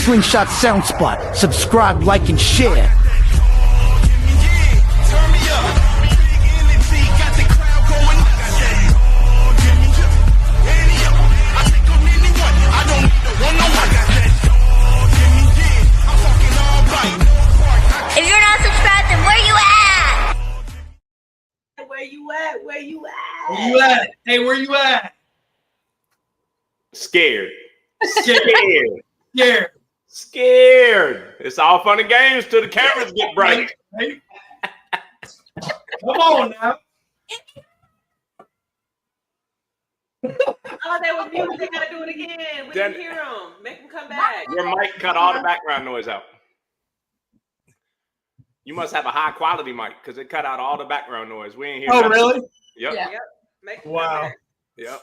Slingshot Sound Spot. Subscribe, like, and share. If you're not subscribed, then where you at? Where you at? Where you at? Where you at? Hey, where you at? Scared. Scared. It's all fun and games till the cameras get bright. Come on now. Oh, they was muted. They gotta do it again. We didn't hear them. Make them come back. Your mic cut all the background noise out. You must have a high quality mic because it cut out all the background noise. We ain't hear. Oh, nothing. really? Yep. Yep. Make them Wow. come back. Yep.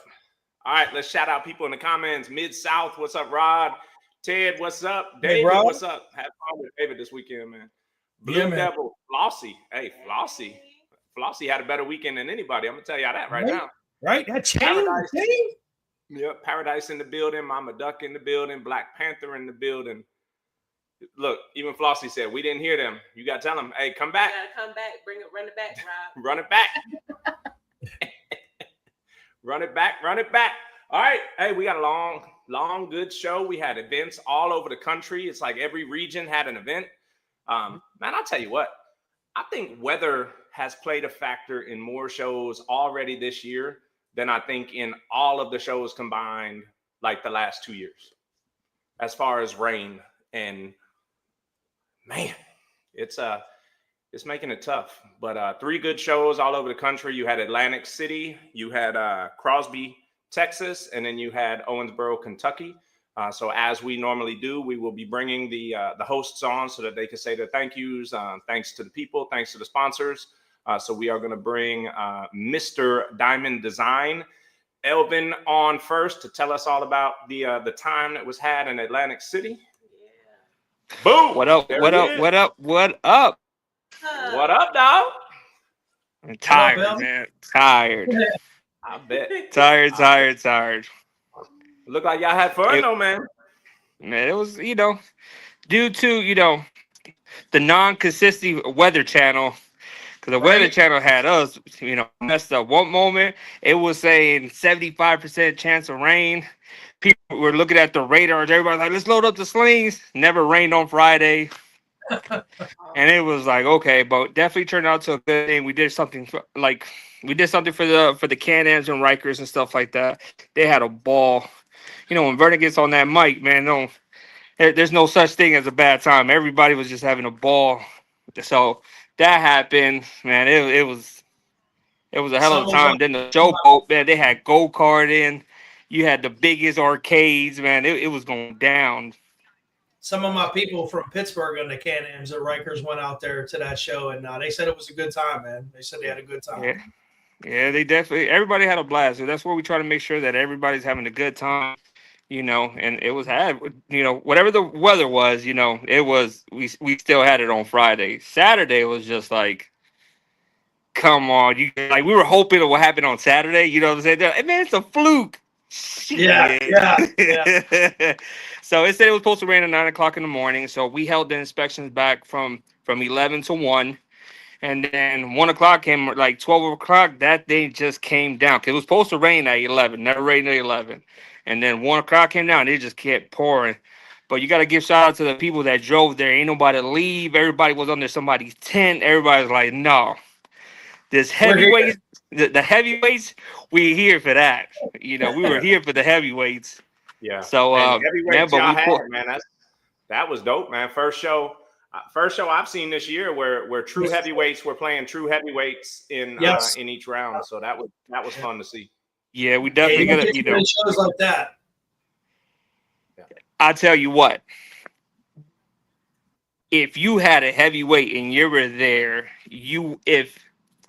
All right, let's shout out people in the comments. Mid-South, what's up, Rod? Ted, what's up? David, Rod. what's up? Had fun with David this weekend, man. Blue man. Devil, Flossie. Hey, Flossie. Flossie had a better weekend than anybody. I'm gonna tell you that right now. Right? That changed. Paradise. Yep, Paradise in the building, Mama Duck in the building, Black Panther in the building. Look, even Flossie said, we didn't hear them. You got to tell them, hey, come back. You gotta come back. Run it back, Rob. Run it back. Run it back. All right. Hey, we got a long, good show. We had events all over the country. It's like every region had an event. Man, I'll tell you what. I think weather has played a factor in more shows already this year than I think in all of the shows combined like the last 2 years. As far as rain and man, it's making it tough. But 3 good shows all over the country. You had Atlantic City, you had Crosby, Texas, and then you had Owensboro, Kentucky. So as we normally do, we will be bringing the hosts on so that they can say their thank yous. Thanks to the people, thanks to the sponsors. So we are going to bring Mr. Diamond Design, Elvin, on first to tell us all about the time that was had in Atlantic City. Yeah. Boom! What up? What up? What up, dog? I'm tired, man. Tired. I bet. Tired. Look like y'all had fun though, man. Man, it was, due to, the non-consistent Weather Channel. Because the Weather Channel had us, messed up. One moment, it was saying 75% chance of rain. People were looking at the radars. Everybody's like, let's load up the slings. Never rained on Friday. And it was like, okay, but definitely turned out to a good thing. We did something for the Can-Ams and Rikers and stuff like that. They had a ball. When Vernon gets on that mic, man, there's no such thing as a bad time. Everybody was just having a ball. So that happened, man. It was a hell of a time. Then the showboat, man, they had go-karting. You had the biggest arcades, man. It was going down. Some of my people from Pittsburgh on the Can-Ams at Rikers went out there to that show, and they said it was a good time, man. They said they had a good time. Yeah, everybody had a blast. So that's where we try to make sure that everybody's having a good time, and it was whatever the weather was, it was, we still had it on Friday. Saturday was just like, come on. We were hoping it would happen on Saturday, you know what I'm saying? Hey, man, it's a fluke. Yeah. So it said it was supposed to rain at 9 o'clock in the morning. So we held the inspections back from 11 to 1. And then 1 o'clock came, like 12 o'clock, that day just came down. Because it was supposed to rain at 11, never rained at 11. And then 1 o'clock came down, it just kept pouring. But you got to give shout out to the people that drove there. Ain't nobody leave. Everybody was under somebody's tent. Everybody's like, no. This heavyweight, the heavyweights, we here for that. We were here for the heavyweights. Yeah. So, that was dope, man. First show I've seen this year where true heavyweights were playing true heavyweights in each round. So that was fun to see. Yeah, we definitely got to, shows like that. I tell you what, if you had a heavyweight and you were there,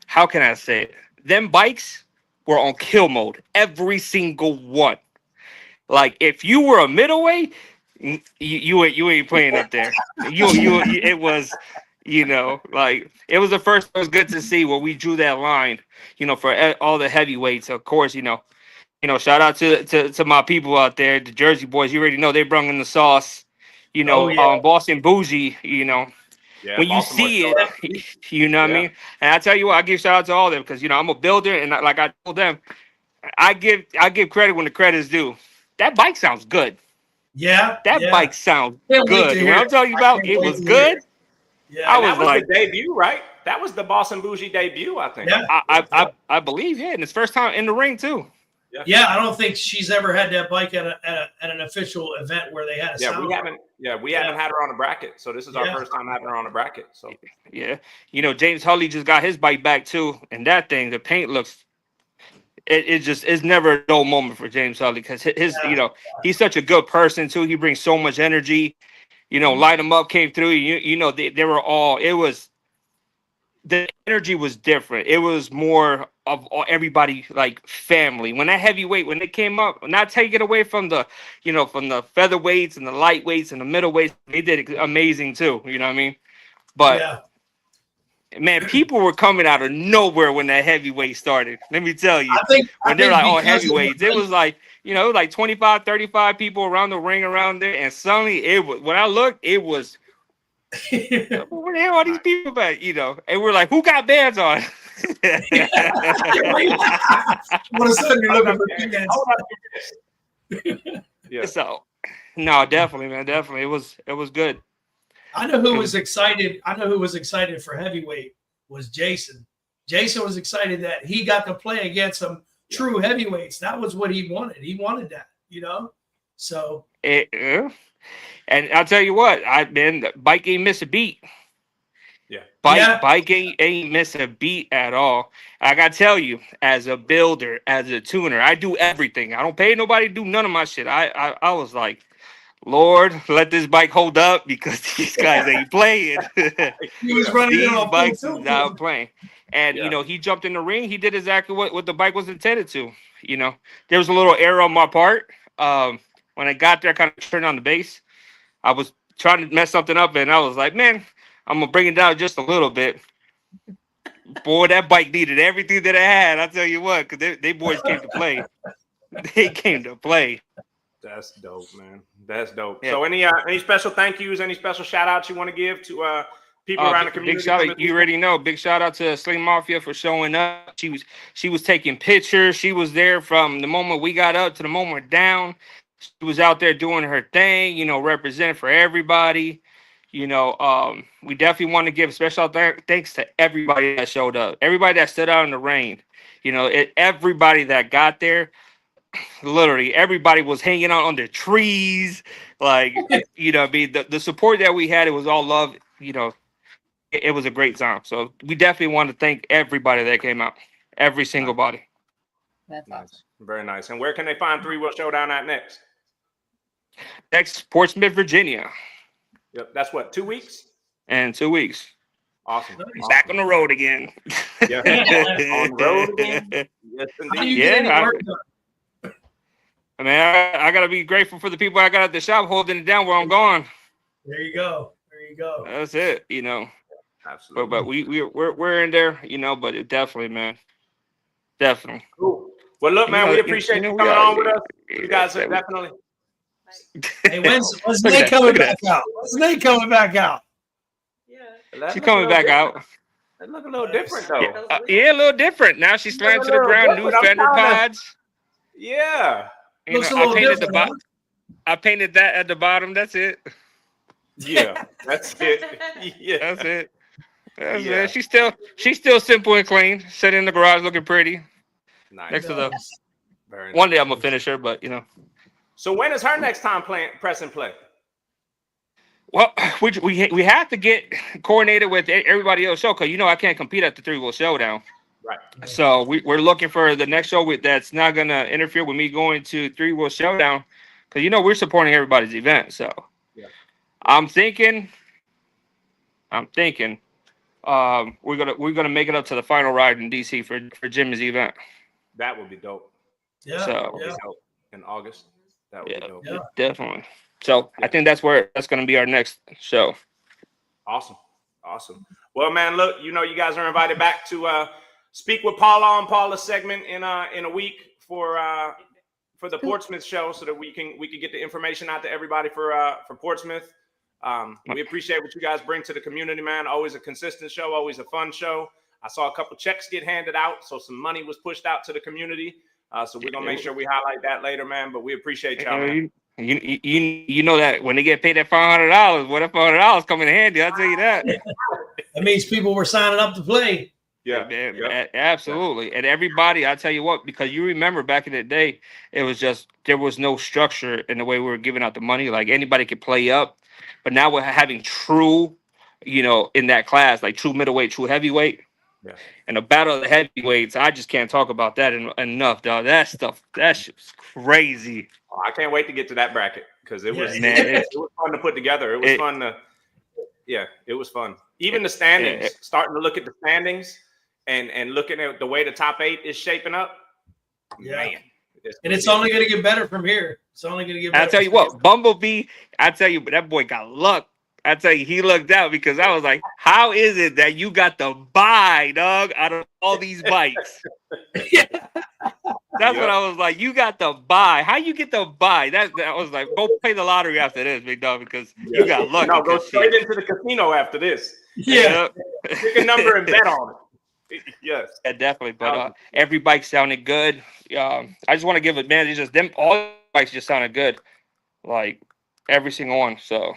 how can I say it? Them bikes were on kill mode, every single one. Like if you were a middleweight, you ain't playing up there. It was, it was the first. It was good to see where we drew that line, for all the heavyweights. Of course, shout out to my people out there, the Jersey boys. You already know they brung in the sauce. you know, yeah. Boston Bougie, you know, Yeah, when you Baltimore see showed it, up. you know what I Yeah. mean? And I tell you what, I give shout out to all of them because, you know, I'm a builder, and like I told them, I give credit when the credit is due. That bike sounds good. Yeah, That yeah. bike sounds Can't wait to good. When hear I'm it. telling you I about can't it wait was to hear good, it. Yeah, I And was that was like, the debut, right? That was the Boston Bougie debut, I think. yeah, I believe, yeah, and it's first time in the ring too. yeah. I don't think she's ever had that bike at an official event where they had a sound. We haven't had her on a bracket, so this is our first time having her on a bracket. So Yeah, you know, James Hully just got his bike back too, and that thing, the paint looks. It just it's never a dull moment for James Hully because his you know, he's such a good person too. He brings so much energy. You know, Light 'em Up came through. You know, they were all. It was the energy was different. It was more of everybody like family. When that heavyweight, when they came up, not take it away from the, you know, from the featherweights and the lightweights and the middleweights, they did amazing too. You know what I mean? But Yeah. man, people were coming out of nowhere when that heavyweight started. Let me tell you. I think When they're like, oh, because of heavyweights, it was like, you know, like 25, 35 people around the ring around there. And suddenly it was, when I looked, it was, where the hell are these people at? You know, and we're like, who got bands on? all of a sudden you're looking for bands. yeah. So, no, definitely, man, definitely. It was good. I know who was excited. I know who was excited for heavyweight was Jason. Jason was excited that he got to play against some true heavyweights. That was what he wanted. He wanted that, you know. So, And I'll tell you what, the bike ain't miss a beat. Yeah. Bike ain't miss a beat at all. I gotta tell you, as a builder, as a tuner, I do everything. I don't pay nobody to do none of my shit. I was like, Lord, let this bike hold up because these guys ain't playing. he was running These in on bikes full is tilt. not playing. And you know, he jumped in the ring. He did exactly what the bike was intended to. You know, there was a little error on my part. When I got there, I kind of turned on the base. I was trying to mess something up, and I was like, man, I'm gonna bring it down just a little bit. Boy, that bike needed everything that it had. I'll tell you what, because they boys came to play. They came to play. That's dope, man. That's dope. Yeah. So any special thank yous, any special shout outs you want to give to people around the community? Big shout out, you already know. Big shout out to Sling Mafia for showing up. She was taking pictures. She was there from the moment we got up to the moment we're down. She was out there doing her thing, you know, representing for everybody. You know, we definitely want to give special thanks to everybody that showed up, everybody that stood out in the rain. You know, everybody that got there. Literally, everybody was hanging out under trees. Like, you know, I mean, the support that we had, it was all love. You know, it was a great time. So we definitely want to thank everybody that came out, every single body. That's Nice. awesome. Very nice. And where can they find Three Wheel Showdown at next? Next, Portsmouth, Virginia, Yep. That's what, 2 weeks? in 2 weeks. Awesome. Back on the road again. Yeah. On the road again. Yes, How do you indeed. get any Yeah, work done? I mean, I gotta be grateful for the people I got at the shop holding it down where I'm going. There you go. There you go. That's it, you know. Absolutely. But we're in there, you know. But it definitely, man, definitely. Cool. Well, look, man, we appreciate you coming on with us. You guys are definitely. Hey, when's Look Nate at coming that. back out? When's Nate coming back out? That She's look a coming little back different. out. That look a little different, though. Yeah, a little different. Now she's sliding to the little ground. New different. I'm fender trying to- pods. Yeah. You Looks know, a little I painted different. the bottom. I painted that at the bottom. That's it. Yeah. That's it. Yeah. That's it. That's Yeah. it. She's still simple and clean. Sitting in the garage looking pretty. Nice. Next to the Very one nice. day I'm gonna finish her, but you know. So when is her next time press and play? Well, we have to get coordinated with everybody else show because you know I can't compete at the Three Wheel Showdown. Right. So we're looking for the next show that's not gonna interfere with me going to Three Wheel Showdown because you know we're supporting everybody's event. So Yeah. I'm thinking we're gonna make it up to the final ride in DC for Jimmy's event. That would be dope. Yeah. So That would be dope. In August. That would be dope. Yeah. definitely. So I think that's gonna be our next show. Awesome. Awesome. Well, man, look, you know, you guys are invited back to speak with Paula on Paula's segment in a week for the Portsmouth show so that we can get the information out to everybody for Portsmouth. We appreciate what you guys bring to the community, man. Always a consistent show, always a fun show. I saw a couple checks get handed out, so some money was pushed out to the community. So we're gonna make sure we highlight that later, man. But we appreciate y'all, man. You know that when they get paid that $500, what that $500 come in handy? I'll tell you that. That means people were signing up to play. Yeah, absolutely. And everybody, I tell you what, because you remember back in the day, it was just there was no structure in the way we were giving out the money. Like anybody could play up, but now we're having true, in that class, like true middleweight, true heavyweight. Yeah. And the battle of the heavyweights, I just can't talk about that enough, dog. That shit's crazy. Oh, I can't wait to get to that bracket because it was it was fun to put together. It was fun to, it was fun. Even the standings, starting to look at the standings and looking at the way the top 8 is shaping up. Yeah. Man, it's only going to get better from here. It's only going to get better. I'll tell you what, Bumblebee, but that boy got luck. I tell you, he looked out because I was like, how is it that you got the buy, dog, out of all these bikes? That's what I was like. You got the buy. How you get the buy? That was like, go play the lottery after this, big dog, because you got luck. No, go straight into the casino after this. Yeah. Pick a number and bet on it. Yes. Yeah, definitely. But every bike sounded good. I just want to give it, man, it's just them, all the bikes just sounded good. Like every single one. So.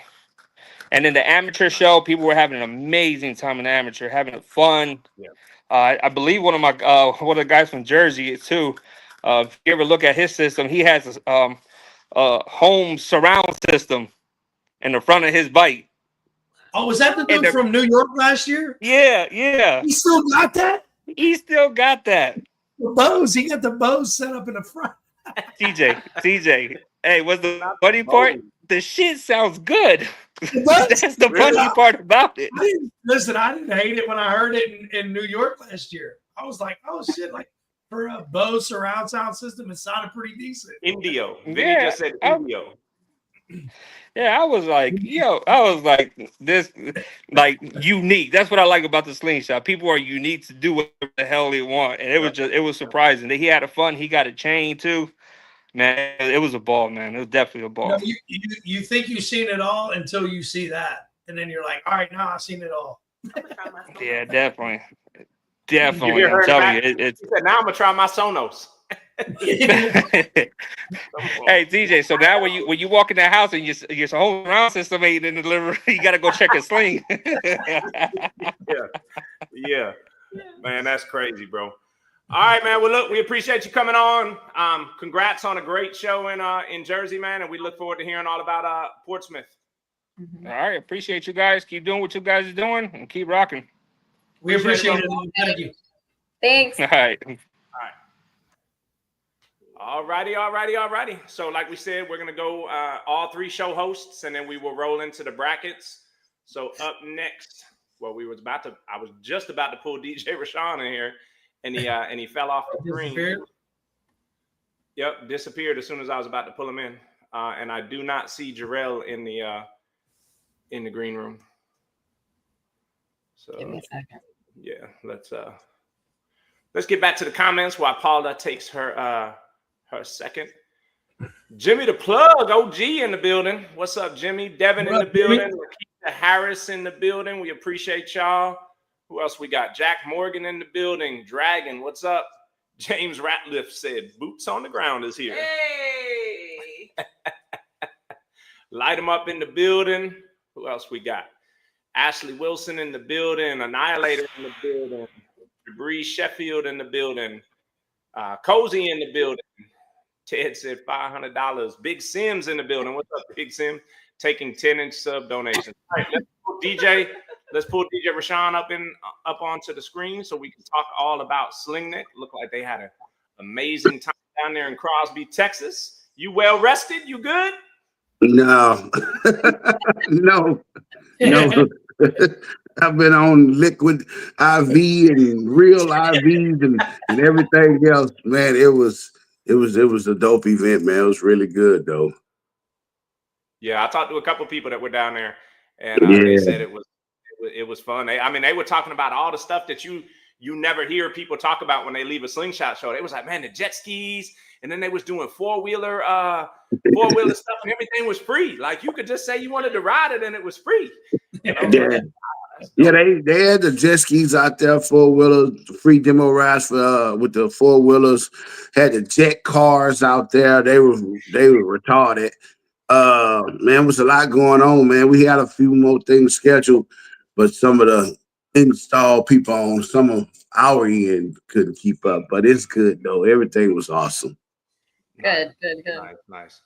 And in the amateur show, people were having an amazing time in the amateur, having fun. Yeah. I believe one of the guys from Jersey too. If you ever look at his system, he has a home surround system in the front of his bike. Oh, was that the dude from New York last year? Yeah. He still got that? He still got that. The Bose. He got the Bose set up in the front. TJ. Hey, what's the funny part? The shit sounds good. That's the funny part about it. I didn't hate it when I heard it in New York last year. I was like, oh shit, like for a Bose surround sound system, it sounded pretty decent. Indio. Vinny just said Indio. Yeah, I was like, this, like unique. That's what I like about the slingshot. People are unique to do whatever the hell they want. And it was surprising that he had a fun. He got a chain too. Man, it was a ball, man. It was definitely a ball. You think you've seen it all until you see that. And then you're like, all right, now I've seen it all. Yeah, definitely. Definitely. I'm telling you. He said, now I'm going to try my Sonos. Hey, TJ, so now when you walk in that house and your whole surround system ain't in the delivery, you got to go check a sling. Yeah. Man, that's crazy, bro. All right, man. Well, look, we appreciate you coming on. Congrats on a great show in Jersey, man, and we look forward to hearing all about Portsmouth. All right, appreciate you guys. Keep doing what you guys are doing and keep rocking. We appreciate it. Thank you. Thanks. All right. All righty. So, like we said, we're gonna go all 3 show hosts, and then we will roll into the brackets. So, up next, I was just about to pull DJ Rashawn in here. And he fell off the screen. Yep, disappeared as soon as I was about to pull him in. And I do not see Jarrell in the green room. So give me a second. Yeah, let's get back to the comments while Paula takes her second. Jimmy the Plug, OG in the building. What's up, Jimmy? Devin in the building. Lakeisha Harris in the building. We appreciate y'all. Who else we got? Jack Morgan in the building. Dragon, what's up? James Ratliff said, boots on the ground is here. Hey! Light them up in the building. Who else we got? Ashley Wilson in the building. Annihilator in the building. Debris Sheffield in the building. Cozy in the building. Ted said $500. Big Sims in the building. What's up, Big Sim? Taking 10-inch sub donations. All right, let's pull DJ Rashawn up onto the screen so we can talk all about SlingNet. Look like they had an amazing time down there in Crosby, Texas. You well rested? You good? No. No. I've been on liquid IV and real IVs and everything else. Man, it was a dope event, man. It was really good though. Yeah, I talked to a couple people that were down there, and they said it was fun. They were talking about all the stuff that you you never hear people talk about when they leave a slingshot show. They was like, man, the jet skis, and then they was doing four-wheeler stuff, and everything was free. Like you could just say you wanted to ride it, and it was free. You know? Yeah, they had the jet skis out there, 4-wheelers, free demo rides for with the 4-wheelers. Had the jet cars out there. They were retarded. Man, was a lot going on, man. We had a few more things scheduled, but some of the install people on some of our end couldn't keep up. But it's good though. Everything was awesome. Good. Nice.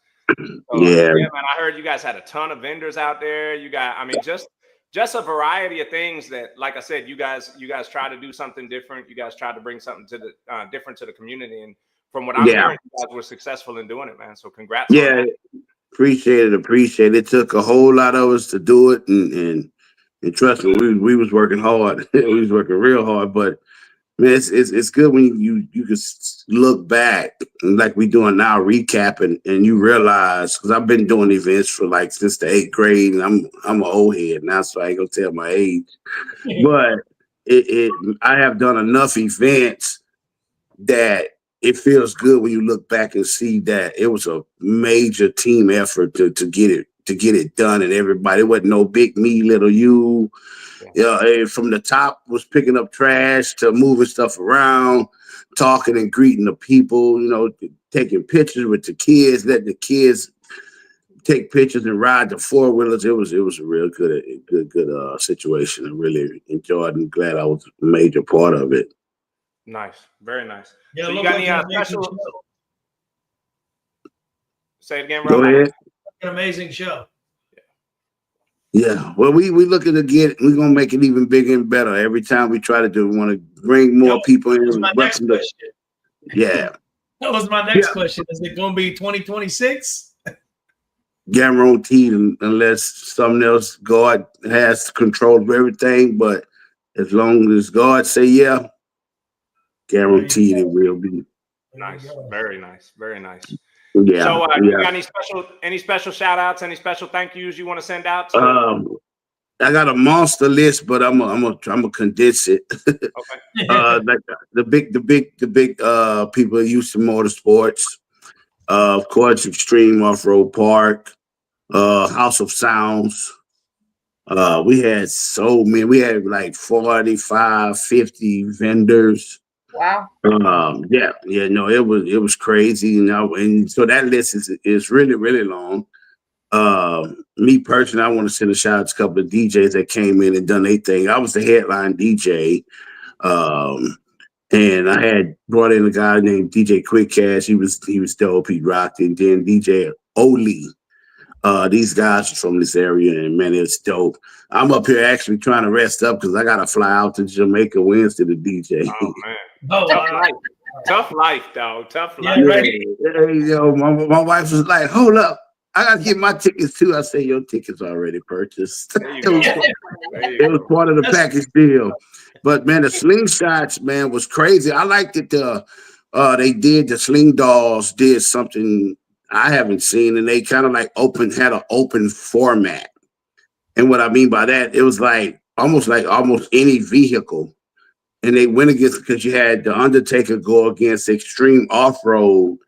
Yeah, man. I heard you guys had a ton of vendors out there. You got, I mean, just a variety of things that, like I said, you guys try to do something different. You guys try to bring something to the different to the community. And from what I'm hearing, you guys were successful in doing it, man. So congrats. Yeah, on that. appreciate it. It took a whole lot of us to do it, and trust me, we was working hard. We was working real hard, but man, it's good when you can look back like we doing now, recapping, and you realize, because I've been doing events for like since the 8th grade, and I'm an old head now, so I ain't gonna tell my age. But I have done enough events that it feels good when you look back and see that it was a major team effort to get it done, and everybody, it wasn't no big me, little you. Yeah, from the top was picking up trash to moving stuff around, talking and greeting the people, you know, taking pictures with the kids, letting the kids take pictures and ride the 4-wheelers. It was a real good situation. I really enjoyed and glad I was a major part of it. Nice, very nice. Yeah, so you got any special? Say it again, Go ahead. An amazing show. Yeah, well, we looking to we're gonna make it even bigger and better every time we try to do. We want to bring more people in. That was my next question. Yeah, that was my next question. Is it gonna be 2026? Guaranteed, unless something else. God has control of everything, but as long as God say yeah, guaranteed it will be. Nice, very nice, very nice. Yeah. So, you got any special shout outs, any special thank yous you want to send out? I got a monster list, but I'm gonna condense it. Okay. Like the big people used to motorsports. Of course, Extreme Off-Road Park, House of Sounds. We had so many. We had like 45, 50 vendors. Wow. No, it was crazy, you know, and so that list is really, really long. Me personally, I want to send a shout out to a couple of DJs that came in and done their thing. I was the headline DJ. And I had brought in a guy named DJ Quick Cash. He was dope. He rocked. And then DJ Oli. These guys are from this area, and man, it's dope. I'm up here actually trying to rest up because I gotta fly out to Jamaica Wednesday to DJ. Oh man, tough life, dog. Tough life. Yeah, right. Yo, my wife was like, "Hold up, I gotta get my tickets too." I say, "Your tickets already purchased." It was part of the package deal. But man, the slingshots, man, was crazy. I liked it. They did the Sling Dolls did something I haven't seen, and they kind of like had an open format. And what I mean by that, it was like almost any vehicle. And they went against, because you had the Undertaker go against Extreme Off-Road,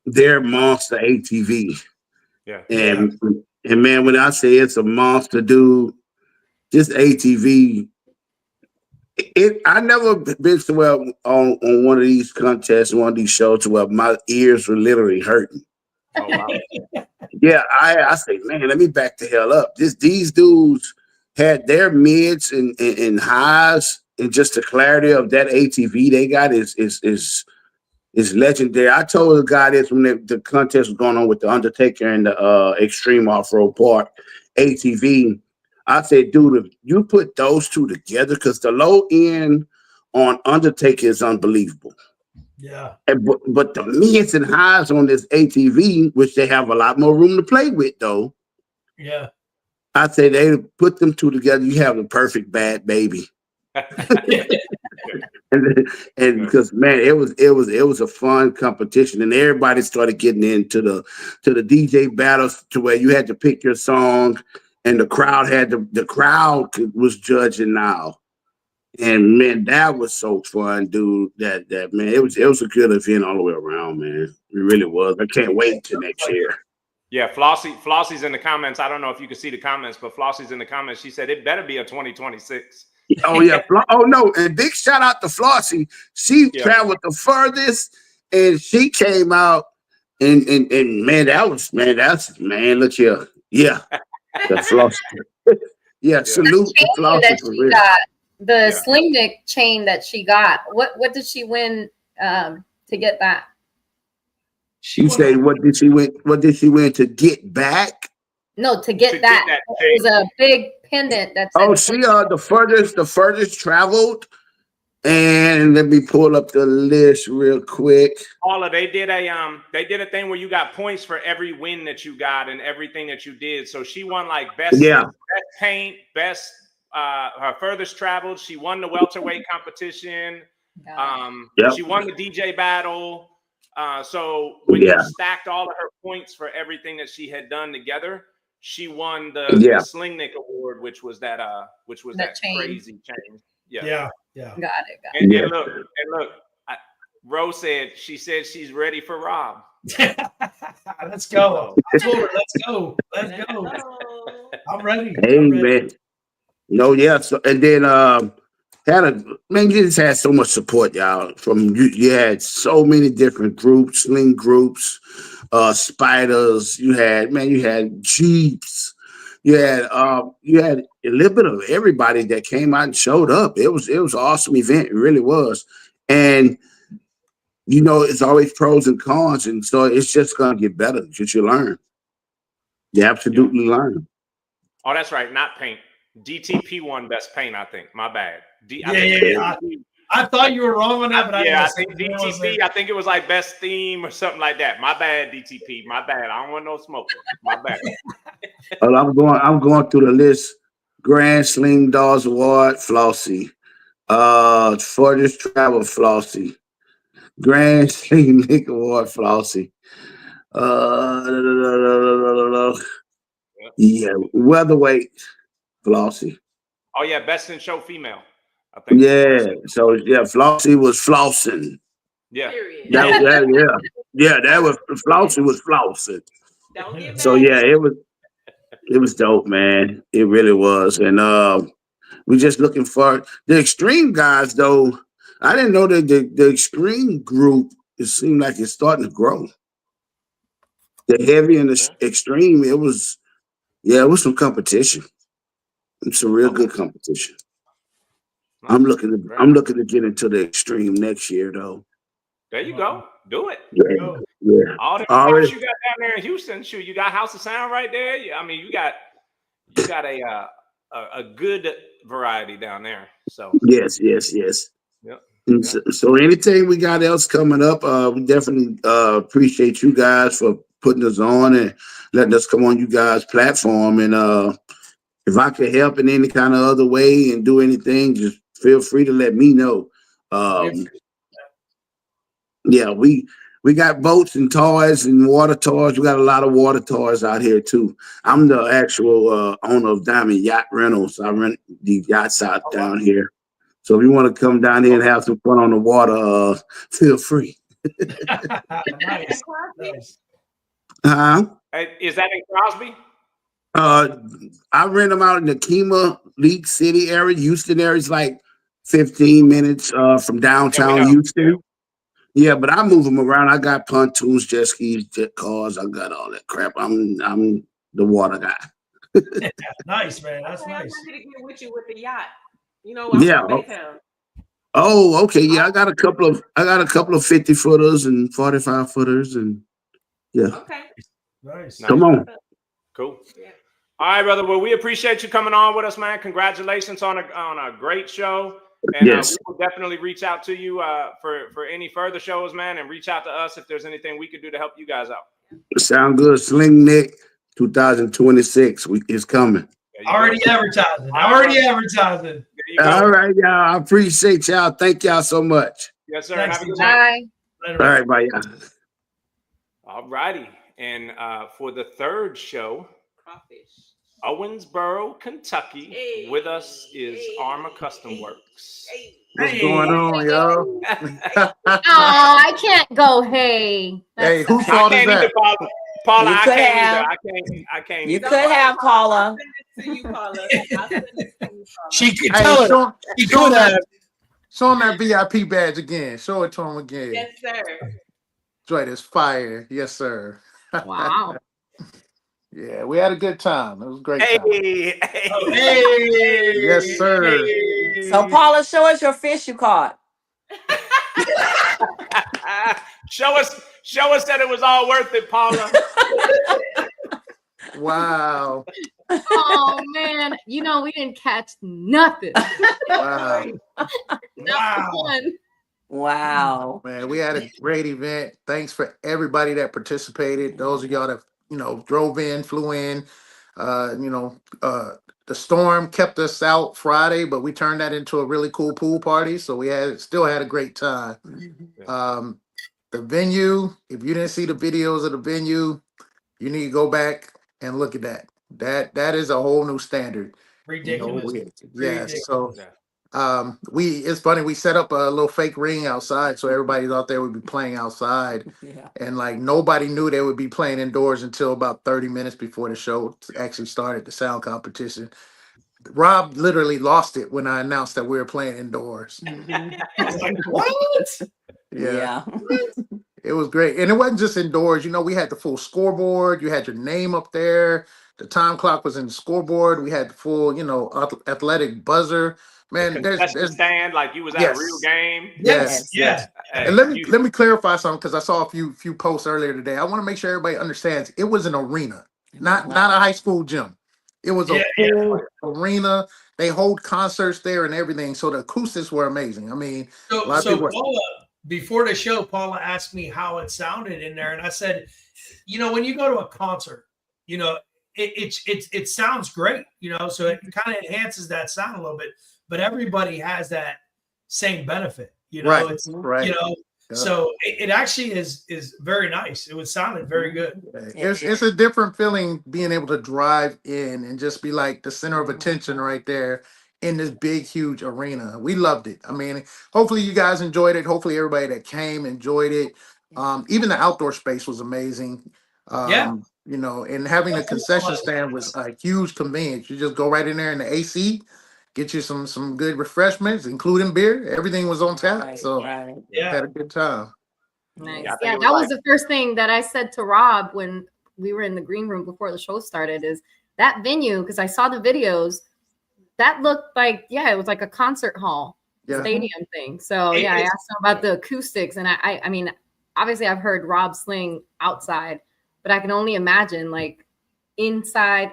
their monster ATV. Yeah. And man, when I say it's a monster, dude, this ATV, I never been to where on one of these contests, one of these shows, where my ears were literally hurting. Oh, wow. Yeah, I say, man, let me back the hell up. These dudes had their mids and highs, and just the clarity of that ATV they got is legendary. I told the guy this when the contest was going on with the Undertaker and the Extreme Off-Road Park ATV. I said, dude, if you put those two together, because the low end on Undertaker is unbelievable. Yeah. But the mids and highs on this ATV, which they have a lot more room to play with, though. Yeah. I say they put them two together, you have the perfect bad baby. and because man, it was a fun competition, and everybody started getting into the DJ battles to where you had to pick your song, and the crowd was judging now. And man, that was so fun, dude. That man, it was a good event all the way around, man. It really was. I can't wait till next year. Yeah, Flossie's in the comments. I don't know if you can see the comments, but Flossie's in the comments. She said it better be a 2026. Oh yeah. Oh no, and big shout out to Flossie. She traveled the furthest, and she came out and man, that's look here. Yeah. The Flossie. Yeah, salute to Flossie for real. The Sling Nick chain that she got. What did she win to get that? She said, "What did she win? What did she win to get back?" No, to get that. It was a big pendant. That's she the furthest traveled. And let me pull up the list real quick. Paula, they did a thing where you got points for every win that you got and everything that you did. So she won like best paint, best her furthest traveled. She won the welterweight competition. She won the DJ battle. So when you stacked all of her points for everything that she had done together, she won the Sling Nick Award, which was that crazy chain. Yeah. Got it. And look, Rose said she's ready for Rob. Let's go. I told her, let's go. I'm ready. Man. No, So and then you just had so much support, y'all. From you had so many different groups, sling groups, spiders. You had Jeeps. You had a little bit of everybody that came out and showed up. It was an awesome event. It really was. And it's always pros and cons, and so it's just gonna get better because you learn. You absolutely learn. Oh, that's right. Not paint. DTP won best paint, I think. My bad. I thought you were wrong on that, but I think DTP. I think it was like best theme or something like that. My bad, DTP. My bad. I don't want no smoke. My bad. I'm going through the list. Grand Sling Dolls Award, Flossie. Furthest Travel, Flossie. Grand Sling Nick Award, Flossie. Weatherweight, Flossie. Oh yeah, best in show female. I think. So Flossie was flossing. Yeah. That was Flossie was flossing. So it was dope, man. It really was. And we're just looking for the extreme guys, though. I didn't know that the extreme group, it seemed like it's starting to grow. The heavy and the extreme, it was some competition. It's some real good competition. I'm looking to get into the extreme next year, though. There you go. Do it. Yeah. All the parts you got down there in Houston, shoot, you got House of Sound right there. I mean, you got a good variety down there. So yes. Yep. So anything we got else coming up, we definitely appreciate you guys for putting us on and letting us come on you guys' platform. And if I could help in any kind of other way and do anything, just feel free to let me know. We got boats and toys and water toys. We got a lot of water toys out here too. I'm the actual owner of Diamond Yacht Rentals. I rent the yachts out down here. So if you want to come down here and have some fun on the water, feel free. Nice. Hey, is that in Crosby? I rent them out in the Kemah, League City area. Houston area is like 15 minutes from downtown Houston. Yeah, but I move them around. I got pontoons, jet skis, jet cars. I got all that crap. I'm the water guy. Nice, man. That's nice. I wanted to get with you with the yacht. Oh, okay. Yeah, I got a couple of 50 footers and 45 footers, and Okay. Nice. Come on. Cool. Yeah. All right, brother. Well, we appreciate you coming on with us, man. Congratulations on a great show. And we will definitely reach out to you for any further shows, man, and reach out to us if there's anything we could do to help you guys out. Sound good. Sling Nick 2026 is coming. Already advertising. All right, y'all. I appreciate y'all. Thank y'all so much. Yes, sir. Thanks, Have a good bye. All right, bye, y'all. All righty. And for the third show, Owensboro, Kentucky. With us is Armor Custom Works. What's going on, y'all? Oh, I can't go. Hey, Hey, whose I fault is can't either, that? Paula. Paula, You I could can't have. either. I can't. You either. could have, Paula. I'll send it to you, Paula. I'll send it to you, Paula. She could Hey, tell it. show, She show, could him have. that, show him that VIP badge again. Show it to him again. Yes, sir. Joy is fire. Yes, sir. wow. Yeah, we had a good time. It was a great Hey, time. hey, Oh, hey. Yes, sir. Hey. So, Paula, show us your fish you caught. show us that it was all worth it, Paula. Wow. Oh man, you know we didn't catch nothing. Wow. Not one. Wow. Man, we had a great event. Thanks for everybody that participated. Those of y'all that, drove in, flew in. The storm kept us out Friday, but we turned that into a really cool pool party. So we still had a great time. The venue, if you didn't see the videos of the venue, you need to go back and look at that. That is a whole new standard. Ridiculous. Yes. So it's funny, we set up a little fake ring outside so everybody out there would be playing outside. Yeah. And like nobody knew they would be playing indoors until about 30 minutes before the show actually started, the sound competition. Rob literally lost it when I announced that we were playing indoors. I was like, what? Yeah. It was great. And it wasn't just indoors. We had the full scoreboard. You had your name up there. The time clock was in the scoreboard. We had the full, athletic buzzer. Man, there's stand like you was at a real game. Yes. Yes. And let me clarify something, because I saw a few posts earlier today. I want to make sure everybody understands it was an arena, not a high school gym. It was a full arena. They hold concerts there and everything. So the acoustics were amazing. I mean, So Paula, before the show, Paula asked me how it sounded in there, and I said, when you go to a concert, it sounds great, so it kind of enhances that sound a little bit. But everybody has that same benefit, Right, It's right. Yeah. So it actually is very nice. It was sounded very good. It's a different feeling being able to drive in and just be like the center of attention right there in this big, huge arena. We loved it. I mean, hopefully you guys enjoyed it. Hopefully everybody that came enjoyed it. Even the outdoor space was amazing. And having a concession stand was a huge convenience. You just go right in there in the AC, get you some good refreshments, including beer. Everything was on tap. So had a good time. Nice. Yeah, that was the first thing that I said to Rob when we were in the green room before the show started, is that venue, because I saw the videos, that looked like, it was like a concert hall stadium thing. So I asked him about the acoustics, and I mean, obviously I've heard Rob sling outside, but I can only imagine like inside.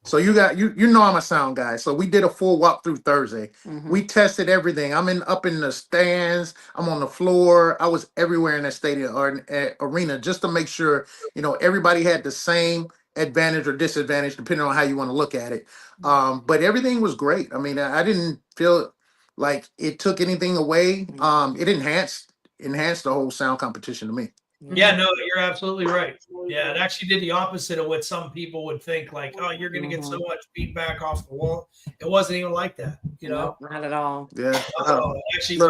So you I'm a sound guy. So we did a full walkthrough Thursday. We tested everything. I'm up in the stands. I'm on the floor. I was everywhere in that stadium or arena just to make sure, everybody had the same advantage or disadvantage depending on how you want to look at it. But everything was great. I mean, I didn't feel like it took anything away. It enhanced the whole sound competition to me. Yeah, no, you're absolutely right. Yeah, it actually did the opposite of what some people would think, like, oh, you're going to get so much feedback off the wall. It wasn't even like that, No, not at all. Yeah. Actually,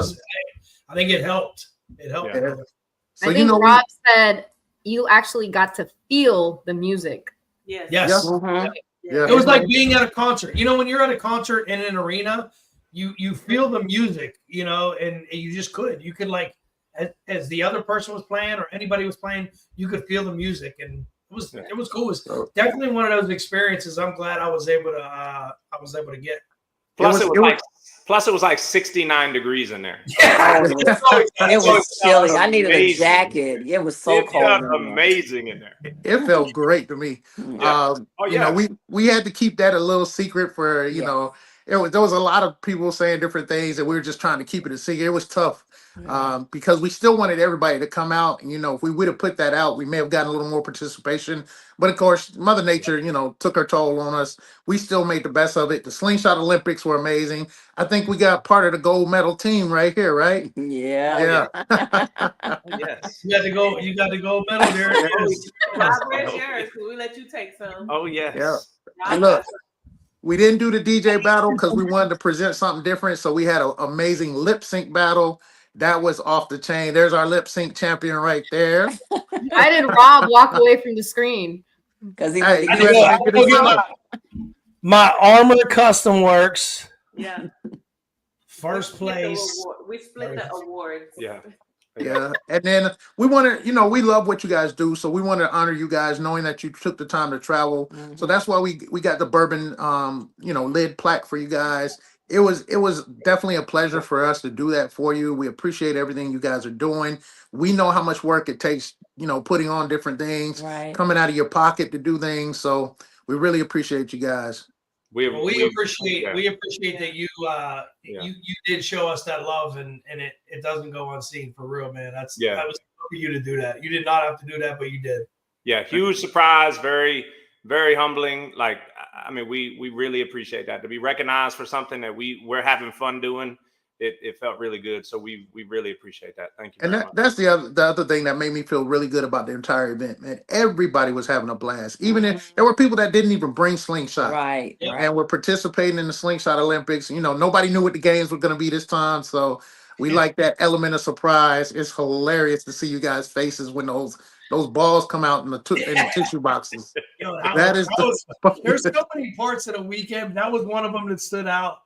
I think it helped. It helped. Yeah. So I think Rob said you actually got to feel the music. Yes. It was like being at a concert. When you're at a concert in an arena, you feel the music, and you just could. You could like, as the other person was playing or anybody was playing, you could feel the music, and it was cool. It was definitely one of those experiences I'm glad I was able to get. Plus it was like 69 degrees in there. Yeah, it was chilly. I needed a jacket. It was so cold. It felt amazing in there. It felt great to me. We had to keep that a little secret for there was a lot of people saying different things, and we were just trying to keep it a secret. It was tough because we still wanted everybody to come out. And, if we would have put that out, we may have gotten a little more participation. But of course, Mother Nature, took her toll on us. We still made the best of it. The Slingshot Olympics were amazing. I think we got part of the gold medal team right here, right? Yeah. Yes. You got the gold medal there. Rob, where's yours? Can we let you take some? Oh yes. Yeah. And look, we didn't do the DJ battle because we wanted to present something different. So we had an amazing lip sync battle. That was off the chain. There's our lip sync champion right there. Why did Rob walk away from the screen? Because he Hey, wanted you had to get his own. My Armor Custom Works. Yeah. First place. We split the awards. Yeah. Yeah. And then we want to, we love what you guys do. So we want to honor you guys knowing that you took the time to travel. So that's why we got the bourbon, lid plaque for you guys. It was definitely a pleasure for us to do that for you. We appreciate everything you guys are doing. We know how much work it takes, putting on different things, coming out of your pocket to do things. So we really appreciate you guys. We appreciate that you did show us that love and it doesn't go unseen for real, man. That was for you to do that. You did not have to do that, but you did. Yeah, huge surprise, very, very humbling. Like, I mean, we really appreciate that. To be recognized for something that we're having fun doing, it felt really good. So we really appreciate that. Thank you. And that's the other thing that made me feel really good about the entire event, man. Everybody was having a blast. Even if there were people that didn't even bring slingshot. Right. And were participating in the slingshot Olympics. Nobody knew what the games were going to be this time. So we like that element of surprise. It's hilarious to see you guys' faces when those balls come out in the tissue boxes. There's so many parts of the weekend. That was one of them that stood out.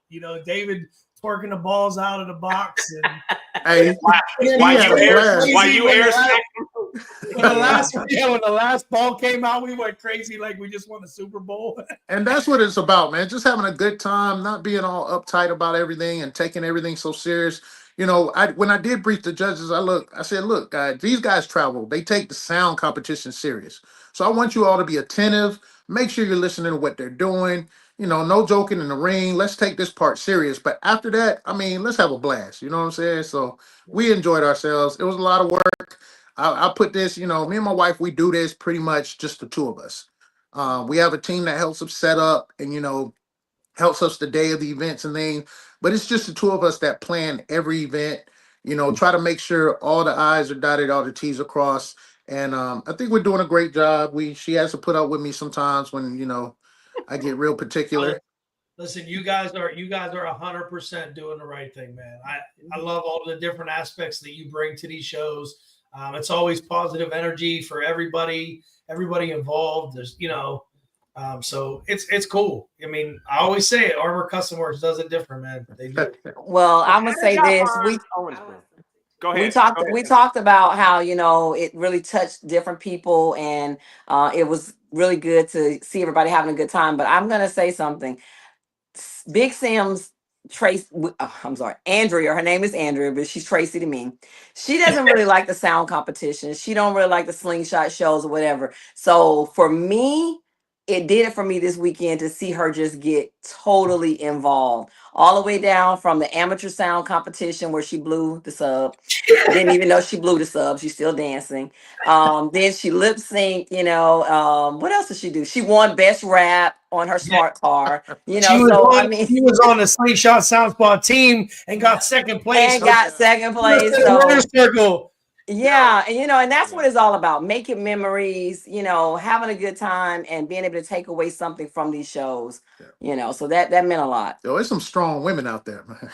David twerking the balls out of the box. And hey, why you air when the last ball came out, we went crazy like we just won the Super Bowl. And that's what it's about, man. Just having a good time, not being all uptight about everything and taking everything so serious. When I did brief the judges, I said, look, guys, these guys travel. They take the sound competition serious. So I want you all to be attentive. Make sure you're listening to what they're doing. No joking in the ring. Let's take this part serious. But after that, let's have a blast. You know what I'm saying? So we enjoyed ourselves. It was a lot of work. I put this, me and my wife, we do this pretty much just the two of us. We have a team that helps us set up and, helps us the day of the events and things. But it's just the two of us that plan every event, try to make sure all the I's are dotted, all the T's are crossed. And I think we're doing a great job. She has to put up with me sometimes when, I get real particular. Listen, you guys are 100% doing the right thing, man. I love all the different aspects that you bring to these shows. It's always positive energy for everybody involved. There's, so it's cool. I mean, I always say it. Armor Custom Works does it different, man. They do. Well, I'm gonna say this. Go ahead. We talked about how it really touched different people, and it was really good to see everybody having a good time. But I'm gonna say something. Big Sam's Andrea. Her name is Andrea, but she's Tracy to me. She doesn't really like the sound competition. She don't really like the slingshot shows or whatever. So for me, it did it for me this weekend to see her just get totally involved, all the way down from the amateur sound competition where she blew the sub. Didn't even know she blew the sub. She's still dancing. Then she lip synced. What else did she do? She won best rap on her smart car. She was on the Slingshot Sound Squad team and got second place. So yeah, and that's what it's all about, making memories, having a good time and being able to take away something from these shows. So that meant a lot. Yo, there's some strong women out there, man.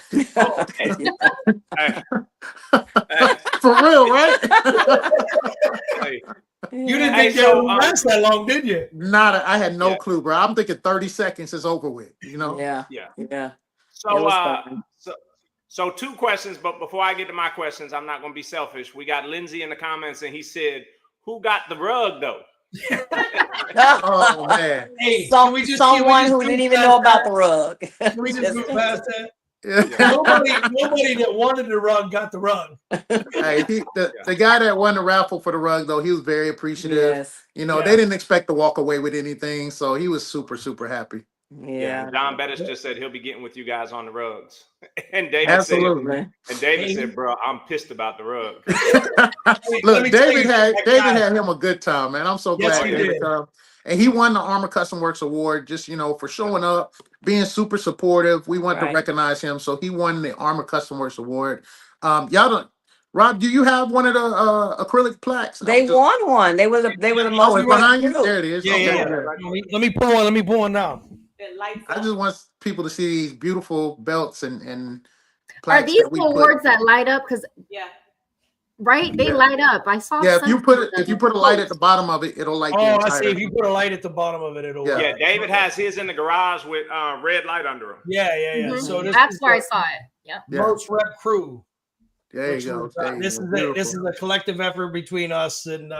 For real, right? You didn't think that would last that long, did you? I had no clue, bro. I'm thinking 30 seconds is over with, Yeah. So two questions, but before I get to my questions, I'm not going to be selfish. We got Lindsay in the comments, and he said, "Who got the rug, though?" Oh man! Hey, someone who didn't even know about the rug. Can we just move past that? Nobody that wanted the rug got the rug. Hey, the guy that won the raffle for the rug, though, he was very appreciative. Yes. They didn't expect to walk away with anything, so he was super, super happy. Yeah. John Bettis just said he'll be getting with you guys on the rugs. And David said, bro, I'm pissed about the rug. Look, David had him a good time, man. I'm so glad David come. And he won the Armor Custom Works Award just, for showing up, being super supportive. We wanted to recognize him. So he won the Armor Custom Works Award. Rob, do you have one of the acrylic plaques? They won one. They were the Oh, most it's winning behind you. group. There it is. Yeah, Okay, yeah. good. Let me pull one. Let me pull one now. It lights I up. just want people to see these beautiful belts and Are plaques these that we awards put. that light up? Because Yeah. right, they Yeah. light up. I saw. Yeah, if some you put of if you them. put a light at the bottom of it, it'll light the Oh, I entire. see. If you put a light at the bottom of it, it'll. Yeah. Yeah, David has his in the garage with red light under him. Yeah, yeah, yeah. Mhm. So this That's is where I the saw it. Yep. Yeah. Merch Rep Crew. There you go. There you This go. is Beautiful. this is a collective effort between us and.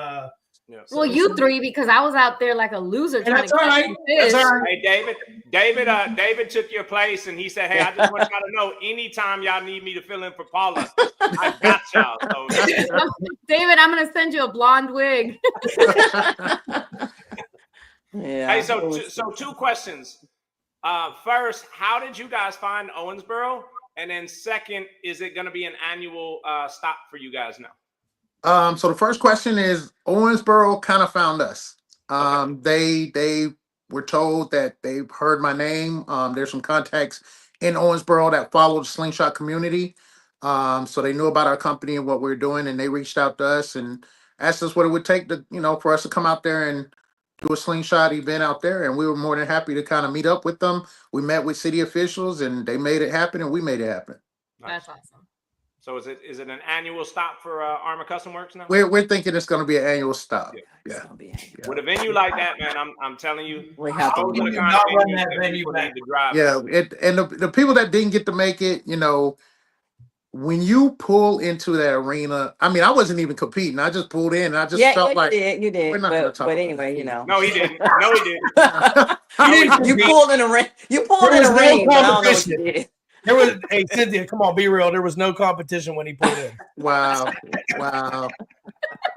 Yeah. Well, you three, because I was out there like a loser trying That's to all catch right. some fish. That's all right. Hey, David took your place, and he said, "Hey, I just want y'all to know, anytime y'all need me to fill in for Paula, I got y'all." So, David, I'm gonna send you a blonde wig. Yeah. hey, so two questions. First, how did you guys find Owensboro? And then second, is it going to be an annual stop for you guys now? So the first question is Owensboro kind of found us. They were told that they've heard my name. There's some contacts in Owensboro that follow the slingshot community. So they knew about our company and what we were doing, and they reached out to us and asked us what it would take to, for us to come out there and do a slingshot event out there. And we were more than happy to kind of meet up with them. We met with city officials and they made it happen and we made it happen. Nice. That's awesome. So is it an annual stop for Armor Custom Works now? We're thinking it's going to be an annual stop. Yeah. Yeah. With a venue like that, man, I'm telling you, We have to those be- are the kind Not of run venues that that venue people back. need to drive. Yeah, and the people that didn't get to make it, when you pull into that arena, I mean, I wasn't even competing. I just pulled in and I just felt like you did. we're not gonna But talk about anyway, No, he didn't. No, he didn't. you pulled in a ring. You pulled There in a was no ring, but I don't know what you competition. did. There was, hey Cynthia, come on, be real. There was no competition when he pulled in. wow.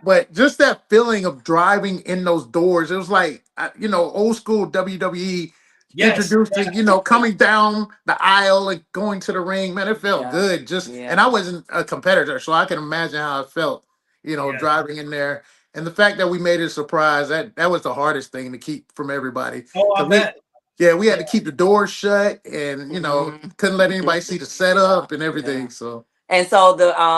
But just that feeling of driving in those doors, it was like old school WWE introducing, coming down the aisle and going to the ring. Man, it felt good. And I wasn't a competitor, so I can imagine how it felt, driving in there. And the fact that we made it a surprise, that was the hardest thing to keep from everybody. Oh, I bet. We had to keep the doors shut and couldn't let anybody see the setup and everything. So And so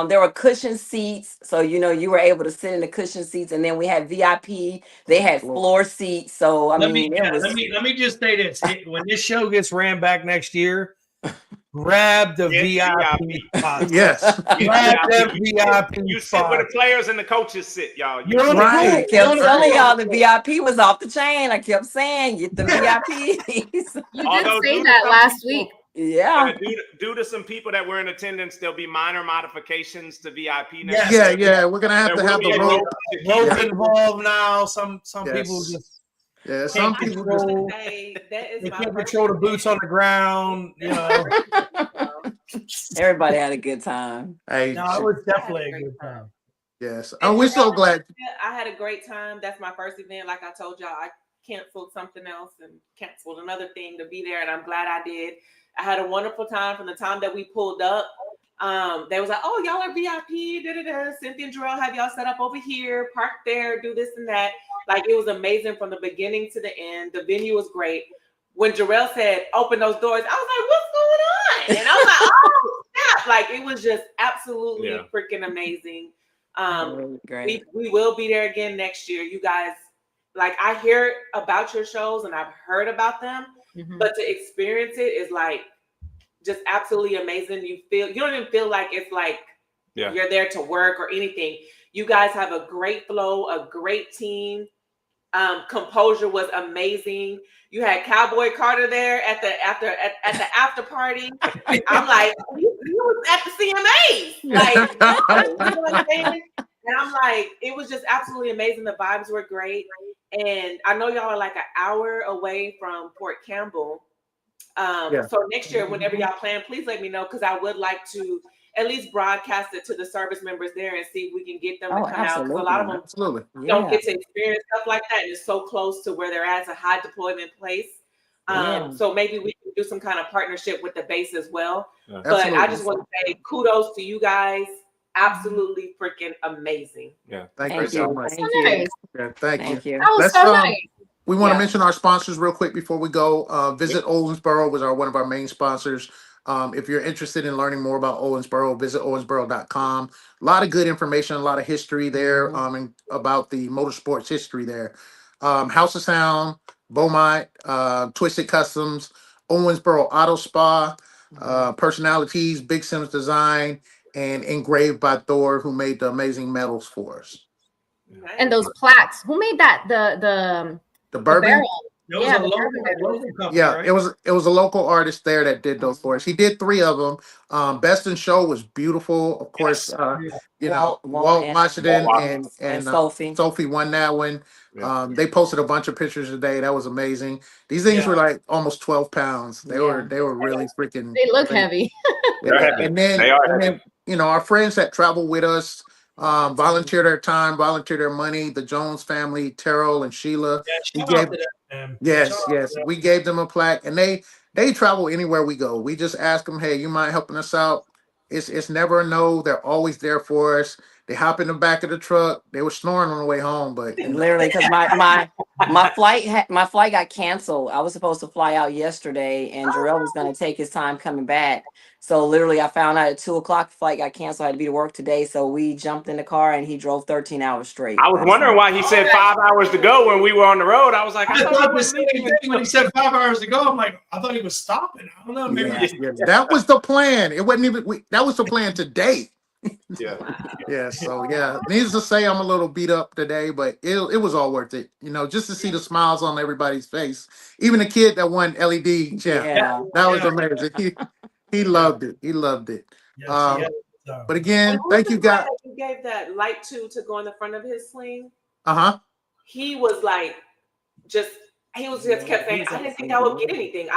there were cushion seats, so you were able to sit in the cushion seats, and then we had VIP. They had floor seats, so Let me just say this: when this show gets ran back next year, grab the VIP spots. Yes, grab them VIP. You sit where the players and the coaches sit, y'all. I kept telling y'all the VIP was off the chain. I kept saying, get the VIPs. You did say that last week. Yeah. Due to some people that were in attendance, there'll be minor modifications to VIP next year. year. Yeah, we're gonna have to have the rope involved now. Some people just some people just they can't control the boots on the ground. Everybody had a good time. No, it was definitely a good time. Yes, we're so glad. I had a great time. That's my first event. Like I told y'all, I canceled something else and canceled another thing to be there, and I'm glad I did. I had a wonderful time from the time that we pulled up. They was like, "Oh, y'all are VIP." Cynthia and Jarrell have y'all set up over here, park there, do this and that. Like, it was amazing from the beginning to the end. The venue was great. When Jarrell said, "Open those doors," I was like, "What's going on?" And I was like, "Oh, snap!" Like, it was just absolutely freaking amazing. Great. We will be there again next year. You guys, like, I hear about your shows and I've heard about them, but to experience it is like just absolutely amazing. You don't even feel like it's like you're there to work or anything. You guys have a great flow, a great team. Composure was amazing. You had Cowboy Carter there at the after party. I'm like, you was at the CMAs, like, you know what I'm saying? And I'm like, it was just absolutely amazing. The vibes were great, and I know y'all are like an hour away from Fort Campbell. So next year, whenever y'all plan, please let me know, because I would like to at least broadcast it to the service members there and see if we can get them to come out. Because a lot of them don't get to experience stuff like that. And it's so close to where they're at. It's a high deployment place. So maybe we can do some kind of partnership with the base as well. But I just want to say kudos to you guys. Absolutely freaking amazing. Yeah. Thank you so much. Nice. Yeah, thank you. That was so nice. We want to mention our sponsors real quick before we go. Visit Owensboro was one of our main sponsors. If you're interested in learning more about Owensboro, visit owensboro.com. A lot of good information, a lot of history there, and about the motorsports history there. House of Sound, Beaumont, Twisted Customs, Owensboro Auto Spa, Personalities, Big Sims Design, and Engraved by Thor, who made the amazing medals for us. And those plaques. Who made that? The bourbon. barrel. It was Yeah, a the local bourbon barrel. company, Yeah, right? it was a local artist there that did those for us. He did 3 of them. Best in Show was beautiful. Of course, you know, Walt Washington and Sophie. Sophie won that one. Yeah. They posted a bunch of pictures today. That was amazing. These things were like almost 12 pounds. They were really freaking. They look heavy. They're heavy. And then, They are and heavy. then, you know, our friends that travel with us, volunteer their time, volunteer their money. The Jones family, Terrell and Sheila. Yeah, We shout out gave- to them, man. Yes, Shout out to yes. them. We gave them a plaque, and they travel anywhere we go. We just ask them, "Hey, you mind helping us out?" It's never a no. They're always there for us. They hop in the back of the truck. They were snoring on the way home, but Literally, because my flight got canceled. I was supposed to fly out yesterday, and Jarrell was going to take his time coming back. So literally, I found out at 2:00 the flight got canceled. I had to be to work today, so we jumped in the car and he drove 13 hours straight. I was wondering why he said 5 hours to go when we were on the road. I was like, I thought the same thing when he said 5 hours to go. I'm like, I thought he was stopping. I don't know. Maybe that was the plan. It wasn't even. That was the plan today. Yeah. Yeah. So yeah, needless to say, I'm a little beat up today, but it was all worth it. You know, just to see the smiles on everybody's face. Even the kid that won LED champ. Yeah. That was amazing. He loved it. He loved it. But again, thank you, guys. You gave that light to go in the front of his sling. He was like, he just kept saying, I didn't think I would get anything.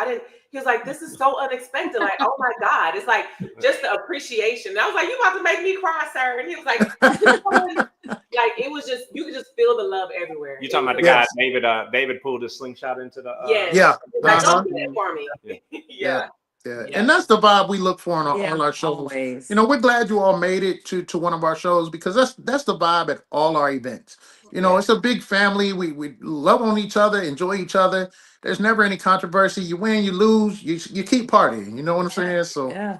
He was like, this is so unexpected. Like, oh my God. It's like just the appreciation. And I was like, you about to make me cry, sir. And he was like, like it was just, you could just feel the love everywhere. You talking about the guy, David pulled his slingshot into the Yeah. Like, don't do it for me. Yeah. And that's the vibe we look for on all our shows. Always. You know, we're glad you all made it to one of our shows, because that's the vibe at all our events. You know, it's a big family. We love on each other, enjoy each other. There's never any controversy. You win, you lose, you keep partying. You know what I'm saying? So yeah,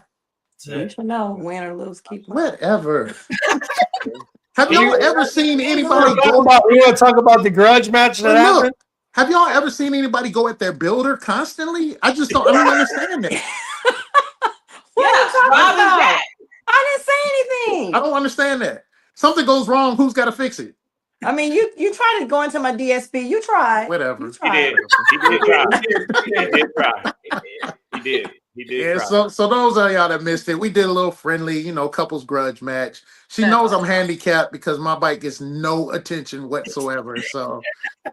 you should know, win or lose, keep whatever. Have y'all ever seen anybody go? We want to talk about the grudge match that happened. Have y'all ever seen anybody go at their builder constantly? I don't understand that. I didn't say anything. I don't understand that. Something goes wrong, who's got to fix it? I mean, you tried to go into my DSP. You tried. Whatever. He did. He did try. He did try. He did. He did. Yeah. Try. So those of y'all that missed it, we did a little friendly, couples grudge match. She knows I'm handicapped because my bike gets no attention whatsoever. So,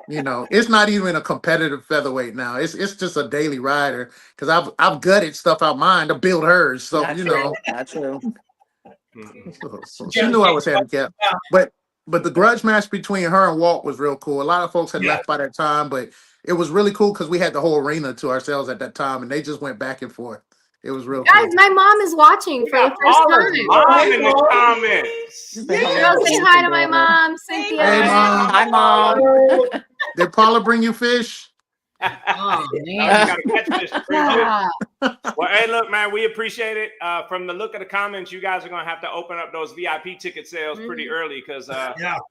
it's not even a competitive featherweight now. It's just a daily rider, because I've gutted stuff out mine to build hers. So Not true. So she knew I was handicapped, but the grudge match between her and Walt was real cool. A lot of folks had left by that time, but it was really cool because we had the whole arena to ourselves at that time, and they just went back and forth. It was real Guys, cool. my mom is watching for the first time. Mom in the comments. Girl, say hi to my mom, Cynthia. Hey, Mom. Hi, Mom. Did Paula bring you fish? Oh, You man. gotta catch this. Yeah. Well, hey, look, man, we appreciate it. From the look of the comments, you guys are gonna have to open up those VIP ticket sales pretty early, because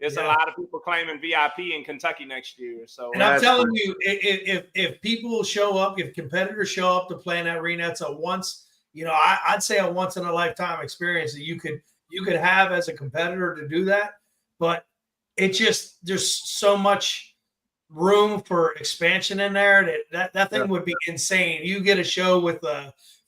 there's a lot of people claiming VIP in Kentucky next year. So, and I'm telling you, if people show up, if competitors show up to play in that arena, it's a once, I'd say a once in a lifetime experience that you could have as a competitor to do that. But it just, there's so much room for expansion in there that thing would be insane. You get a show with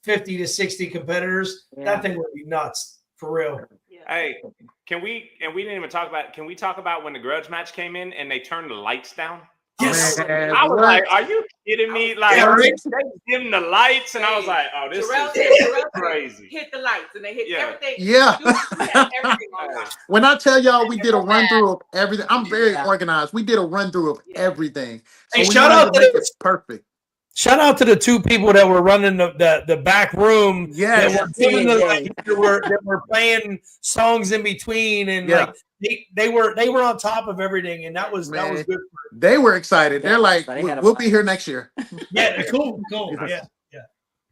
50 to 60 competitors, that thing would be nuts for real. hey, can we didn't even talk about, can we talk about when the grudge match came in and they turned the lights down? Yes. I was like, are you kidding me? Like, they dimmed the lights, and I was like, oh, this is crazy. Hit the lights, and they hit everything. Yeah. Everything on. When I tell y'all we did a run through of everything, I'm very organized. We did a run through of everything. So Hey, we shout wanted out to to make the- it perfect. Shout out to the two people that were running the back room. Yes. That were playing songs in between, and like they were on top of everything, and that was good. They were excited. They're like, we'll be here next year. Yeah, cool. Yeah.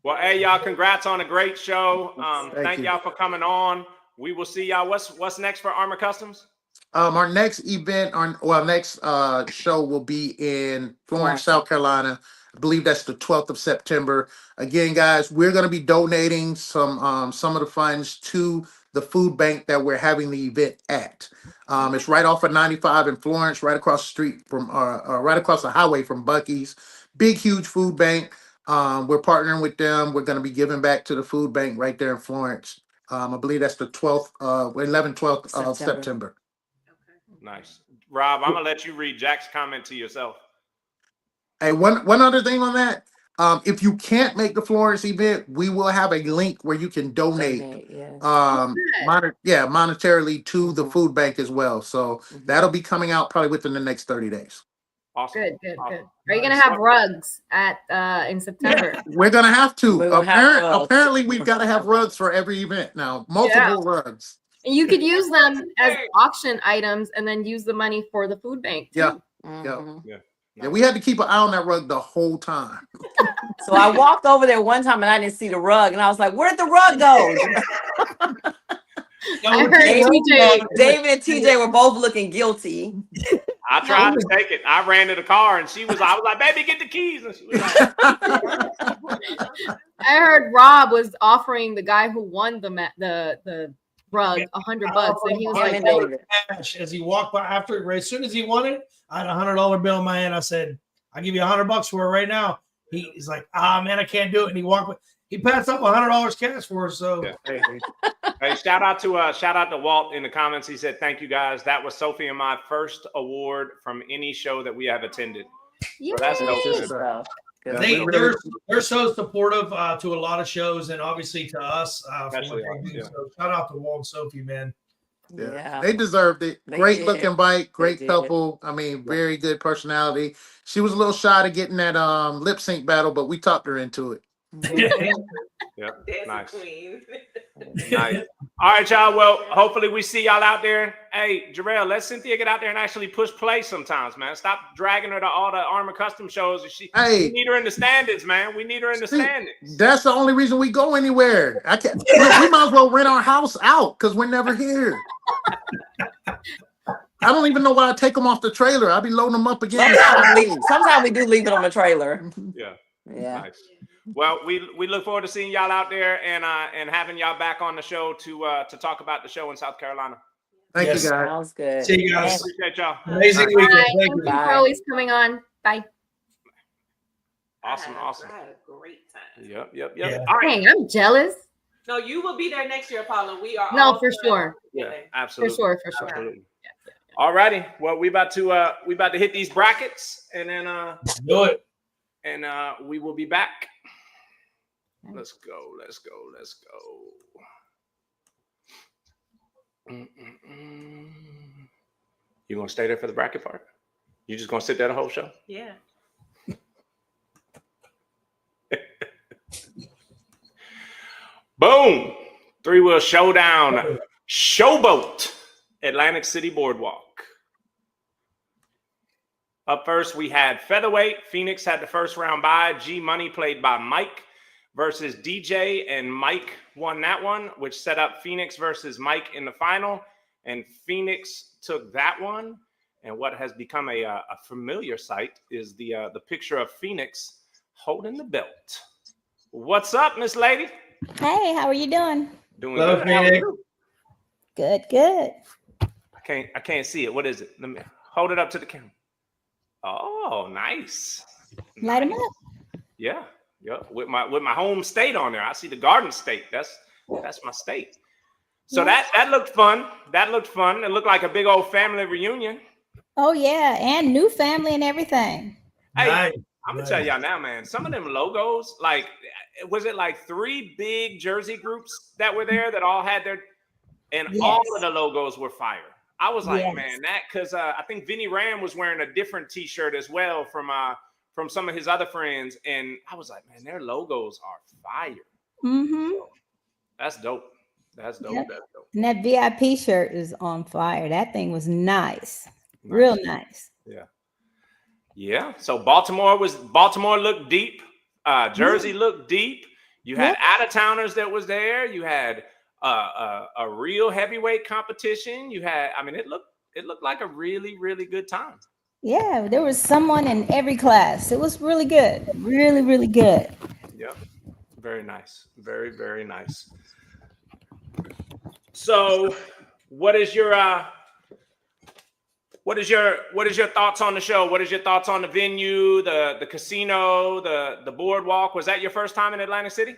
Well, hey, y'all, congrats on a great show. Thank you. y'all for coming on. We will see y'all. What's next for Armor Customs? Our next event, next show will be in Florence, South Carolina. I believe that's the 12th of September. Again, guys, we're going to be donating some of the funds to the food bank that we're having the event at. It's right off of 95 in Florence, right across the street from, right across the highway from Buc-ee's. Big, huge food bank. We're partnering with them. We're going to be giving back to the food bank right there in Florence. I believe that's the 12th, 12th of September. Nice. Rob, I'm gonna let you read Jack's comment to yourself. Hey, one other thing on that. If you can't make the Florence event, we will have a link where you can donate monetarily to the food bank as well. So that'll be coming out probably within the next 30 days. Awesome. Good. Are you gonna have rugs at in September? We're gonna have to. Rugs. Apparently, we've got to have rugs for every event now. Multiple rugs. And you could use them as auction items and then use the money for the food bank too. Yeah, we had to keep an eye on that rug the whole time. So I walked over there one time and I didn't see the rug, and I was like, "Where'd the rug go?" I heard David and TJ were both looking guilty. I tried to take it. I ran to the car and I was like, "Baby, get the keys." And she was like, I heard Rob was offering the guy who won the rug $100, and he was like, as he walked by as soon as he won it, I had $100 bill in my hand. I said, "I'll give you $100 for it right now." He's like, man, I can't do it. And he walked. He passed up $100 cash for us. So, hey, shout out to Walt in the comments. He said, "Thank you guys. That was Sophie and my first award from any show that we have attended." So that's dope. They're so supportive to a lot of shows and obviously to us. So shout out to Walt and Sophie, man. Yeah, they deserved it. Great looking bike, great couple. I mean, very good personality. She was a little shy to getting that lip sync battle, but we talked her into it. Yeah, nice. Nice. All right, y'all. Well, hopefully we see y'all out there. Hey, Jarrell, let Cynthia get out there and actually push play sometimes, man. Stop dragging her to all the Armor Custom shows. We need her in the standings, man. We need her in the standings. That's the only reason we go anywhere. I can't. We might as well rent our house out because we're never here. I don't even know why I take them off the trailer. I'll be loading them up again. Sometimes we do leave it on the trailer. Yeah. Nice. Well, we look forward to seeing y'all out there and having y'all back on the show to talk about the show in South Carolina. Thank you, guys. Sounds good. See you guys. Appreciate y'all. Amazing weekend. Thank you for always coming on. Bye. Awesome. I had a great time. Yep. Yeah. All right. Dang, I'm jealous. No, you will be there next year, Paula. We are. No, for sure. Yeah, absolutely. For sure. Absolutely. All righty. Well, we about to hit these brackets and then do it. And we will be back. Let's go. You gonna stay there for the bracket part? You just gonna sit there the whole show? Yeah. Boom! 3-wheel showdown. Showboat. Atlantic City Boardwalk. Up first, we had featherweight. Phoenix had the first round bye. G Money played by Mike versus DJ, and Mike won that one, which set up Phoenix versus Mike in the final. And Phoenix took that one. And what has become a familiar sight is the picture of Phoenix holding the belt. What's up, Miss Lady? Hey, how are you doing? Doing good. How are you? Good. I can't see it. What is it? Let me hold it up to the camera. Oh, nice. Light them up. Yeah. With my home state on there. I see the Garden State. That's my state. So that looked fun. It looked like a big old family reunion. Oh yeah, and new family and everything. Hey, nice. I'm gonna tell y'all now, man. Some of them logos, like, was it like 3 big jersey groups that were there that all had all of the logos were fire. I was like, man, that because I think Vinny Ram was wearing a different T-shirt as well from some of his other friends, and I was like, man, their logos are fire. Mm-hmm. So, that's dope. That's dope. Yep. That's dope. And that VIP shirt is on fire. That thing was nice. Real nice. Yeah. So Baltimore looked deep. Jersey looked deep. You had out of towners that was there. You had a real heavyweight competition. You had, I mean, it looked like a really, really good time. Yeah, there was someone in every class. It was really good. Really, really good. Yep. Very nice. Very, very nice. So what is your thoughts on the show? What is your thoughts on the venue, the casino, the boardwalk? Was that your first time in Atlantic City?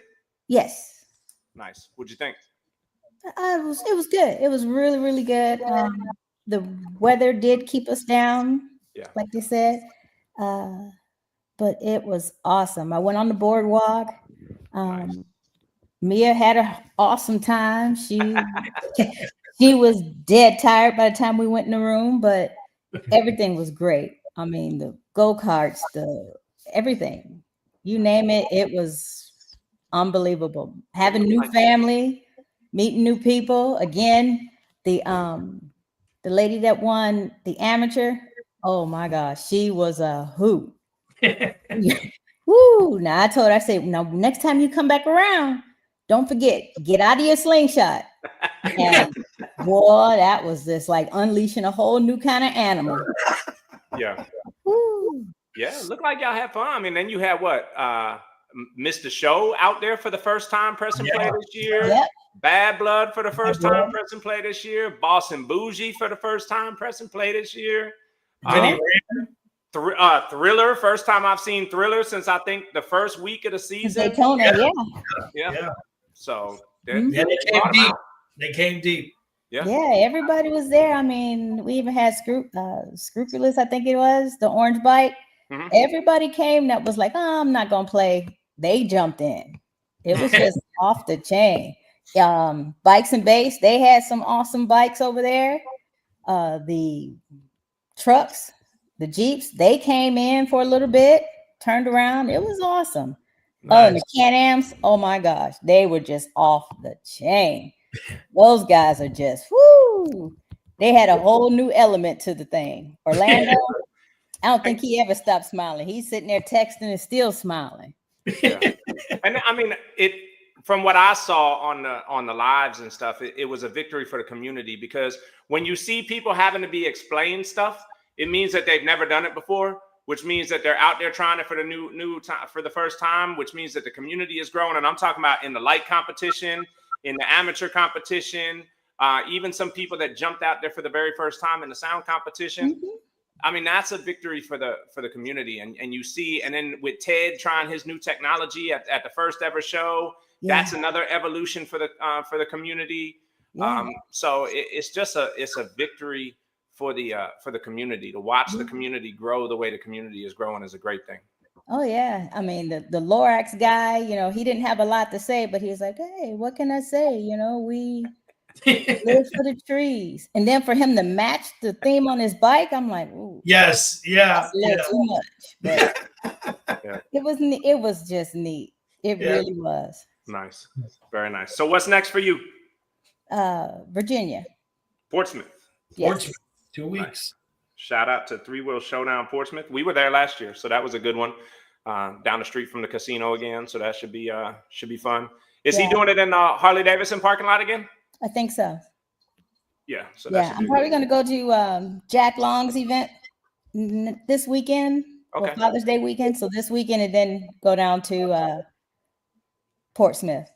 Yes. Nice. What'd you think? It was good. It was really, really good. The weather did keep us down, like they said. But it was awesome. I went on the boardwalk. Nice. Mia had an awesome time. She was dead tired by the time we went in the room, but everything was great. I mean, the go-karts, everything. You name it, it was unbelievable. Having new family, meeting new people. Again, the lady that won the amateur, oh my gosh, she was a hoot. Woo! Now I told her, I said, now next time you come back around, don't forget, get out of your slingshot. And boy, that was just like unleashing a whole new kind of animal. Yeah. Woo. Yeah, it looked like y'all had fun. I mean, then you had what? Mr. Show out there for the first time press and play this year. Yep. Bad Blood for the first time press and play this year. Boss and Bougie for the first time press and play this year. Thriller, first time I've seen Thriller since I think the first week of the season. Daytona, yeah. So they came deep. They came deep. Yeah, everybody was there. I mean, we even had Scrupulous, I think it was, the orange bike. Mm-hmm. Everybody came that was like, oh, I'm not gonna play. They jumped in. It was just off the chain. Bikes and Base, they had some awesome bikes over there. The trucks, the Jeeps, they came in for a little bit, turned around. It was awesome. Nice. Oh, and the Can-Ams, oh my gosh, they were just off the chain. Those guys are just, whoo. They had a whole new element to the thing. Orlando, I don't think he ever stopped smiling. He's sitting there texting and still smiling. Yeah. And I mean, from what I saw on the lives and stuff, it was a victory for the community, because when you see people having to be explained stuff, it means that they've never done it before, which means that they're out there trying it for the new time, for the first time, which means that the community is growing. And I'm talking about in the light competition, in the amateur competition, even some people that jumped out there for the very first time in the sound competition. Mm-hmm. I mean, that's a victory for the community. And you see, and then with Ted trying his new technology at the first ever show, that's another evolution for the community. Yeah. So it's a victory for the community. To watch the community grow the way the community is growing is a great thing. Oh yeah, I mean the Lorax guy, he didn't have a lot to say, but he was like, "Hey, what can I say? We live for the trees." And then for him to match the theme on his bike, I'm like, "Ooh, yes, yeah, too much." But it was just neat. It really was. Nice, very nice. So what's next for you? Virginia, Portsmouth. Yes. Portsmouth, 2 weeks. Nice. Shout out to Three Wheel Showdown Portsmouth. We were there last year, so that was a good one. Down the street from the casino again, so that should be fun. Is he doing it in the Harley Davidson parking lot again? I think so. Yeah. So I'm probably going to go to Jack Long's event this weekend, or Father's Day weekend. So this weekend, and then go down to Portsmouth.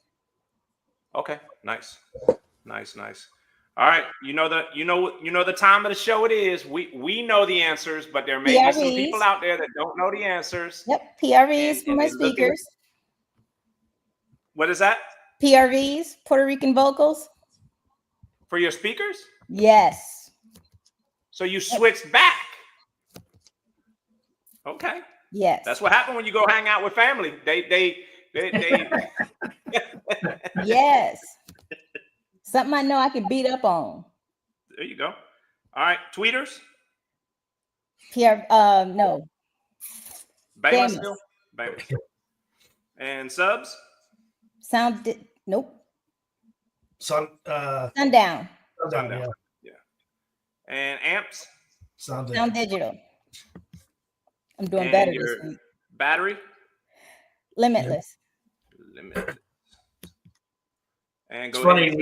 Okay. Nice. All right, you know the time of the show it is. We know the answers, but there may be some people out there that don't know the answers. Yep, PRVs for my speakers. What is that? PRVs, Puerto Rican vocals. For your speakers? Yes. So you switched back. Okay. Yes. That's what happened when you go hang out with family. They Yes. Something I know I can beat up on. There you go. All right, tweeters. No. Bama still. Bama. And subs. Nope. Sundown. Sundown. Yeah. And amps. Sound Digital. I'm doing better this week. Battery. Limitless. Limitless. And It's go funny. ahead.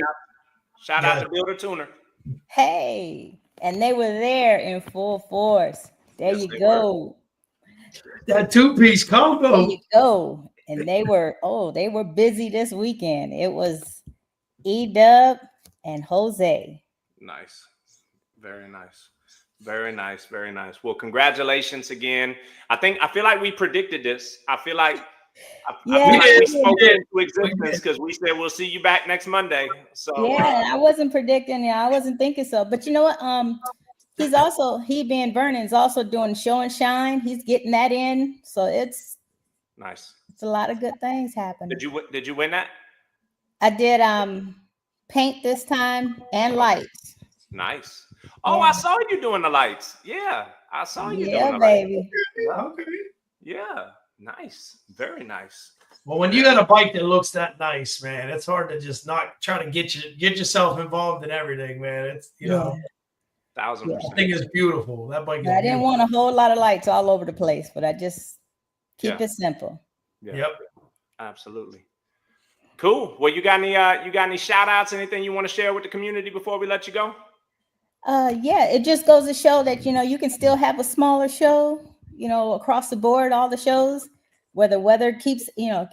Shout out to Builder Tuner. Hey, and they were there in full force. There Yes, you they go. That two-piece combo. There you go. And they were busy this weekend. It was E-Dub and Jose. Nice. Very nice. Very nice. Very nice. Well, congratulations again. I feel like we predicted this. I feel like we spoke it into existence because we said we'll see you back next Monday. So yeah, I wasn't predicting. I wasn't thinking so. But you know what? He being Vernon's also doing show and shine. He's getting that in. So it's nice. It's a lot of good things happening. Did you win that? I did paint this time and lights. Nice. Oh, yeah. I saw you doing the lights. Yeah, I saw you doing the baby. lights. Okay. Yeah, nice. Very nice. Well, when you got a bike that looks that nice, man, it's hard to just not try to get yourself involved in everything, man. It's know, 1000%. That thing is beautiful. That bike. I didn't want a whole lot of lights all over the place, but I just keep it simple. Yeah. Yep. Absolutely. Cool. Well, you got any shout outs, anything you want to share with the community before we let you go? Yeah, it just goes to show that, you can still have a smaller show, across the board, all the shows, whether weather keeps,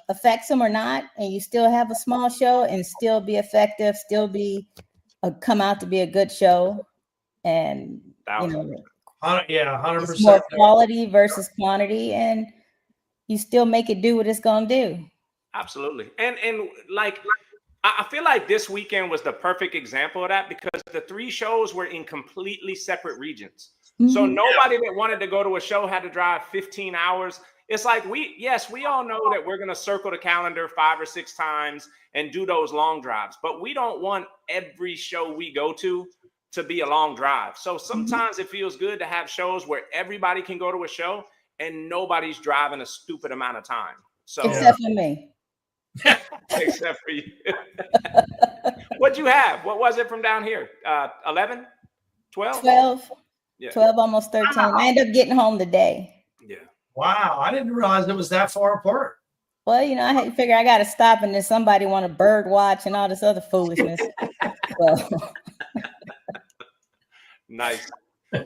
affects them or not. And you still have a small show and still be effective, still come out to be a good show. And, 100%. More quality versus quantity. And you still make it do what it's going to do. Absolutely. And like, I feel like this weekend was the perfect example of that because the 3 shows were in completely separate regions. Mm-hmm. So nobody that wanted to go to a show had to drive 15 hours. It's like we all know that we're going to circle the calendar 5 or 6 times and do those long drives, but we don't want every show we go to be a long drive. So sometimes it feels good to have shows where everybody can go to a show and nobody's driving a stupid amount of time. So except for me. Except for you. What'd you have? What was it from down here? 11? 12? 12. Yeah. 12, almost 13. I ended up getting home today. Yeah. Wow. I didn't realize it was that far apart. Well, I had to figure I got to stop and then somebody want to bird watch and all this other foolishness. So. Nice.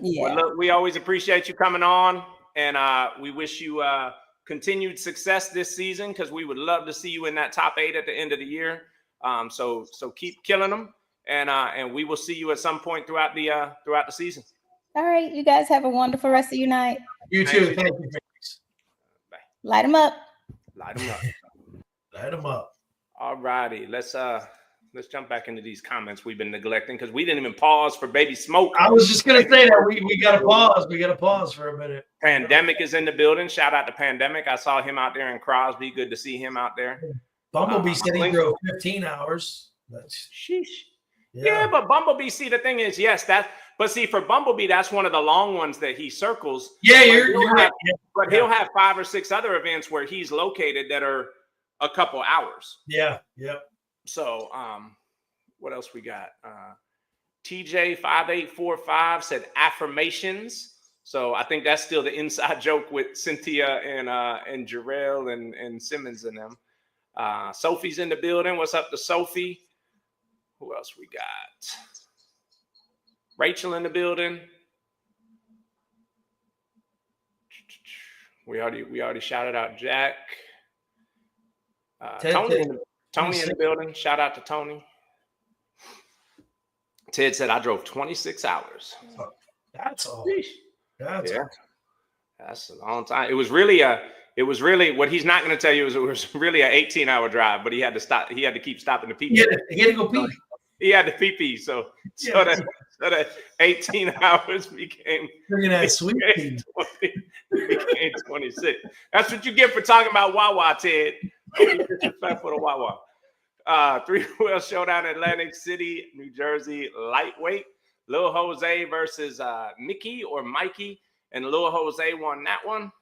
Yeah. Well, look, we always appreciate you coming on, and we wish you continued success this season because we would love to see you in that top 8 at the end of the year. So keep killing them, and we will see you at some point throughout the season. All right, you guys have a wonderful rest of your night. You too. Thank you. Bye. Light them up. Light them up. Light them up. All righty, let's jump back into these comments we've been neglecting because we didn't even pause for Baby Smoke. I was just gonna say that we got to pause. We got to pause for a minute. Pandemic is in the building. Shout out to Pandemic. I saw him out there in Crosby. Good to see him out there. Bumblebee said he drove 15 hours. That's sheesh. Yeah, but Bumblebee. See, the thing is, yes, but see, for Bumblebee, that's one of the long ones that he circles. Yeah, you're right. But he'll have 5 or 6 other events where he's located that are a couple hours. Yeah. Yep. So, what else we got? TJ5845 said affirmations. So I think that's still the inside joke with Cynthia and Jarrell and Simmons and them. Sophie's in the building. What's up to Sophie? Who else we got? Rachel in the building. We already shouted out Jack. Tony in the building. Shout out to Tony. Ted said, I drove 26 hours. Oh, that's all. That's a long time. It was really what he's not going to tell you is it was really an 18-hour drive, but he had to stop. He had to keep stopping to pee. He had to go pee. He had to pee. So that 18 hours became sweet became 26. That's what you get for talking about Wawa, Ted. Disrespectful to Wawa. 3-wheel showdown, Atlantic City, New Jersey, lightweight. Lil Jose versus Mickey or Mikey, and Lil Jose won that one.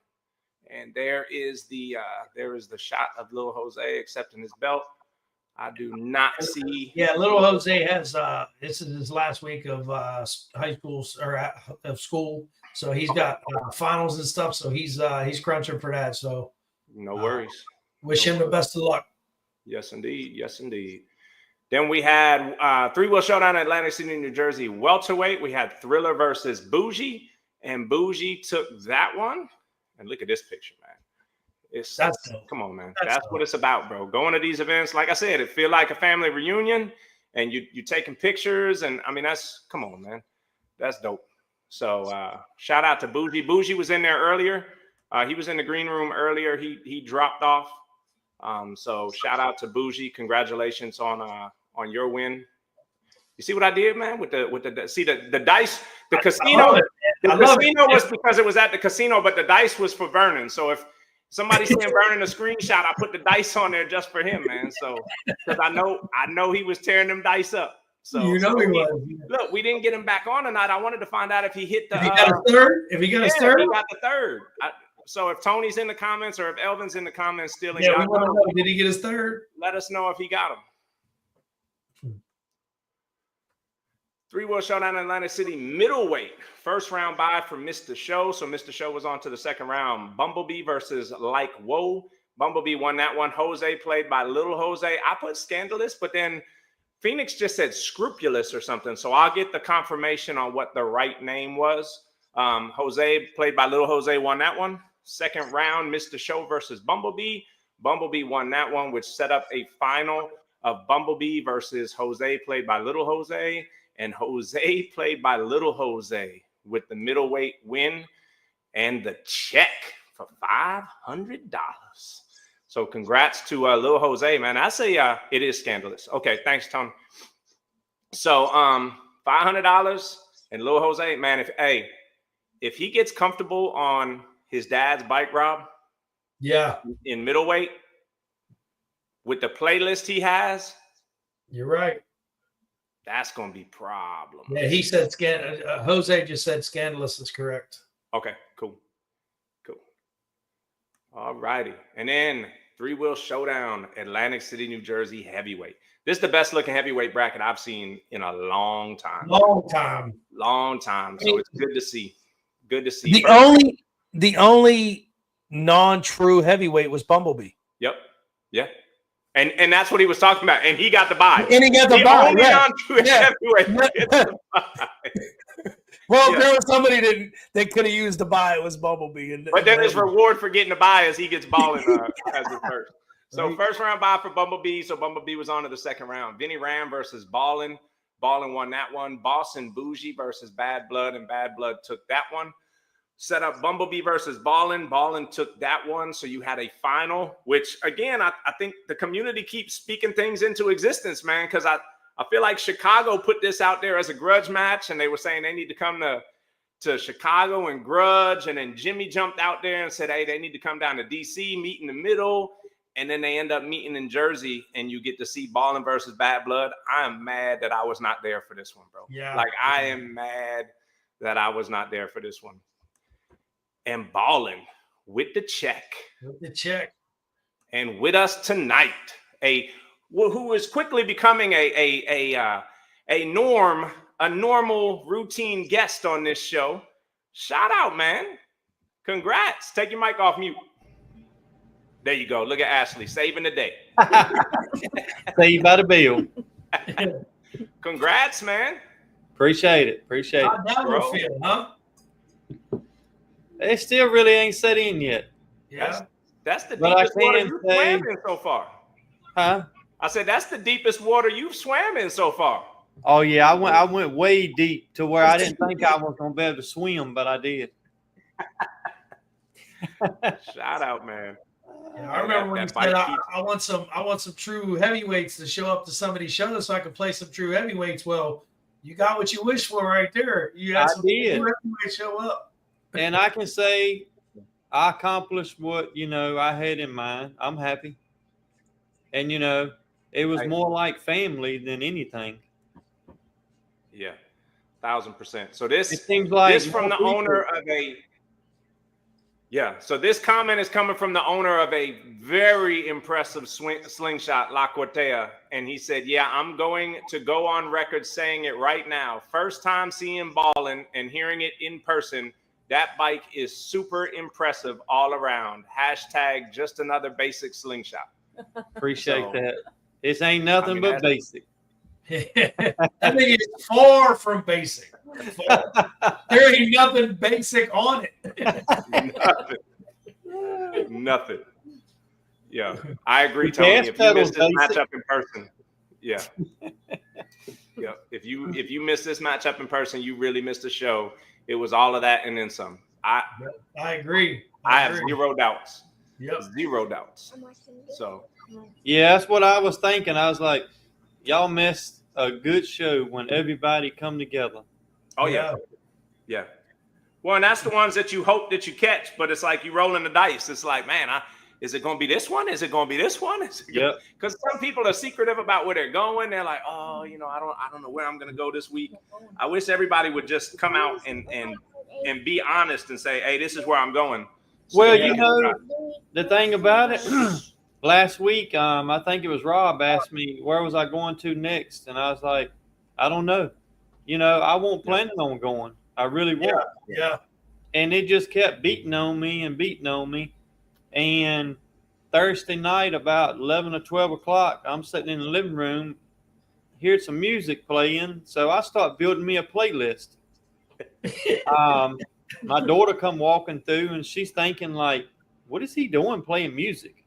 And there is the shot of Lil Jose accepting his belt. I do not see. Yeah, Little Jose has this is his last week of high school or of school, so he's got finals and stuff. So he's crunching for that. So no worries. Wish him the best of luck. Yes, indeed. Yes, indeed. Then we had three-wheel showdown in Atlantic City, New Jersey, welterweight. We had Thriller versus Bougie, and Bougie took that one. And look at this picture, man. Come on, man. That's what it's about, bro. Going to these events, like I said, it feel like a family reunion, and you taking pictures, and I mean come on, man. That's dope. So shout out to Bougie. Bougie was in there earlier. He was in the green room earlier. He dropped off. So shout out to Bougie. Congratulations on your win. You see what I did, man? With the dice, the casino. The casino was because it was at the casino, but the dice was for Vernon. So if somebody's saying Vernon a screenshot, I put the dice on there just for him, man. So because I know he was tearing them dice up. So he was. Look, we didn't get him back on tonight. I wanted to find out if he hit the. If he got a third. If he got a third. He got the third. So if Tony's in the comments or if Elvin's in the comments still, we want to know, did he get his third? Let us know if he got him. Three-wheel showdown in Atlantic City, middleweight. First round bye for Mr. Show. So Mr. Show was on to the second round. Bumblebee versus Like Whoa. Bumblebee won that one. Jose played by Little Jose. I put Scandalous, but then Phoenix just said Scrupulous or something. So I'll get the confirmation on what the right name was. Jose played by Little Jose won that one. Second round, Mr. Show versus Bumblebee. Bumblebee won that one, which set up a final of Bumblebee versus Jose played by Little Jose. And Jose played by Little Jose with the middleweight win and the check for $500. So congrats to Little Jose, man. I say it is Scandalous. Okay, thanks, Tony. So $500 and Little Jose, man, if he gets comfortable on his dad's bike, Rob, in middleweight with the playlist he has, you're right. That's gonna be problem. Yeah, he said Jose just said Scandalous is correct. Okay, cool. All righty, and then three-wheel showdown, Atlantic City, New Jersey, heavyweight. This is the best looking heavyweight bracket I've seen in a long time. Long time. So it's good to see. Good to see. The only non-true heavyweight was Bumblebee. Yep. Yeah. And that's what he was talking about. And he got the bye. And he got the bye. Only non-true heavyweight. Well, if there was somebody that could have used the bye, it was Bumblebee. But then his reward for getting the bye is he gets balling as the first. So first round bye for Bumblebee. So Bumblebee was on to the second round. Vinny Ram versus Ballin. Ballin won that one. Boston Bougie versus Bad Blood, and Bad Blood took that one. Set up Bumblebee versus Ballin. Ballin took that one. So you had a final, which again, I think the community keeps speaking things into existence, man, because I feel like Chicago put this out there as a grudge match, and they were saying they need to come to Chicago and grudge. And then Jimmy jumped out there and said, hey, they need to come down to DC, meet in the middle. And then they end up meeting in Jersey, and you get to see Ballin versus Bad Blood. I am mad that I was not there for this one, bro. Yeah. Like, I am mad that I was not there for this one. And Ballin with the check. And with us tonight, who is quickly becoming a normal routine guest on this show. Shout out, man. Congrats. Take your mic off mute. There you go. Look at Ashley saving the day. Saved by the bill. Congrats, man. Appreciate it. How that one feel, huh? It still really ain't set in yet. Yeah. That's the deepest water you've swam in so far. Huh? I said that's the deepest water you've swam in so far. Oh yeah, I went way deep to where I didn't think I was gonna be able to swim, but I did. Shout out, man. Yeah, I remember when you said I want some true heavyweights to show up to somebody's show so I could play some true heavyweights. Well, you got what you wished for right there. You had some true heavyweights show up. And I can say I accomplished what, I had in mind. I'm happy. And, it was more like family than anything. Yeah, 1,000%. So this seems like this from the owner of a so this comment is coming from the owner of a very impressive slingshot, La Cortea. And he said, yeah, I'm going to go on record saying it right now. First time seeing Ballin and hearing it in person. That bike is super impressive all around. # just another basic slingshot. Appreciate that. This ain't nothing but basic. That thing is far from basic. There ain't nothing basic on it. Nothing. Yeah, I agree, Tony. If you miss this matchup in person, yeah. If you miss this matchup in person, you really missed the show. It was all of that and then some. I agree. I have zero doubts. Yep. Zero doubts. So yeah, that's what I was thinking. I was like, y'all missed a good show when everybody come together. Oh yeah. Yeah. Well, and that's the ones that you hope that you catch, but it's like you rolling the dice. It's like, man, is it going to be this one? Is it going to be this one? Yeah. Because some people are secretive about where they're going. They're like, oh, I don't know where I'm going to go this week. I wish everybody would just come out and be honest and say, hey, this is where I'm going. So well, the thing about it, last week, I think it was Rob asked me, where was I going to next? And I was like, I don't know. I won't plan on going. I really won't. Yeah. And it just kept beating on me. And Thursday night, about 11 or 12 o'clock, I'm sitting in the living room, heard some music playing. So I start building me a playlist. My daughter come walking through, and she's thinking, like, what is he doing playing music?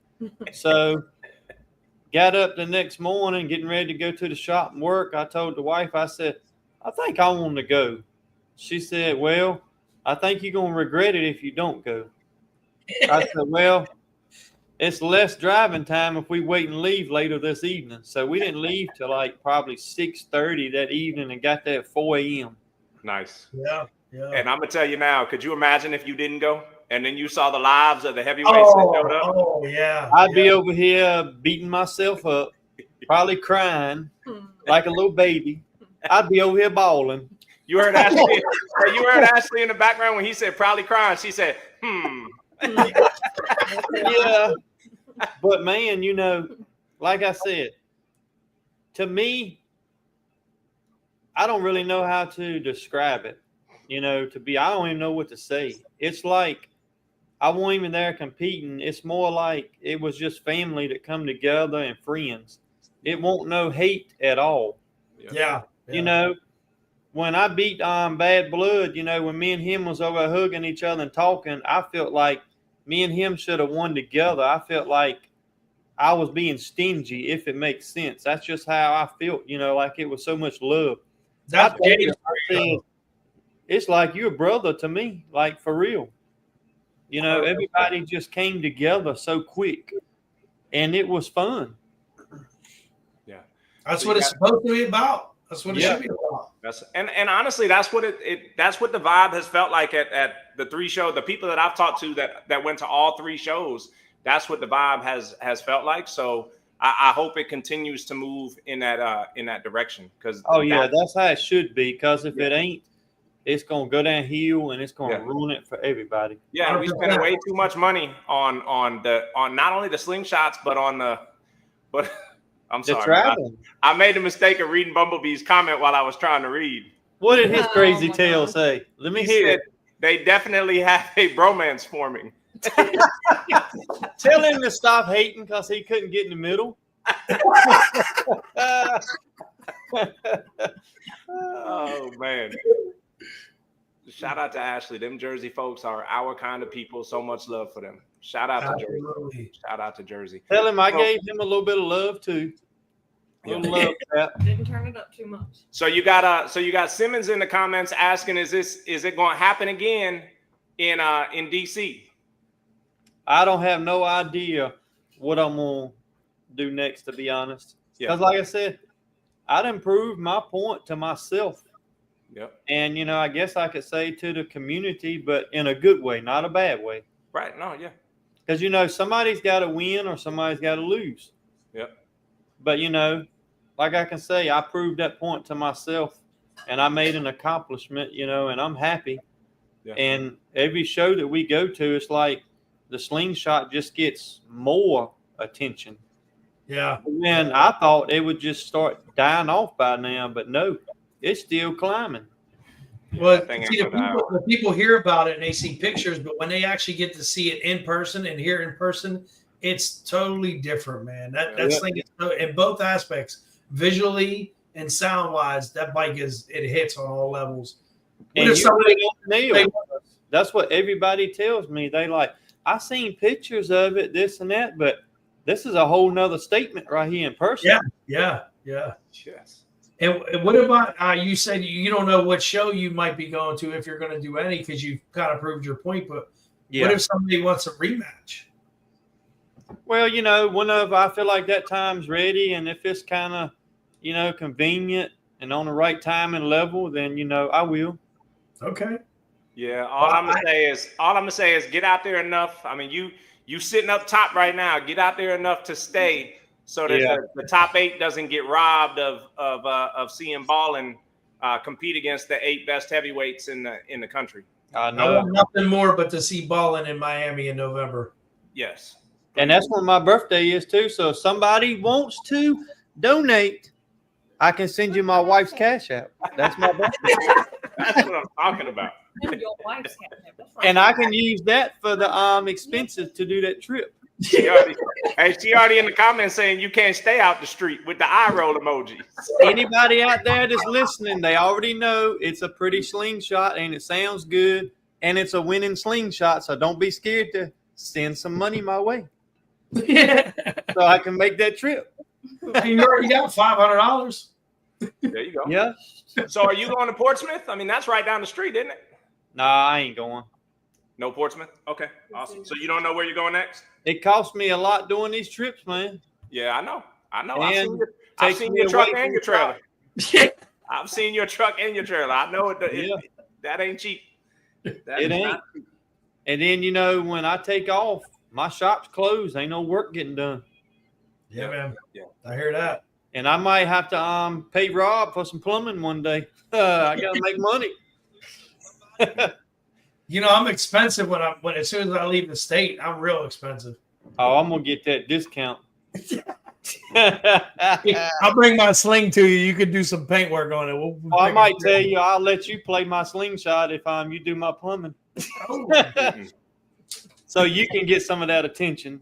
So got up the next morning, getting ready to go to the shop and work. I told the wife, I said, I think I want to go. She said, well, I think you're going to regret it if you don't go. I said, well, it's less driving time if we wait and leave later this evening. So we didn't leave till like probably 6:30 that evening and got there at 4 a.m. Nice. Yeah. And I'm going to tell you now, could you imagine if you didn't go and then you saw the lives of the heavyweights that showed up? Oh, yeah. I'd be over here beating myself up, probably crying like a little baby. I'd be over here bawling. You heard Ashley. You heard Ashley in the background when he said probably crying. She said, Yeah. But man, like I said, to me, I don't really know how to describe it. I don't even know what to say. It's like I wasn't even there competing. It's more like it was just family that come together and friends. It won't no hate at all. Yeah. When I beat Bad Blood, when me and him was over hugging each other and talking, I felt like me and him should have won together. I felt like I was being stingy, if it makes sense. That's just how I felt, like it was so much love. It's like you're a brother to me, like for real. Everybody just came together so quick, and it was fun. Yeah, that's what it's supposed to be about. That's what it should be about. And honestly, that's what that's what the vibe has felt like at the three shows. The people that I've talked to that went to all three shows, that's what the vibe has felt like. So I hope it continues to move in that direction. Because that's how it should be. Because if it ain't, it's gonna go downhill and it's gonna ruin it for everybody. Yeah, and we spend way too much money on not only the slingshots but I'm sorry. I made the mistake of reading Bumblebee's comment while I was trying to read. What did his crazy tail say? Let me hear it. They definitely have a bromance forming. Tell him to stop hating because he couldn't get in the middle. Oh, man. Shout out to Ashley. Them Jersey folks are our kind of people. So much love for them. Shout out to Jersey. Shout out to Jersey. Tell him I gave him a little bit of love too. Love that. Didn't turn it up too much. So you got Simmons in the comments asking, is it going to happen again in DC? I don't have no idea what I'm gonna do next, to be honest. Because like I said, I'd improve my point to myself. Yep. And I guess I could say to the community, but in a good way, not a bad way. Right. No, yeah. Because somebody's got to win or somebody's got to lose. Yep. But like I can say, I proved that point to myself, and I made an accomplishment. And I'm happy. Yeah. And every show that we go to, it's like the slingshot just gets more attention. Yeah. And I thought it would just start dying off by now, but no, it's still climbing. Well, see, the people hear about it and they see pictures, but when they actually get to see it in person and hear it in person, it's totally different, man. That's thing is, in both aspects, visually and sound wise, that bike it hits on all levels. And that's what everybody tells me. They like, I seen pictures of it, this and that, but this is a whole nother statement right here in person. Yeah. Yes. And what about you said you don't know what show you might be going to if you're going to do any because you've kind of proved your point, but what if somebody wants a rematch? Well, whenever I feel like that time's ready, and if it's kind of, convenient and on the right time and level, then I will. Okay. Yeah. All I'm gonna say is get out there enough. I mean, you sitting up top right now. Get out there enough to stay so that the top 8 doesn't get robbed of seeing Ballin compete against the 8 best heavyweights in the country. I want nothing more but to see Ballin in Miami in November. Yes. And that's when my birthday is too. So if somebody wants to donate, I can send you my wife's cash app. That's my birthday. That's what I'm talking about. Your wife's And I can use that for the expenses to do that trip. She already in the comments saying you can't stay out the street with the eye roll emoji. Anybody out there that's listening, they already know it's a pretty slingshot and it sounds good and it's a winning slingshot. So don't be scared to send some money my way. So I can make that trip. You already got $500. There you go. Yeah. So are you going to Portsmouth? I mean, that's right down the street, isn't it? Nah, I ain't going. No Portsmouth? Okay, awesome. So you don't know where you're going next? It cost me a lot doing these trips, man. Yeah, I know. And I've seen your truck and your trailer. I've seen your truck and your trailer. I know that ain't cheap. It ain't. And then, when I take off, my shop's closed. Ain't no work getting done. Yeah, man. Yeah, I hear that. And I might have to pay Rob for some plumbing one day. I gotta make money. I'm expensive when as soon as I leave the state, I'm real expensive. Oh, I'm gonna get that discount. I'll bring my sling to you. You could do some paint work on it. I might tell you I'll let you play my slingshot if you do my plumbing. So you can get some of that attention.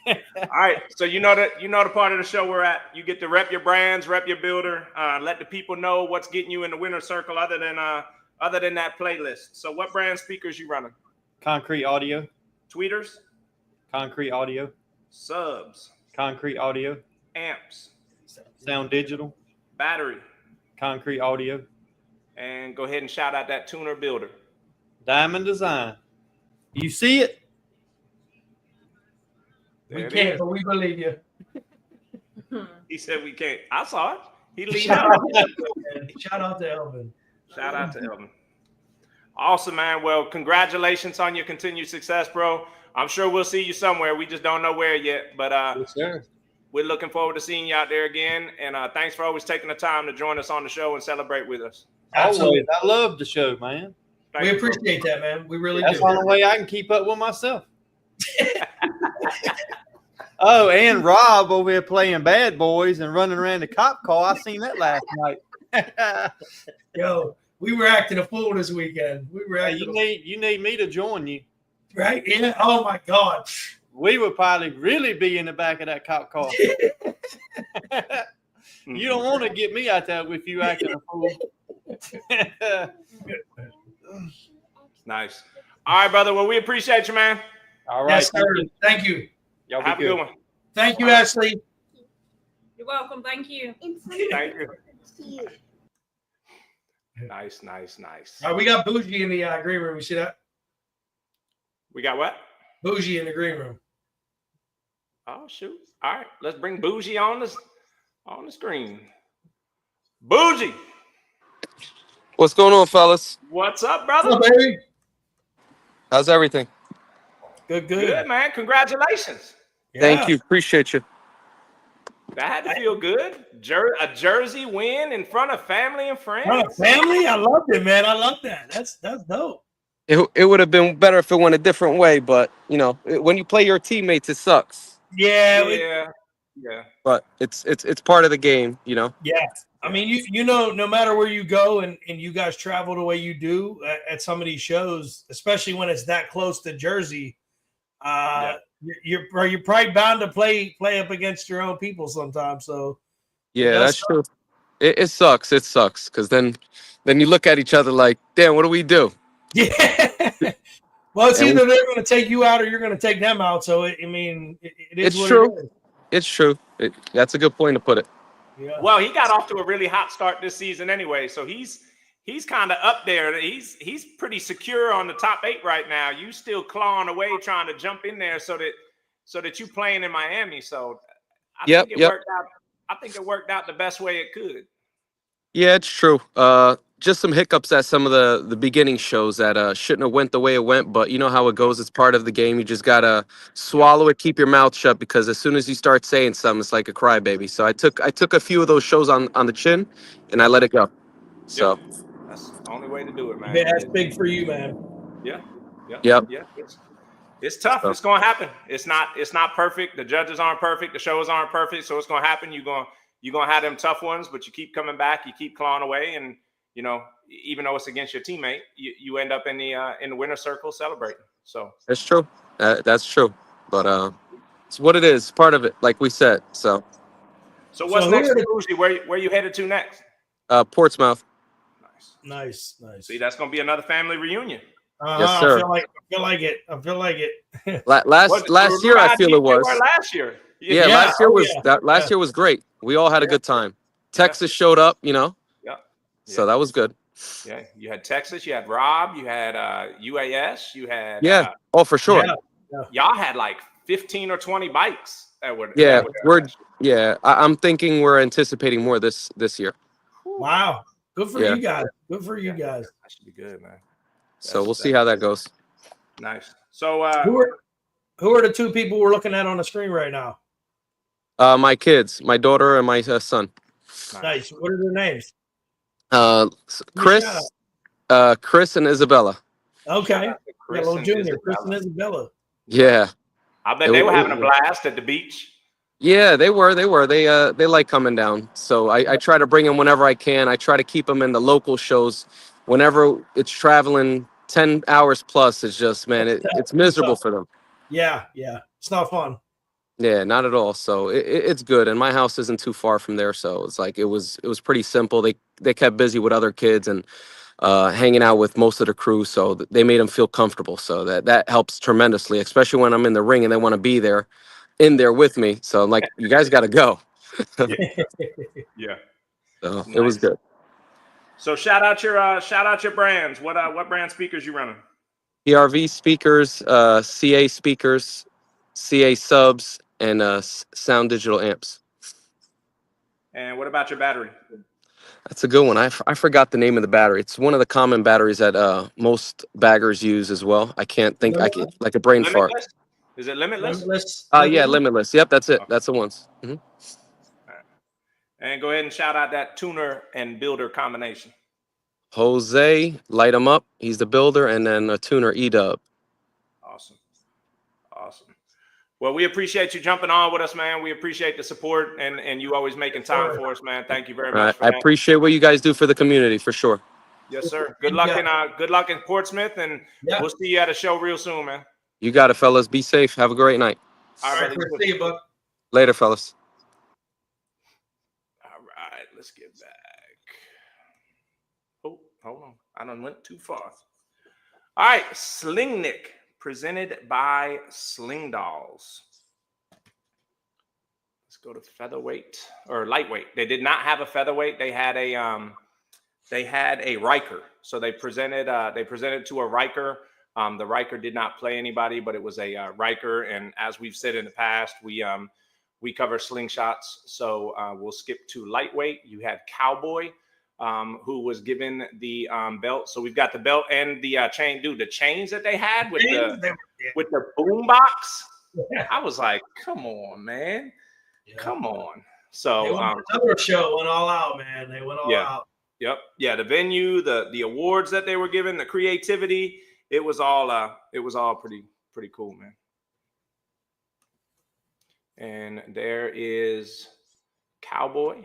All right, so you know the part of the show we're at. You get to rep your brands, rep your builder, let the people know what's getting you in the winner's circle other than that playlist. So what brand speakers you running? Concrete Audio. Tweeters? Concrete Audio. Subs? Concrete Audio. Amps? Sound Digital. Battery? Concrete Audio. And go ahead and shout out that tuner builder. Diamond Design. You see it? We can't, but we believe you. He said we can't. I saw it. He leaned out. Shout out to Elvin. Shout out to Elvin. Awesome, man. Well, congratulations on your continued success, bro. I'm sure we'll see you somewhere. We just don't know where yet. But we're looking forward to seeing you out there again. And thanks for always taking the time to join us on the show and celebrate with us. Absolutely. I love the show, man. We appreciate that, man. We really do. That's the only way I can keep up with myself. Oh, and Rob over here playing bad boys and running around the cop car. I seen that last night. Yo, we were acting a fool this weekend. We were acting you need me to join you. Right? Yeah. Oh my God. We would probably really be in the back of that cop car. You don't want to get me out there with you acting a fool. Nice. All right, brother. Well, we appreciate you, man. All right. Yes, sir. Thank you. Y'all have a good one. Thank you, Ashley. You're welcome. Thank you. Thank you. Nice. All right, we got Bougie in the green room. You see that? We got what? Bougie in the green room. Oh, shoot. All right. Let's bring Bougie on the screen. Bougie. What's going on, fellas? What's up, brother? What's up, baby? How's everything? Good. Good, man. Congratulations. Yeah. Thank you. Appreciate you. That had to feel good. A Jersey win in front of family and friends. Family? I loved it, man. I love that. That's dope. It would have been better if it went a different way, but when you play your teammates, it sucks. Yeah. But it's part of the game, Yeah. I mean, no matter where you go and you guys travel the way you do at some of these shows, especially when it's that close to Jersey, you're probably bound to play up against your own people sometimes. So Yeah, that's true. It sucks. It sucks because then you look at each other like, damn, what do we do? Yeah. Well, it's And either they're going to take you out or you're going to take them out. So it is it's what true. it is. It's true. That's a good point to put it. Yeah. Well, he got off to a really hot start this season anyway, so he's kind of up there. He's pretty secure on the top 8 right now. You still clawing away trying to jump in there so that you playing in Miami. So I think it worked out. I think it worked out the best way it could. Yeah, it's true. Just some hiccups at some of the beginning shows that shouldn't have went the way it went, but you know how it goes. It's part of the game. You just gotta swallow it, keep your mouth shut, because as soon as you start saying something, it's like a crybaby. So I took a few of those shows on the chin, and I let it go. So that's the only way to do it, man. Yeah, that's big for you, man. Yeah. Yep. Yeah. It's tough. It's gonna happen. It's not perfect. The judges aren't perfect. The shows aren't perfect. So it's gonna happen. You're gonna have them tough ones, but you keep coming back. You keep clawing away, and even though it's against your teammate, you end up in the winner circle celebrating. So that's true. That's true. But it's what it is. Part of it, like we said. So what's next for Uzi? Where you headed to next? Portsmouth. Nice. See, that's gonna be another family reunion. Yes, sir. I feel like it. Last year, I feel it was. Last year. Yeah, last year was last year was great. We all had a good time. Texas showed up, Yeah. So that was good. Yeah, you had Texas, you had Rob, you had UAS, you had for sure. Y'all had like 15 or 20 bikes that were I'm thinking we're anticipating more this year. Wow. Good for you guys. Good for you guys. That should be good, man. So we'll see how that goes. Nice. So who are the 2 people we're looking at on the screen right now? My kids, my daughter and my son. Nice. What are their names? Chris and Isabella. Okay. Hello, Junior. Chris and Isabella. Yeah. I bet they were having a blast at the beach. Yeah, they were. They like coming down. So I try to bring them whenever I can. I try to keep them in the local shows. Whenever it's traveling 10 hours plus, it's just, man, it's miserable for them. Yeah. It's not fun. Yeah, not at all. So it's good. And my house isn't too far from there. So it's like it was pretty simple. They kept busy with other kids and hanging out with most of the crew. So they made them feel comfortable. So that helps tremendously, especially when I'm in the ring and they want to be there in there with me. So I'm like, you guys got to go. Yeah. So nice. It was good. So shout out your brands. What brand speakers you running? PRV speakers, CA speakers, CA subs, and sound digital amps. And what about your battery? That's a good one. I forgot the name of the battery. It's one of the common batteries that most baggers use as well. I can't think. I can like a brain fart. Is it Limitless? Yeah, Limitless. Yep, that's it. That's the ones. Mm-hmm. Right. And go ahead and shout out that tuner and builder combination. Jose, light him up. He's the builder, and then a tuner, E-Dub. Awesome. Well, we appreciate you jumping on with us, man. We appreciate the support and you always making time for us, man. Thank you very much. I appreciate what you guys do for the community, for sure. Yes, sir. Good luck in Portsmouth, and we'll see you at a show real soon, man. You got it, fellas. Be safe. Have a great night. All right, see you, bud. Later, fellas. All right, let's get back. Oh, hold on. I done went too far. All right, Sling Nick, presented by Sling Dolls. Let's go to featherweight or lightweight. They did not have a featherweight. They had a Riker. So they presented to a Riker. The Riker did not play anybody, but it was a Riker. And as we've said in the past, we cover slingshots. So we'll skip to lightweight. You had Cowboy, who was given the belt. So we've got the belt and the chain. Dude, the chains that they had with the boom box. I was like, come on, man. Yeah. Come on. So another show went all out, man. They went all out. Yep. Yeah. The venue, the awards that they were given, the creativity, it was all pretty cool, man. And there is Cowboy,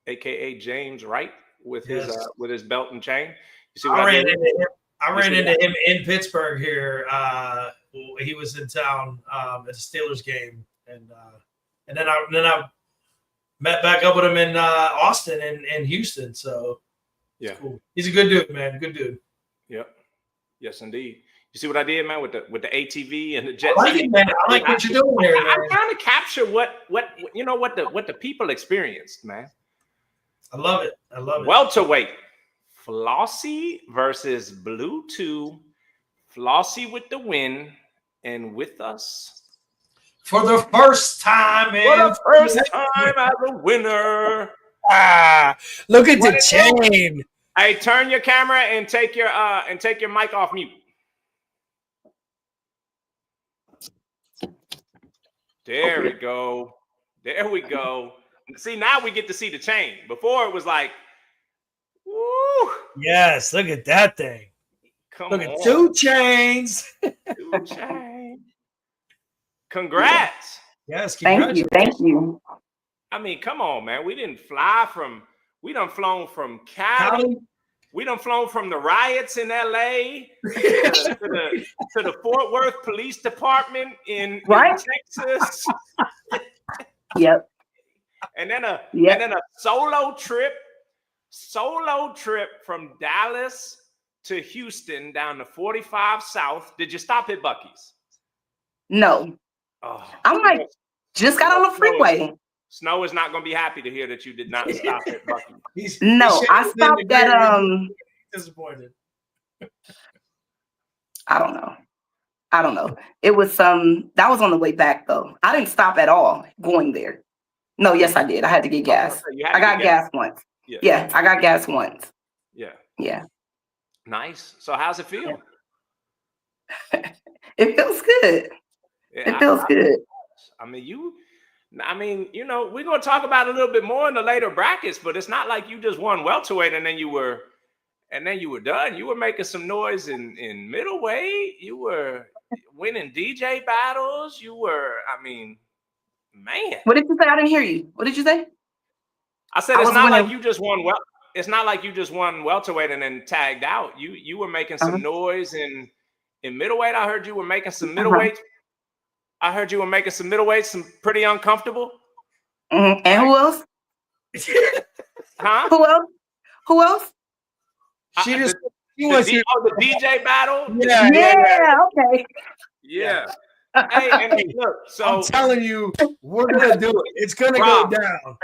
aka James Wright, with his belt and chain. You see what I ran into him in Pittsburgh here he was in town at the Steelers game, and then I met back up with him in Austin and Houston. So yeah, cool. He's a good dude, man. Good dude. Yep. Yes, indeed. You see what I did, man, with the ATV and the jet I like ski? it, man. I like what you're doing there, man. I'm trying to capture what the people experienced, man. I love it. I love it. Welterweight, Flossie versus Blue 2. Flossie with the win, and with us for the first time, man. For the first time as a winner. Look at the chain. Hey, turn your camera and take your mic off mute. There we go. There we go. See, now we get to see the chain. Before it was like, woo. Yes, look at that thing. Come look on. At 2 chains. 2 chains. Congrats. Yes, thank you. I mean, come on, man. We done flown from Cali. We done flown from the riots in LA to the Fort Worth Police Department in Texas. Yep. And then a solo trip from Dallas to Houston down to 45 South. Did you stop at Buc-ee's? No. Oh, I'm like, just got on the freeway. Snow is not going to be happy to hear that you did not stop at Buc-ee's. No, I stopped at disappointed. I don't know. It was that was on the way back though. I didn't stop at all going there. No, yes, I did. I had to get gas. I got gas once. Yeah, I got gas once. Yeah. Nice. So how's it feel? It feels good. Yeah, it feels good. I mean, you know, we're gonna talk about it a little bit more in the later brackets, but it's not like you just won welterweight and then you were done. You were making some noise in middleweight. You were winning DJ battles. You were, I mean, man. What did you say? I didn't hear you. What did you say? I said it's not like you just won it's not like you just won welterweight and then tagged out. You were making some noise in middleweight. I heard you were making some middleweight. I heard you were making some middleweight, some pretty uncomfortable. And who else? Huh? Who else? She the DJ battle. Yeah. Okay. Yeah. Hey, and look, so I'm telling you, we're gonna do it. It's gonna go down.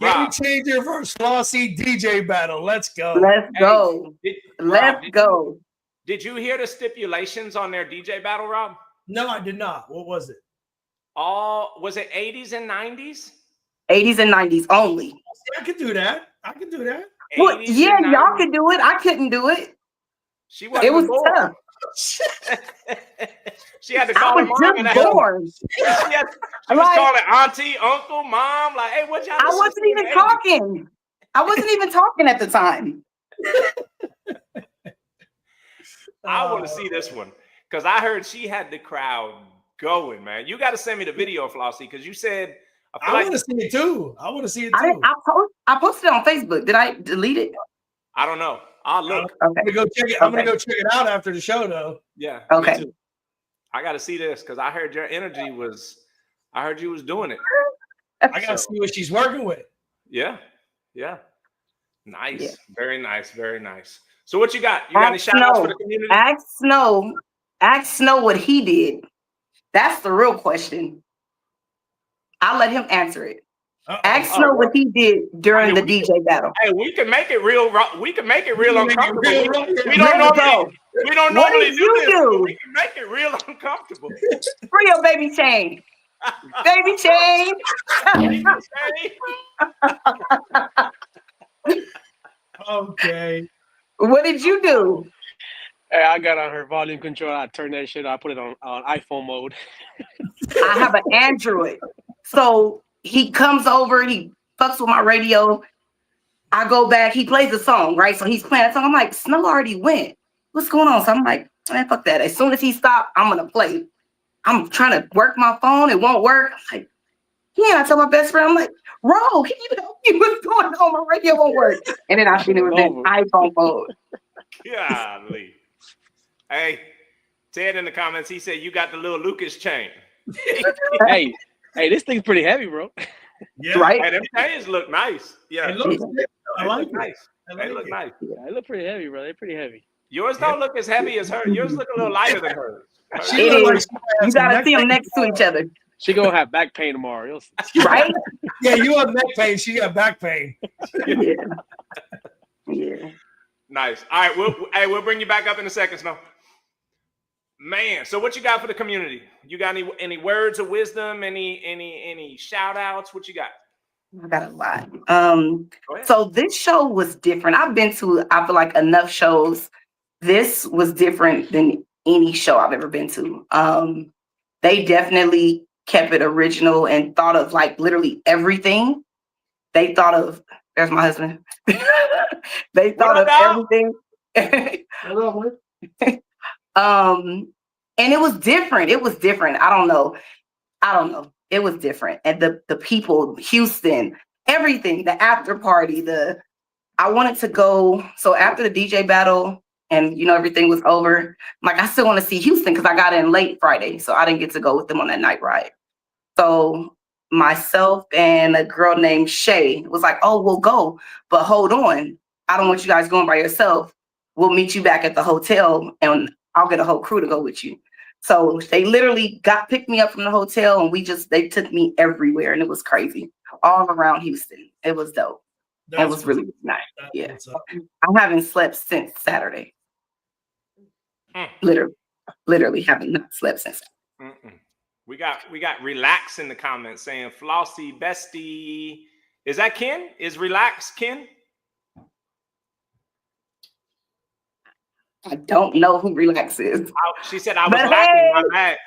Rob, Game changer versus Flossie DJ battle. Let's go. Let's go. Let's go. Did you hear the stipulations on their DJ battle, Rob? No, I did not. What was it? Was it 80s and 90s? 80s and 90s only. I could do that. Well, yeah, y'all could do it. I couldn't do it. It was tough. She had to call her mom and born. She was calling auntie, uncle, mom, like, hey, what y'all? I wasn't even talking. I wasn't even talking at the time. I want to see this one because I heard she had the crowd going, man. You got to send me the video, Flossie, because you said I want to see it too. I I posted it on Facebook. Did I delete it? I don't know. I'll look. Okay. I'm gonna go check it out after the show, though. Yeah. Okay. Me too. I got to see this because I heard your energy was. I heard you was doing it. I got to see what she's working with. Yeah. Yeah. Nice. Yeah. Very nice. Very nice. So what you got? You got any shout outs for the community? Ask Snow what he did. That's the real question. I'll let him answer it. Ask Snow what he did during the DJ battle. Hey, we can make it real. We can make it real uncomfortable. We don't normally do this. We can make it real uncomfortable. Free your baby chain. Baby chain. Okay. What did you do? Hey, I got on her volume control. I turned that shit. I put it on iPhone mode. I have an Android. So he comes over, he fucks with my radio. I go back, he plays the song, right? So he's playing that song. I'm like, Snow already went. What's going on? So I'm like, man, fuck that. As soon as he stopped, I'm gonna play. I'm trying to work my phone, it won't work. I'm like, yeah, I tell my best friend, I'm like, Ro, can you help me? What's going on? My radio won't work. And then I seen it was in iPhone mode. Golly. Hey, Ted in the comments, he said you got the little Lucas chain. hey, this thing's pretty heavy, bro. Yeah. Right? Hey, them chains look nice. Yeah. It looks good. I like it. Nice. They look nice. Yeah, they look pretty heavy, bro. They're pretty heavy. Yours don't look as heavy as hers. Yours look a little lighter than hers. It is. You gotta see them next to each other. She gonna have back pain tomorrow. You'll see. Right? Yeah, you have neck pain. She got back pain. Yeah. Yeah. Nice. All right, we'll bring you back up in a second, Snow. Man, so what you got for the community? You got any words of wisdom? Any shout outs? What you got? I got a lot. So this show was different. I've been to, I feel like, enough shows. This was different than any show I've ever been to. They definitely kept it original and thought of like literally everything. They thought of, there's my husband. They thought of everything. And it was different. It was different. I don't know. It was different. And the people, Houston, everything, the after party, I wanted to go. So after the DJ battle and, everything was over, like, I still want to see Houston because I got in late Friday. So I didn't get to go with them on that night ride. So myself and a girl named Shay was like, oh, we'll go. But hold on. I don't want you guys going by yourself. We'll meet you back at the hotel and I'll get a whole crew to go with you. So they literally picked me up from the hotel and they took me everywhere and it was crazy. All around Houston. It was dope. It was really nice. Yeah. I haven't slept since Saturday. Literally haven't not slept since. We got Relax in the comments saying Flossie bestie. Is that Ken? Is Relax Ken? I don't know who Relax is. She said I was lacking my bad.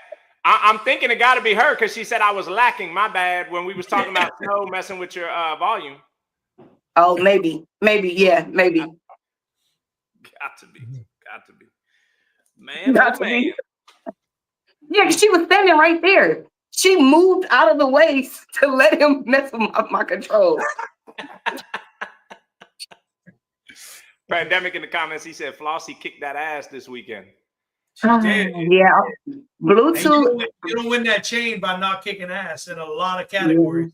I'm thinking it got to be her because she said I was lacking my bad when we was talking about Snow messing with your volume. Oh, maybe, yeah, maybe. Got to be. Man, got to be. Yeah, she was standing right there. She moved out of the way to let him mess with my controls. Pandemic in the comments, he said Flossie kicked that ass this weekend. She did. Yeah. Bluetooth. You don't win that chain by not kicking ass in a lot of categories.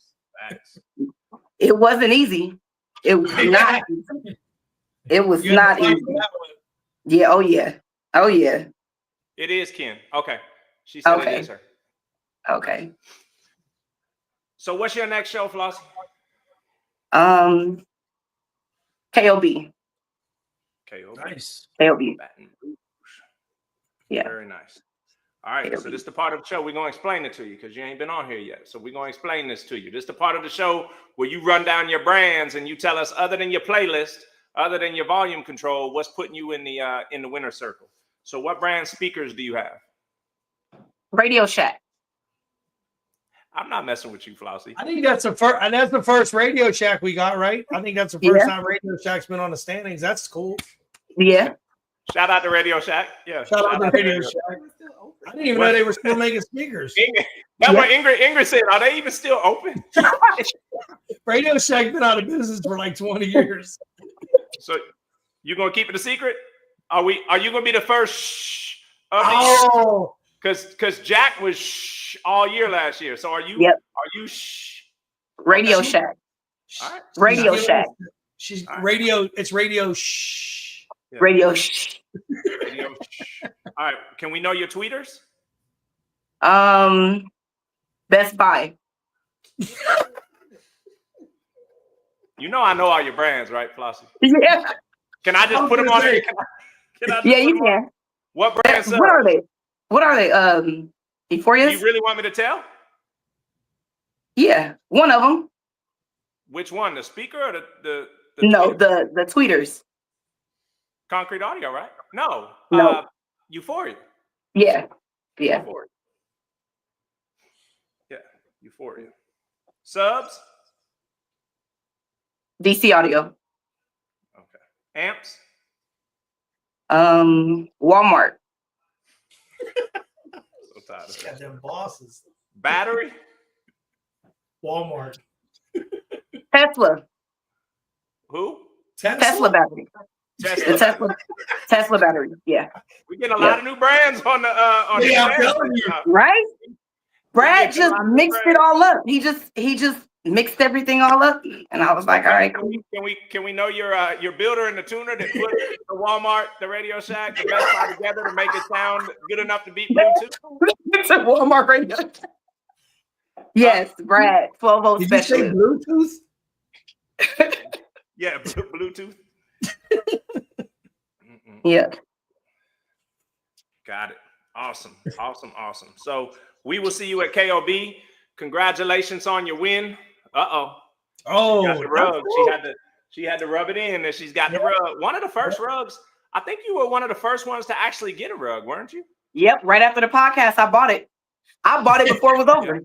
It wasn't easy. It was not easy. It was not easy. Yeah, oh yeah. Oh yeah. It is Ken. Okay. She said it is her. Okay. So what's your next show, Flossie? KOB. Nice. KOB. Yeah. Very nice. All right. KOB. So this is the part of the show we're going to explain it to you because you ain't been on here yet. So we're going to explain this to you. This is the part of the show where you run down your brands and you tell us, other than your playlist, other than your volume control, what's putting you in the winner circle. So what brand speakers do you have? Radio Shack. I'm not messing with you, Flossie. I think that's the first Radio Shack we got, right? I think that's the first time Radio Shack's been on the standings. That's cool. Yeah. Shout out to Radio Shack. Yeah. Shout out to Radio Shack. I didn't even know they were still making speakers. That's what Ingrid said. Are they even still open? Radio Shack been out of business for like 20 years. So you gonna keep it a secret? Are you gonna be the first? Because Jack was all year last year. So are you? Yep. Are you? Radio Shack. All right. Radio Shack. She's radio. It's Radio Shh. Yeah. Radio Shh. Radio Shh. All right. Can we know your tweeters? Best Buy. You know I know all your brands, right, Flossie? Yeah. Can I just put them on there? Yeah, you can. What brands? What are they? What are they? Euphorias? You really want me to tell? Yeah, one of them. Which one? The speaker or the No, tweeter? the tweeters. Concrete Audio, right? No. No. Euphoria. Yeah. Yeah. Euphoria. Yeah. Euphoria. Subs. DC Audio. Okay. Amps. Walmart. So tired of Got them bosses. Battery. Walmart. Tesla. Who? Tesla battery. The Tesla battery. Yeah. We get a lot of new brands on the on Yeah, I'm the telling you. Right? Brad just mixed it all up. He just mixed everything all up, and I was like, all right, cool. Can we know your builder and the tuner that put the Walmart, the Radio Shack, the Best Buy together to make it sound good enough to beat Bluetooth? It's a Walmart Radio. Yes, Brad, 12-volt Did you say specialist. Bluetooth? Yeah, Bluetooth. Yeah. Got it. Awesome. So we will see you at KOB. Congratulations on your win. Oh, got the rug. She had to rub it in, and she's got the rug. One of the first rugs. I think you were one of the first ones to actually get a rug, weren't you? Yep. Right after the podcast, I bought it. I bought it before it was over.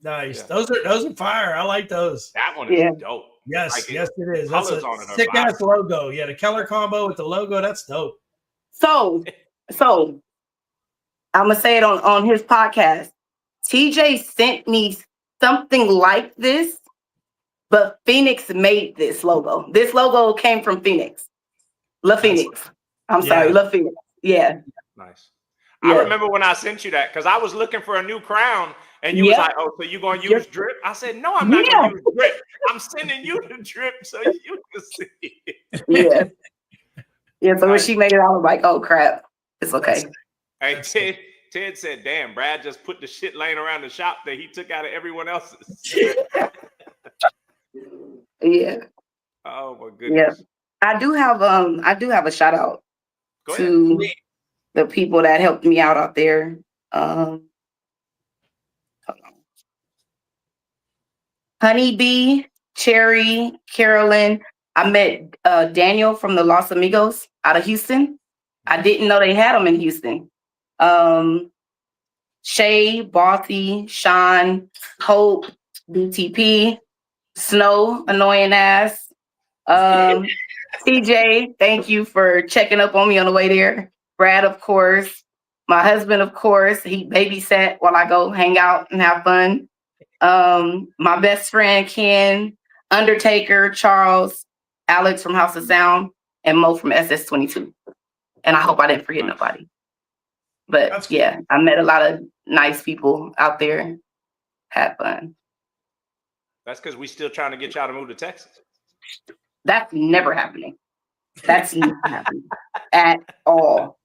Nice. Yeah. Those are fire. I like those. That one is dope. Yes, yes, it is. That's a sick ass logo. Yeah, the Keller combo with the logo. That's dope. So I'm gonna say it on his podcast. TJ sent me something like this, but Phoenix made this logo. This logo came from Phoenix. La Phoenix. I'm sorry, La Phoenix. Yeah. Nice. I remember when I sent you that because I was looking for a new crown, and you was like, "Oh, so you gonna use drip?" I said, "No, I'm not gonna use drip. I'm sending you the drip so you can see it." Yeah. Yeah. So when she made it, I was like, "Oh crap, it's okay." Hey, Ted said, "Damn, Brad just put the shit laying around the shop that he took out of everyone else's." Yeah. Oh my goodness. Yeah. I do have a shout out to the people that helped me out there. Hold on. Honeybee, Cherry, Carolyn. I met Daniel from the Los Amigos out of Houston. I didn't know they had them in Houston. Shay, Bossy, Sean, Hope, BTP, Snow, annoying ass. TJ, thank you for checking up on me on the way there. Brad, of course. My husband, of course. He babysat while I go hang out and have fun. My best friend, Ken, Undertaker, Charles, Alex from House of Sound, and Mo from SS22. And I hope I didn't forget nobody. But yeah, I met a lot of nice people out there. Had fun. That's because we still trying to get y'all to move to Texas. That's never happening. That's not happening at all.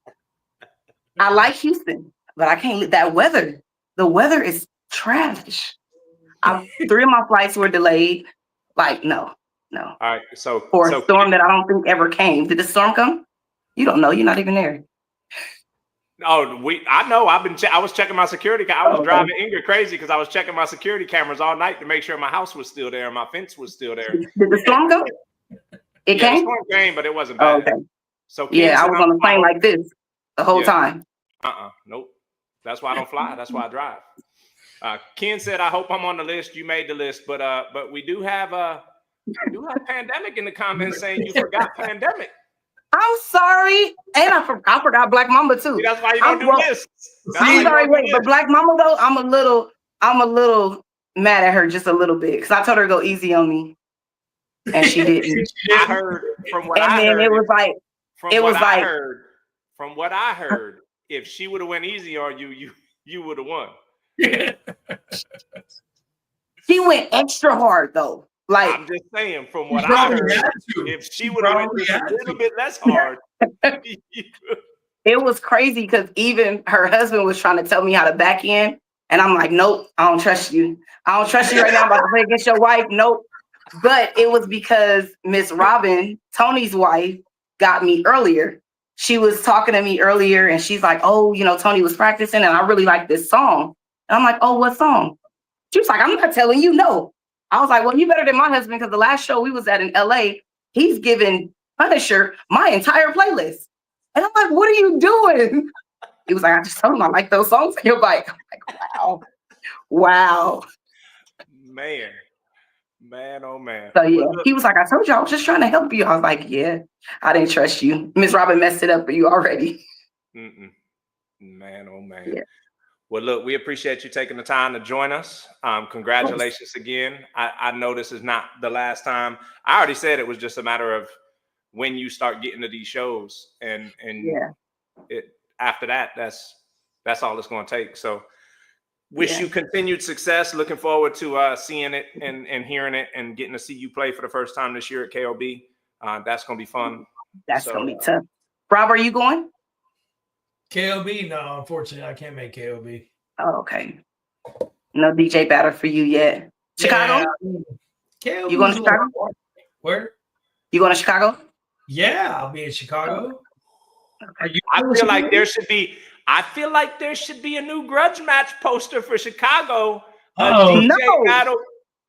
I like Houston, but I can't. That weather, the weather is trash. 3 of my flights were delayed. Like, no. All right, so for a storm that I don't think ever came. Did the storm come? You don't know. You're not even there. Oh, I know. I was checking my security. I was driving Ingrid crazy because I was checking my security cameras all night to make sure my house was still there and my fence was still there. Did the storm go? It came? The storm came, but it wasn't bad. Okay. So yeah, I was on the plane like this the whole time. Nope. That's why I don't fly. That's why I drive. Ken said, "I hope I'm on the list." You made the list, but we do have pandemic in the comments saying you forgot pandemic. I'm sorry, and I forgot Black Mamba too. See, that's why you don't do lists. I'm sorry, wait, but Black Mamba though, I'm a little mad at her just a little bit because I told her to go easy on me, and she didn't. I heard from what I heard. And then it was like, from what I heard, if she would have went easy on you, you would have won. She went extra hard though. Like, I'm just saying, from what I heard, if she would have went just a little bit less hard. It was crazy because even her husband was trying to tell me how to back in. And I'm like, nope, I don't trust you. I don't trust you right now. I'm about to play against your wife. Nope. But it was because Miss Robin, Tony's wife, got me earlier. She was talking to me earlier and she's like, oh, Tony was practicing and I really like this song. And I'm like, oh, what song? She was like, I'm not telling you, no. I was like, well, you better than my husband because the last show we was at in LA, he's given Punisher my entire playlist. And I'm like, what are you doing? He was like, I just told him I like those songs on your bike. I'm like, wow. Man, oh man. So yeah, he was like, I told you I was just trying to help you. I was like, yeah, I didn't trust you. Miss Robin messed it up for you already. Man, oh man. Yeah. Well, look, we appreciate you taking the time to join us. Congratulations again. I know this is not the last time. I already said it was just a matter of when you start getting to these shows, and Yeah. after that, that's all it's going to take. So wish you continued success. Looking forward to seeing it and hearing it and getting to see you play for the first time this year at KOB. That's going to be fun. That's going to be tough. Rob, are you going? KOB? No, unfortunately, I can't make KOB. Oh, okay. No DJ battle for you yet. Chicago? KOB You going to Chicago? Where? You going to Chicago? Yeah, I'll be in Chicago. I feel like there should be. I feel like there should be a new grudge match poster for Chicago. Oh no! Battle,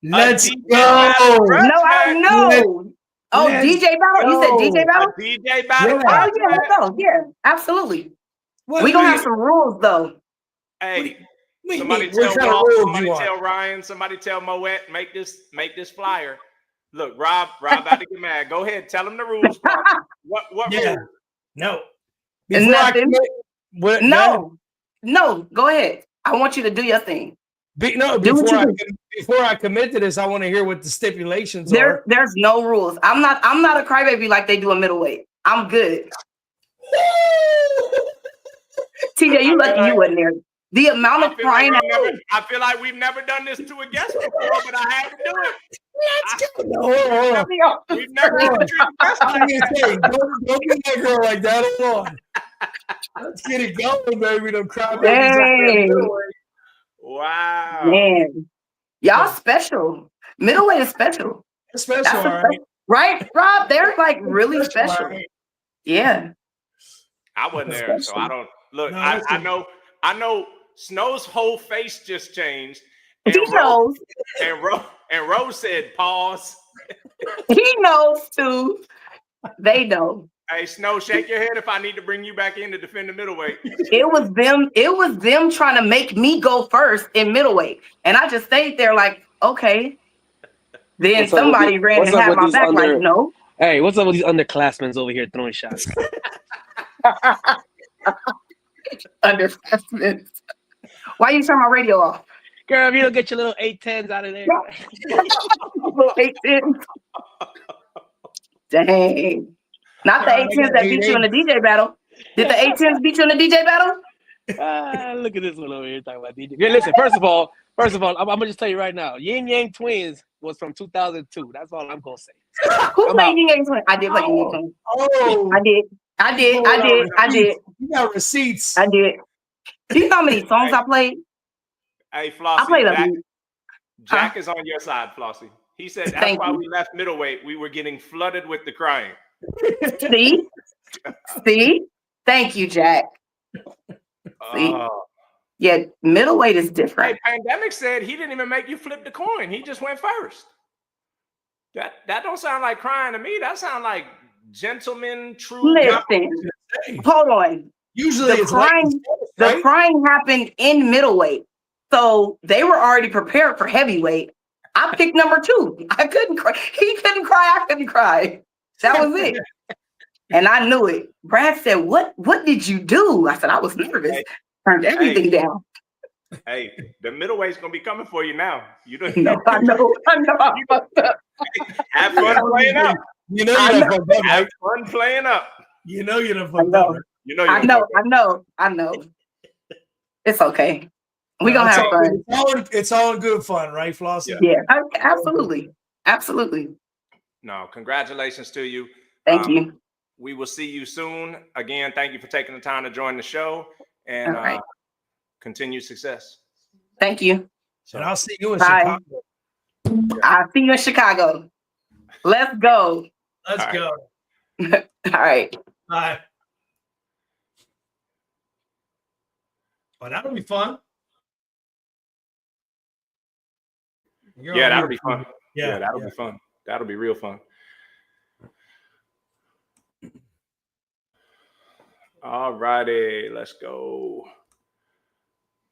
Let's DJ go! Battle No, I know. Oh, DJ battle. You said DJ battle. DJ battle. Oh yeah, let's go. Yeah, absolutely. We gonna have some rules though. Hey, what somebody kind of tell rules somebody you want? tell Ryan. Somebody tell Moet make this flyer. Look, Rob about to get mad. Go ahead, tell him the rules. What Yeah. rules? No. Nothing. No. Go ahead. I want you to do your thing. Before I commit to this, I want to hear what the stipulations are. There's no rules. I'm not a crybaby like they do in middleweight. I'm good. TJ, you lucky you wasn't there. The amount of crying. I feel like we've never done this to a guest before, but I had to do it. Let's go. We've never done it to a guest. Don't be that girl like that. Hold on. Let's get it going, baby. Don't cry. Hey. Wow. Man. Y'all special. Middleweight is special. It's special, all right. Right, Rob? They're like really special. Right. Yeah. I wasn't there, so I don't look. No, I know Snow's whole face just changed. And He knows. And Rose said, pause. He knows too. They know. Hey, Snow, shake your head if I need to bring you back in to defend the middleweight. It was them trying to make me go first in middleweight. And I just stayed there like, okay. Then somebody ran and had my back like, no. Hey, what's up with these underclassmen over here throwing shots? Underclassmen. Why you turn my radio off? Girl, if you don't get your little 810s out of there. Little 810s. Dang. Not the 810s that beat you in the DJ battle. Did the 810s beat you in the DJ battle? Look at this one over here talking about DJ. Yeah, listen, first of all, I'm gonna just tell you right now, Yin Yang Twins was from 2002. That's all I'm gonna say. Who played Yin Yang Twins? I did play Yin Yang Twins. Oh, I did. You got receipts. I did. Do you know how many songs I played? Hey, Flossie, I played Jack is on your side, Flossie. He said that's why we left middleweight. We were getting flooded with the crying. See? Thank you, Jack. See? Yeah, middleweight is different. Hey, Pandemic said he didn't even make you flip the coin. He just went first. That don't sound like crying to me. That sounds like gentleman, true. Listen, hold on. Usually the crying happened in middleweight. So they were already prepared for heavyweight. I picked number 2. I couldn't cry. He couldn't cry. I couldn't cry. That was it. And I knew it. Brad said, what did you do? I said, I was nervous. Turned everything down. Hey, the middleweight's gonna be coming for you now. You don't know. I know. I fucked up. Have fun playing up. You know you done fucked up. Have fun playing up. You know you done fucked up. You know I know. It's okay. We're gonna have fun. It's all good fun, right, Flossie? Yeah, absolutely. Absolutely. No, congratulations to you. Thank you. We will see you soon. Again, thank you for taking the time to join the show, and continued success. Thank you. And I'll see you in Chicago. I'll see you in Chicago. Let's go. Let's go. All right. Bye. Oh, that'll be fun. Yeah, that'll be fun. Yeah, that'll be fun. That'll be real fun. All righty, let's go.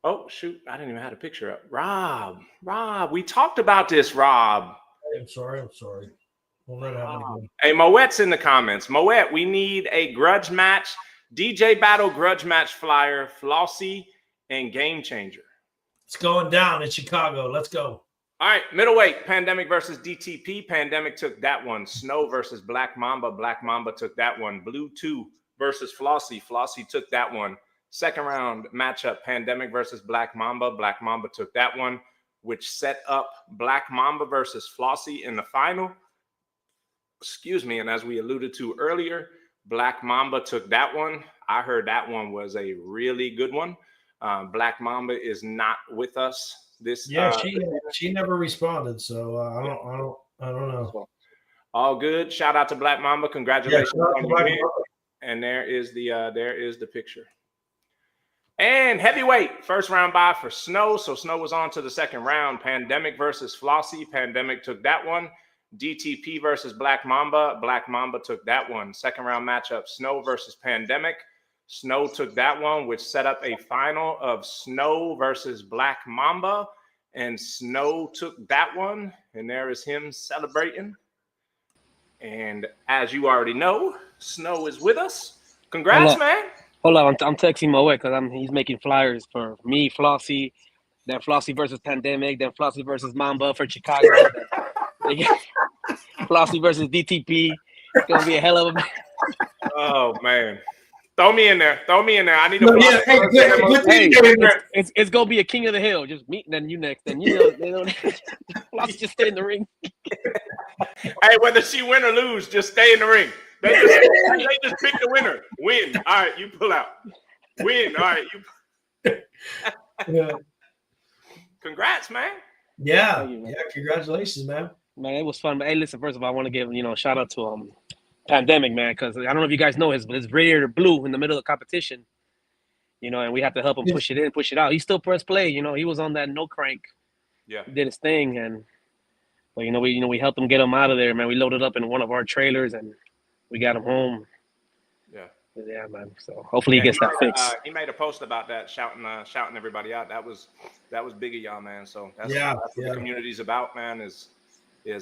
Oh, shoot. I didn't even have a picture up. Rob, we talked about this, Rob. I'm sorry. We'll let it happen again. Hey, Moet's in the comments. Moet, we need a grudge match, DJ battle grudge match flyer, Flossie, and Game Changer. It's going down in Chicago. Let's go. All right, middleweight, Pandemic versus DTP. Pandemic took that one. Snow versus Black Mamba. Black Mamba took that one. Blue 2 versus Flossie. Flossie took that one. Second round matchup, Pandemic versus Black Mamba. Black Mamba took that one, which set up Black Mamba versus Flossie in the final. Excuse me. And as we alluded to earlier, Black Mamba took that one. I heard that one was a really good one. Black Mamba is not with us. She never responded, so I don't know. All good. Shout out to Black Mamba. Congratulations on your win. And there is the picture. And heavyweight, first round bye for Snow. So Snow was on to the second round. Pandemic versus Flossie. Pandemic took that one. DTP versus Black Mamba. Black Mamba took that one. Second round matchup, Snow versus Pandemic. Snow took that one, which set up a final of Snow versus Black Mamba. And Snow took that one. And there is him celebrating. And as you already know, Snow is with us. Congrats, man. Hold on, I'm texting my way because he's making flyers for me, Flossie, then Flossie versus Pandemic, then Flossie versus Mamba for Chicago. Flossie versus DTP. It's gonna be a hell of a. Oh man, throw me in there. I need to. It's gonna be a King of the Hill. Just me, then you next. Then Flossie just stay in the ring. Hey, whether she win or lose, just stay in the ring. They just pick the winner. Win. All right, you pull out. Win. All right, you. Congrats, man. Yeah. Congratulations, man. Man, it was fun. But hey, listen. First of all, I want to give a shout out to Pandemic, man, because I don't know if you guys know his radiator blew in the middle of the competition. And we had to help him push it in, push it out. He still pressed play. He was on that no crank. Yeah. He did his thing, but we helped him get him out of there, man. We loaded up in one of our trailers and we got him home. Yeah, man. So hopefully he gets that fixed. He made a post about that, shouting everybody out. That was big of y'all, man. So that's what the community's about, man. Is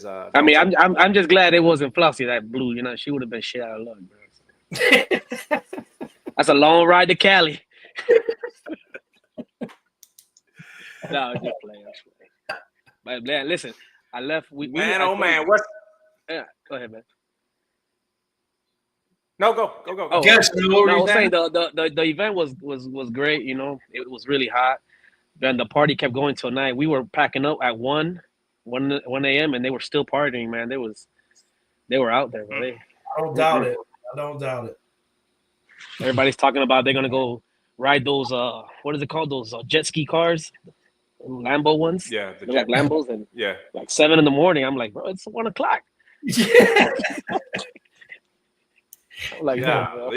I mean, I'm just glad it wasn't Flossie that blew. She would have been shit out of luck, bro. That's a long ride to Cali. No, just playing. But man, listen, I left. Man, what? Yeah, go ahead, man. No, go. Oh, yes, no, I was saying the event was great. It was really hot. Then the party kept going till night. We were packing up at 1 a.m. and they were still partying, man. They were out there, man. I don't doubt it. Everybody's talking about they're gonna go ride those what is it called? Those jet ski cars, Lambo ones. Yeah, they're like Lambos, and like 7 a.m. I'm like, bro, it's 1 o'clock. Like, how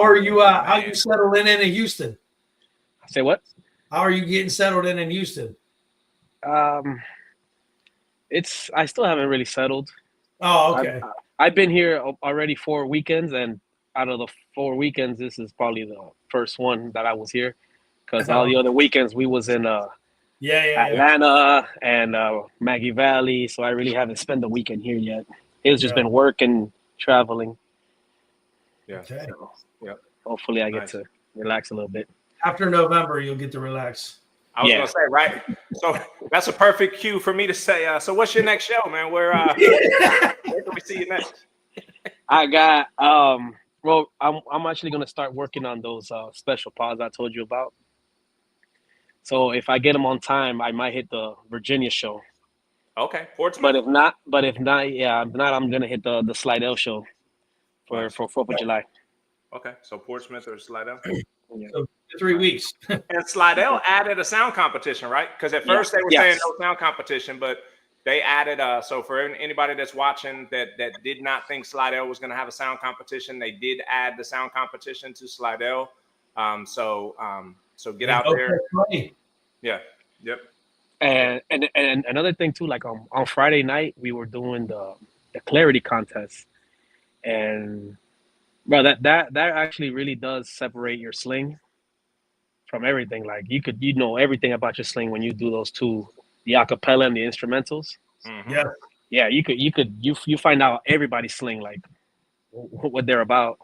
are you? How you settled in Houston? Say what? How are you getting settled in Houston? I still haven't really settled. Oh, okay. I've been here already 4 weekends, and out of the 4 weekends, this is probably the first one that I was here, because all the other weekends we was in Atlanta and Maggie Valley, so I really haven't spent the weekend here yet. It's just been work and traveling. Yeah. Okay. So, hopefully I get to relax a little bit. After November, you'll get to relax. I was gonna say, right? So that's a perfect cue for me to say. So what's your next show, man? Where can we see you next? I got well, I'm actually gonna start working on those special pods I told you about. So if I get them on time, I might hit the Virginia show. Okay, Portsmouth. But if not, I'm gonna hit the Slidell show for 4th of July. Okay, so Portsmouth or Slidell. So 3 weeks. And Slidell added a sound competition, right? Because at first they were saying no sound competition, but they added. So for anybody that's watching that did not think Slidell was going to have a sound competition, they did add the sound competition to Slidell. So get out there. Yeah. Yep. And another thing too, like on Friday night we were doing the clarity contest, and bro, that actually really does separate your sling from everything. Like you know everything about your sling when you do those two, the acapella and the instrumentals. Mm-hmm. Yeah, you find out everybody's sling, like what they're about.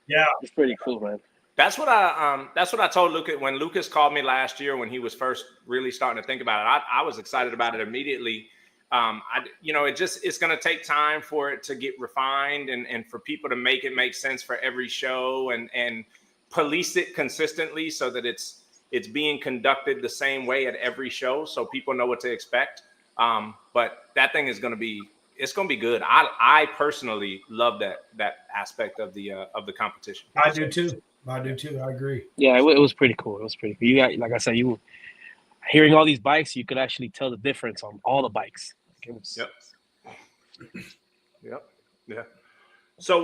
Yeah, it's pretty cool, man. That's what I told Lucas when Lucas called me last year when he was first really starting to think about it. I was excited about it immediately. It's going to take time for it to get refined and for people to make it make sense for every show and police it consistently so that it's being conducted the same way at every show so people know what to expect. But that thing is going to be good. I personally love that aspect of the competition. I do too. I agree. Yeah, it was pretty cool. It was pretty cool. You got, like I said, you hearing all these bikes, you could actually tell the difference on all the bikes. Yep. Yeah. So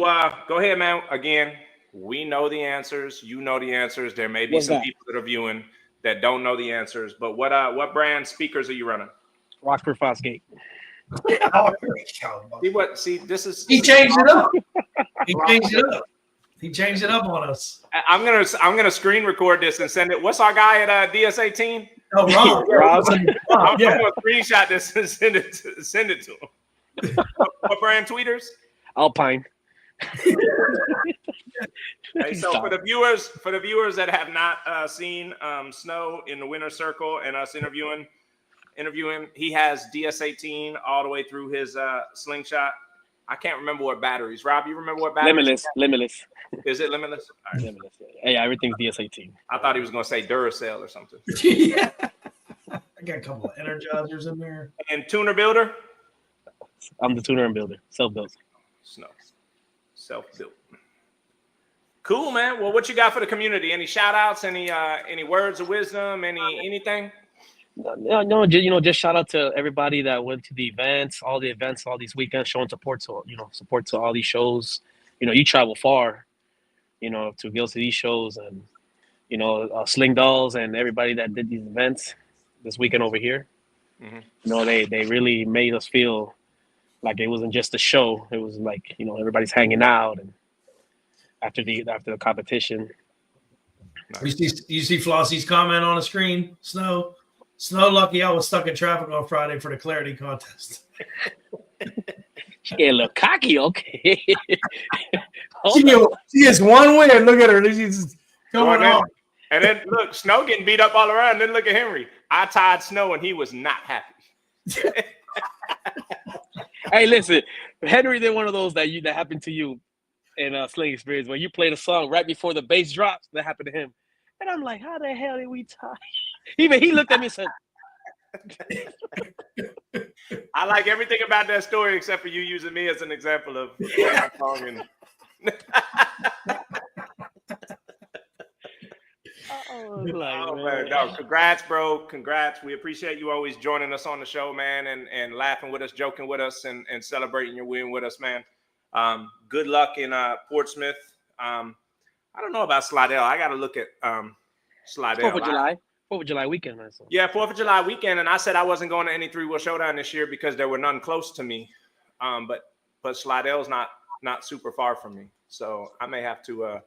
go ahead, man. Again, we know the answers. You know the answers. There may be What's some that? people that are viewing that don't know the answers. But what brand speakers are you running? Rockford Fosgate. See, this is He changed it up. He changed it up on us. I'm gonna screen record this and send it. What's our guy at DS18? Oh, Rob. I'm gonna screenshot this and send it to him. What brand tweeters? Alpine. Hey, so for the viewers that have not seen Snow in the winner's circle and us interviewing him, he has DS18 all the way through his slingshot. I can't remember what batteries. Rob, you remember what batteries? Limitless. Is it limitless? All right. Limitless. Yeah, everything's DS18. I thought he was going to say Duracell or something. Yeah. I got a couple of Energizers in there. And tuner builder? I'm the tuner and builder. Self-built. Snow. Self-built. Cool, man. Well, what you got for the community? Any shout outs? Any words of wisdom? Anything? No, just shout out to everybody that went to the events, all these weekends, showing support to all these shows. You travel far, to go to these shows, and Sling Dolls and everybody that did these events this weekend over here. Mm-hmm. They really made us feel like it wasn't just a show. It was like everybody's hanging out, and after the competition. You see Flossie's comment on the screen, Snow. Snow, lucky I was stuck in traffic on Friday for the clarity contest. She get a little cocky, okay. She is one win. Look at her. She's going on. And then look, Snow getting beat up all around. Then look at Henry. I tied Snow and he was not happy. Hey, listen, Henry did one of those that happened to you in Sling Experience when you played a song right before the bass drops. That happened to him, and I'm like, how the hell did we tie? Even he looked at me and said, I like everything about that story except for you using me as an example of song. And man, no, congrats, bro. Congrats. We appreciate you always joining us on the show, man, and laughing with us, joking with us, and celebrating your win with us, man. Good luck in Portsmouth. I don't know about Slidell. I got to look at Slidell. 4th of July. 4th of July weekend, man. So. Yeah, 4th of July weekend, and I said I wasn't going to any 3-wheel showdown this year because there were none close to me. But Slidell's not super far from me, so I may have to.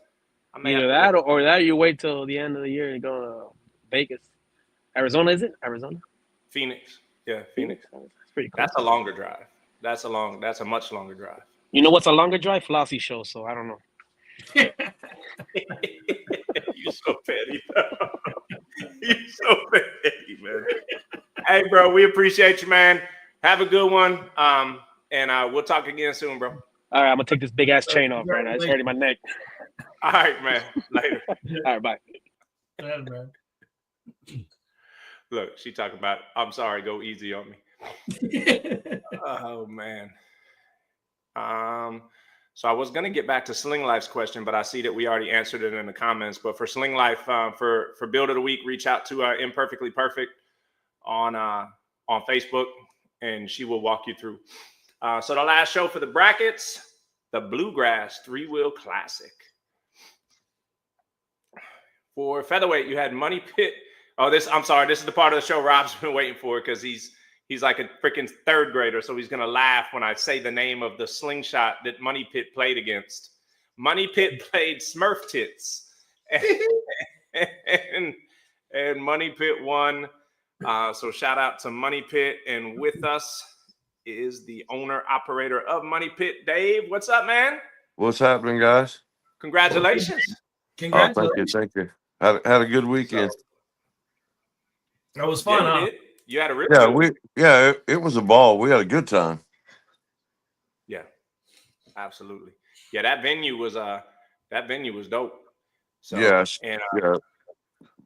Either that or that you wait till the end of the year and go to Vegas, Arizona. Is it Arizona? Phoenix. Yeah, Phoenix. That's pretty cool. That's a longer drive. That's a much longer drive. You know what's a longer drive? Flossie show. So I don't know. You're so petty, bro. You're so petty, man. Hey, bro, we appreciate you, man. Have a good one. And we'll talk again soon, bro. All right, I'm gonna take this big ass chain off right now. It's hurting my neck. All right, man. Later. All right, bye. Yeah, man. Look, she talking about, I'm sorry, go easy on me. Oh, man. So I was going to get back to Sling Life's question, but I see that we already answered it in the comments. But for Sling Life, for Build of the Week, reach out to Imperfectly Perfect on Facebook, and she will walk you through. So the last show for the brackets, the Bluegrass 3-Wheel Classic. For featherweight, you had Money Pit. This is the part of the show Rob's been waiting for because he's like a freaking third grader, so he's gonna laugh when I say the name of the slingshot that Money Pit played against. Money Pit played Smurf Tits, and Money Pit won. So shout out to Money Pit, and with us is the owner operator of Money Pit, Dave. What's up, man? What's happening, guys? Congratulations. Congratulations. Thank you. Had a good weekend. That was fun, huh? You had a really Yeah, it was a ball. We had a good time. Yeah, absolutely. Yeah, that venue was dope. So yeah.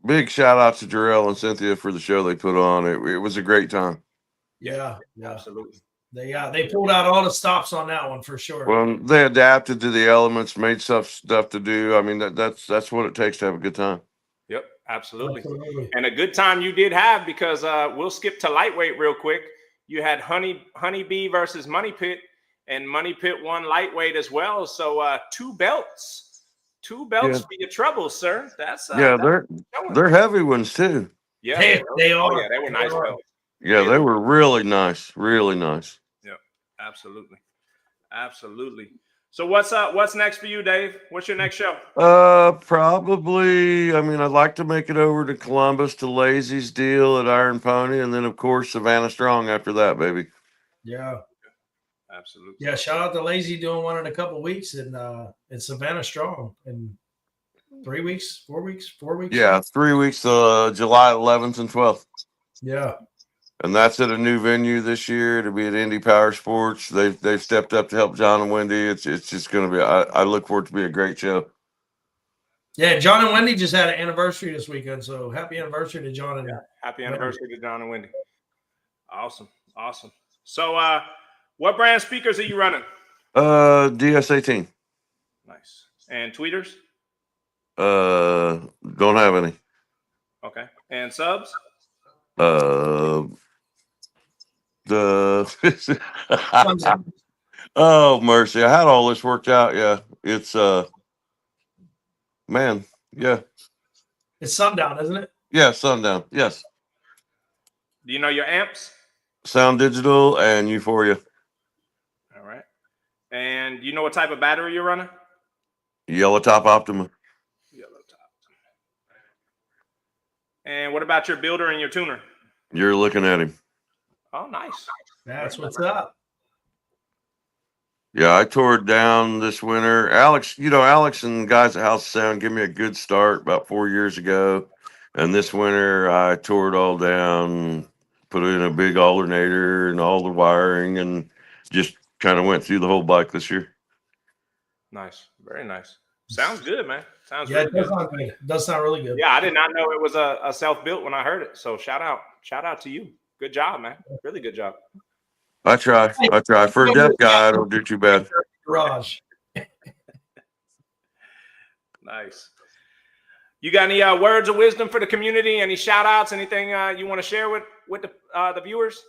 Big shout out to Jarrell and Cynthia for the show they put on. It was a great time. Yeah, absolutely. They pulled out all the stops on that one for sure. Well, they adapted to the elements, made stuff to do. I mean, that's what it takes to have a good time. Yep, absolutely. And a good time you did have, because we'll skip to lightweight real quick. You had Honeybee versus Money Pit, and Money Pit won lightweight as well. So 2 belts for your troubles, sir. They're heavy ones too. Yeah, they are. Oh, yeah, they were nice belts. Yeah, they were really nice, really nice. Yeah, absolutely. So what's next for you, Dave? What's your next show? Probably. I mean, I'd like to make it over to Columbus to Lazy's deal at Iron Pony, and then of course Savannah Strong after that, baby. Yeah, absolutely. Yeah, shout out to Lazy doing one in a couple weeks in Savannah Strong in 3 weeks, 4 weeks, 4 weeks. Yeah, 3 weeks, July 11th and 12th. Yeah. And that's at a new venue this year. It'll be at Indy Power Sports. They've stepped up to help John and Wendy. It's just going to be. I look forward to be a great show. Yeah, John and Wendy just had an anniversary this weekend, so happy anniversary to John and happy anniversary to John and Wendy. Awesome. So, what brand speakers are you running? DS18. Nice. And tweeters? Don't have any. Okay. And subs? Oh mercy! I had all this worked out. Yeah, it's man. Yeah, it's Sundown, isn't it? Yeah, Sundown. Yes. Do you know your amps? Sound Digital and Euphoria. All right. And you know what type of battery you're running? Yellow Top Optima. Yellow Top. And what about your builder and your tuner? You're looking at him. Oh, nice. That's what's up. Yeah, I tore it down this winter. Alex and the guys at House of Sound gave me a good start about 4 years ago. And this winter I tore it all down, put in a big alternator and all the wiring, and just kind of went through the whole bike this year. Nice. Very nice. Sounds good, man. Sounds yeah, really it does sound really good. Yeah, I did not know it was a self-built when I heard it. So shout out to you. Good job, man. Really good job. I try. For a deaf guy, I don't do too bad. Garage. Nice. You got any words of wisdom for the community? Any shout outs? Anything you want to share with the viewers?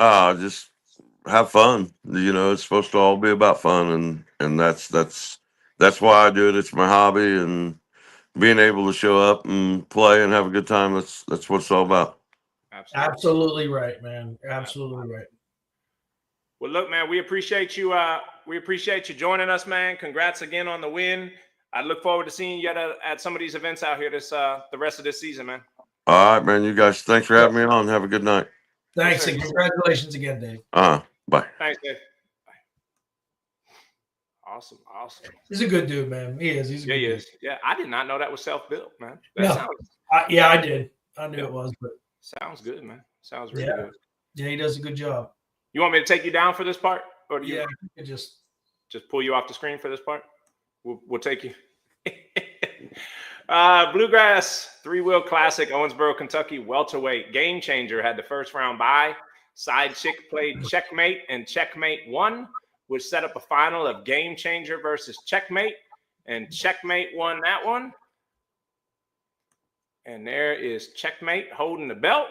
Just have fun. It's supposed to all be about fun, and that's why I do it. It's my hobby, and being able to show up and play and have a good time. That's what it's all about. Absolutely right, man. Absolutely right. Well, look, man, we appreciate you. We appreciate you joining us, man. Congrats again on the win. I look forward to seeing you at some of these events out here the rest of this season, man. All right, man. You guys, thanks for having me on. Have a good night. Thanks, and congratulations again, Dave. Bye. Thanks, Dave. Awesome. He's a good dude, man. He is. He's a good dude. Is. Yeah, I did not know that was self-built, man. Yeah, I did. I knew it was, but sounds good, man. Sounds really good. Yeah, he does a good job. You want me to take you down for this part, or do you just pull you off the screen for this part? We'll take you. Bluegrass 3-wheel classic, Owensboro, Kentucky, welterweight game changer had the first round bye. Side chick played checkmate, and checkmate won, which set up a final of game changer versus checkmate, and checkmate won that one. And there is checkmate holding the belt.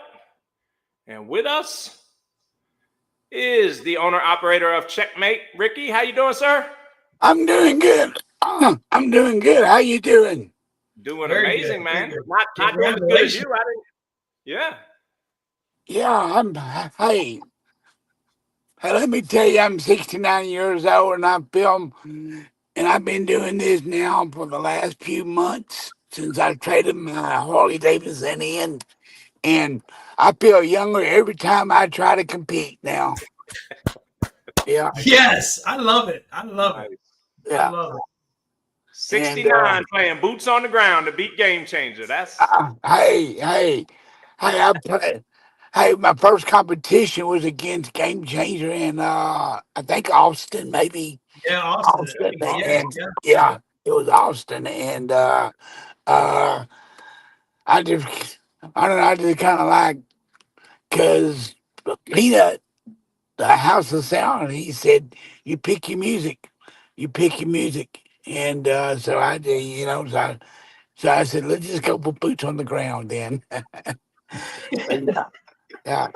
And with us is the owner operator of Checkmate, Ricky. How you doing, sir? I'm doing good. I'm doing good. How you doing? Doing very amazing, good. Man. Not doing as good as you. Yeah. Yeah. Hey, let me tell you, I'm 69 years old, and I film, and I've been doing this now for the last few months since I traded my Harley Davidson in, and I feel younger every time I try to compete now. Yeah. Yes, I love it. Yeah. I love it. 69 playing boots on the ground to beat Game Changer. That's hey, I play. Hey, my first competition was against Game Changer in I think Austin, maybe Yeah, Austin. and yeah, it was Austin, and I just I don't know, I just kind of like because Peanut, the House of Sound, he said you pick your music, and so I did, so I said let's just go put boots on the ground then. yeah, yeah.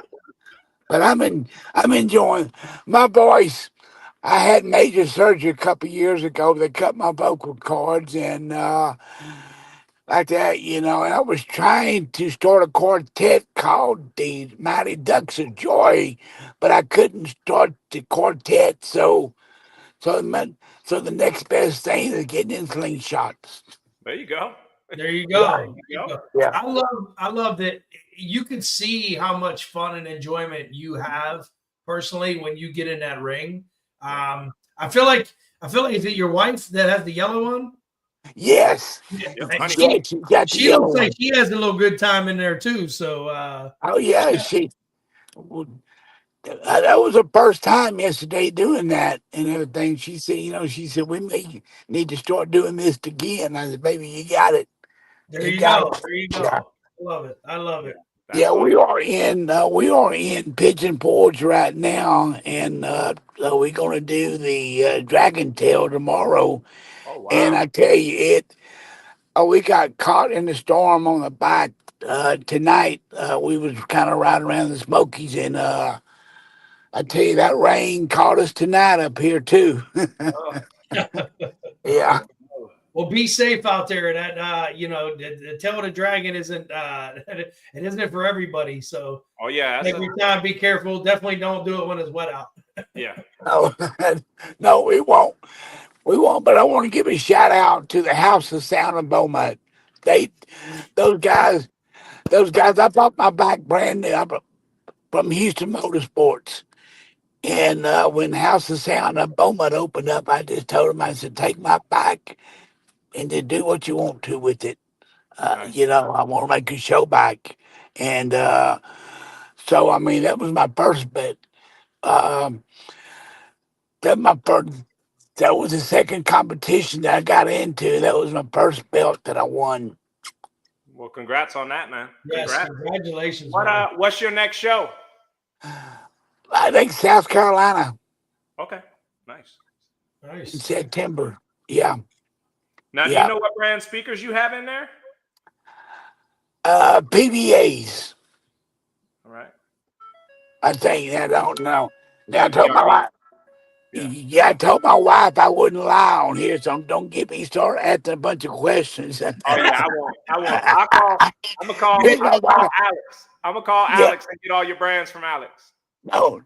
But I'm enjoying my voice. I had major surgery a couple years ago. They cut my vocal cords and like that, and I was trying to start a quartet called the Mighty Ducks of Joy, but I couldn't start the quartet. So the next best thing is getting in slingshots. there you go. There you go. Yeah. There you go. Yeah. I love that you can see how much fun and enjoyment you have personally when you get in that ring. I feel like is it your wife that has the yellow one? Yes. Yeah, She got the she yellow looks like one. she has a little good time in there too. So Oh yeah, that was her first time yesterday doing that and everything. She said, we may need to start doing this again. I said, baby, you got it. There you got go. it. There you go. Yeah. I love it. I love it. Yeah, we are in Pigeon Forge right now, and so we're gonna do the Dragon Tail tomorrow. Oh wow! And I tell you, we got caught in the storm on the bike tonight. We was kind of riding around the Smokies, and I tell you that rain caught us tonight up here too. Yeah. Well, be safe out there. That the tail of the dragon isn't it isn't for everybody. So oh yeah, every time be careful. Definitely don't do it when it's wet out. Yeah. No, we won't. We won't. But I want to give a shout out to the House of Sound of Beaumont. Those guys. I bought my bike brand new from Houston Motorsports. And when House of Sound of Beaumont opened up, I just told them, I said, take my bike and just do what you want to with it. I want to make a show bike. And so, I mean, that was my first bet. That my first. That was the second competition that I got into. That was my first belt that I won. Well, congrats on that, man. Yes, Congrats. congratulations. Man. What's your next show? I think South Carolina. Okay, nice. In September. Yeah. Now, do you know what brand speakers you have in there? PVAs. All right. I think I don't know. Now I told my wife. Yeah, I told my wife I wouldn't lie on here, so don't get me started asking a bunch of questions. Oh yeah, I won't. I'm gonna call Alex. I'm gonna call Alex and get all your brands from Alex. No,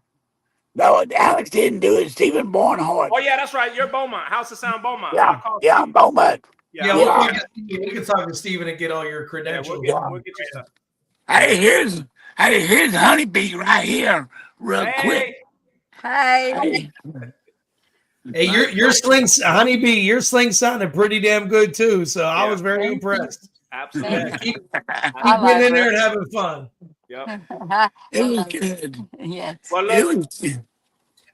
Alex didn't do it. Stephen Barnhart. Oh yeah, that's right. You're Beaumont, House of Sound Beaumont. Yeah, I'm Beaumont. Yeah, we can talk to Steven and get all your credentials. We'll get you stuff. Hey, here's Honeybee right here, real quick. Hi. Hey, your Honeybee, your sling sounded pretty damn good too. So I was very impressed. Absolutely. Yeah, keep getting in there and having fun. Yep. It was good. Yes.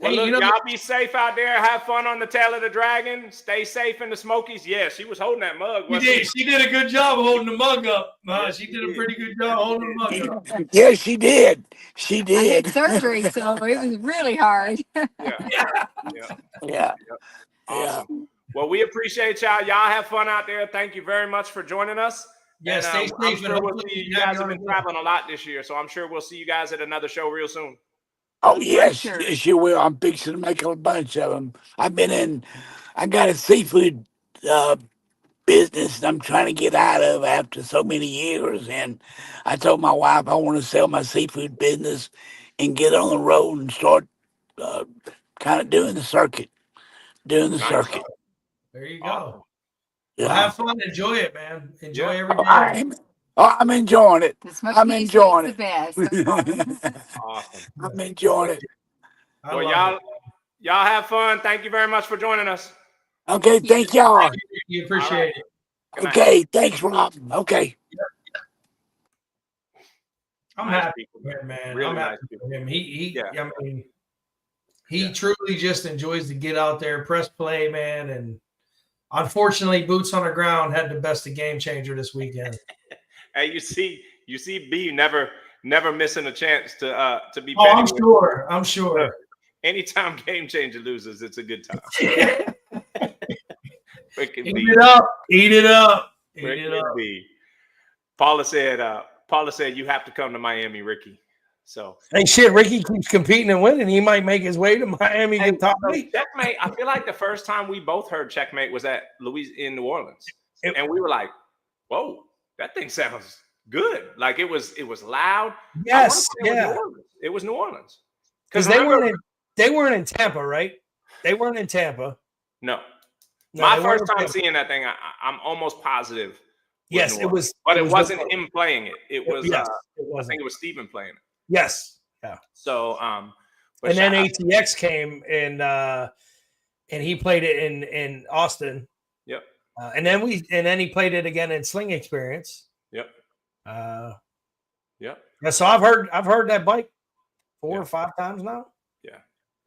Well, look, y'all be safe out there. Have fun on the tail of the dragon. Stay safe in the Smokies. Yeah, she was holding that mug. She did a good job holding the mug up. She did a pretty good job holding the mug up. Yeah, she did. She did. I had surgery, so it was really hard. Yeah. Awesome. Well, we appreciate y'all. Y'all have fun out there. Thank you very much for joining us. Yeah, stay safe. I'm sure we'll see you guys have been traveling a lot this year, so I'm sure we'll see you guys at another show real soon. Oh yes, yes you will. I'm fixing to make a bunch of them. I got a seafood business I'm trying to get out of after so many years, and I told my wife I want to sell my seafood business and get on the road and start kind of doing the circuit. There you go. Yeah. Well, have fun. Enjoy it, man. Enjoy every day. I'm enjoying it. I'm enjoying it. The best. Awesome. I'm enjoying it. Well, y'all have fun. Thank you very much for joining us. Okay, thank y'all. You appreciate it. Okay, thanks, Rob. Okay. I'm Nice happy people, for him, man. Really I'm nice happy people. for him. Yeah. I mean, he truly just enjoys to get out there, press play, man. And unfortunately, boots on the ground had the best of Game Changer this weekend. Hey, you see B never missing a chance to be. Oh, I'm betting. sure. I'm sure. Look, anytime Game Changer loses, it's a good time. Eat it up. Eat it up. Eat Ricky it up. B. Paula said you have to come to Miami, Ricky. So Hey, shit, Ricky keeps competing and winning. He might make his way to Miami and get top eight. Checkmate. I feel like the first time we both heard Checkmate was at in New Orleans, and we were like, "Whoa, that thing sounds good!" Like it was loud. Yes, yeah. It was New Orleans Because they weren't in Tampa, right? They weren't in Tampa. No, No, my they weren't first in time Tampa. seeing that thing, I'm almost positive. Yes, it was, but it was wasn't New him playing it. It was. Yes, I think it was Steven playing it. Yes, yeah. So, but And then ATX came and he played it in Austin. Yep. And then he played it again in Sling Experience. Yep. Yep. Yeah. So I've heard that bike 4 or 5 times now. Yeah.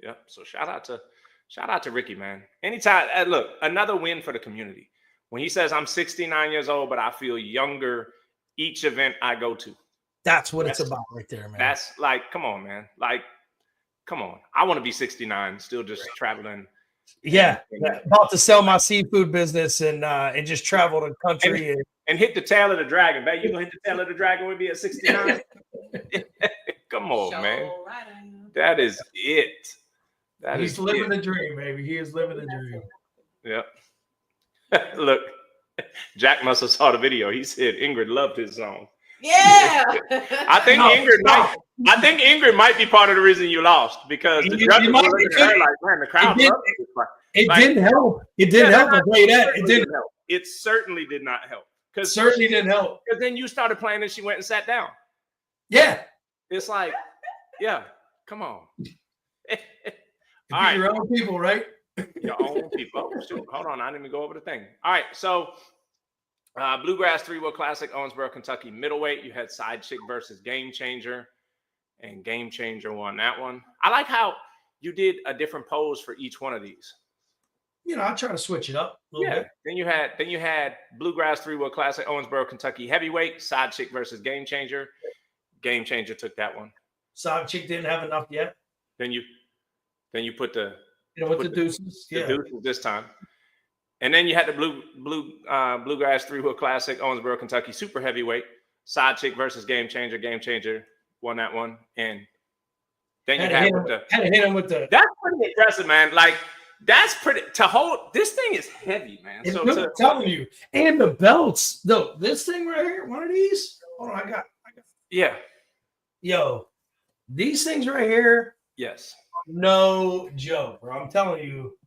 Yeah. So shout out to Ricky, man. Anytime. Look, another win for the community. When he says I'm 69 years old, but I feel younger each event I go to. That's what it's about right there, man. That's like, come on, man. Like, come on. I want to be 69, still just traveling. Yeah. About to sell my seafood business and just travel the country and hit the tail of the dragon. Bet you gonna hit the tail of the dragon when we be at 69. Come on, man. That is it. He's living the dream, baby. He is living the dream. Yep. Look, Jack must have saw the video. He said Ingrid loved his song. Yeah. I think Ingrid might be part of the reason you lost because the judges were looking at her like, man, the crowd loved it. It didn't help. It didn't help. I'll tell you that. It didn't help. It certainly did not help. Certainly didn't help. Because then you started playing and she went and sat down. Yeah. It's like, yeah, come on. All right. Your own people, right? Your own people. Oh, shoot. Hold on. I didn't even go over the thing. All right. So Bluegrass 3-Wheel Classic, Owensboro, Kentucky, middleweight. You had Side Chick versus Game Changer, and Game Changer won that one. I like how you did a different pose for each one of these. You know, I try to switch it up a little bit. Then you had Bluegrass 3-Wheel Classic, Owensboro, Kentucky, heavyweight, Side Chick versus Game Changer. Game Changer took that one. Side Chick didn't have enough yet. Then you put the with the deuces. The deuces this time. And then you had the Bluegrass 3-Wheel Classic, Owensboro, Kentucky, super heavyweight, Side Chick versus Game Changer. Game Changer won that one. And then you had to hit him with the. That's pretty impressive, man. Like, that's pretty to hold. This thing is heavy, man. So I'm telling you, and the belts. No, this thing right here, one of these. Hold on, I got. Yeah. Yo, these things right here. Yes. No joke, bro. I'm telling you,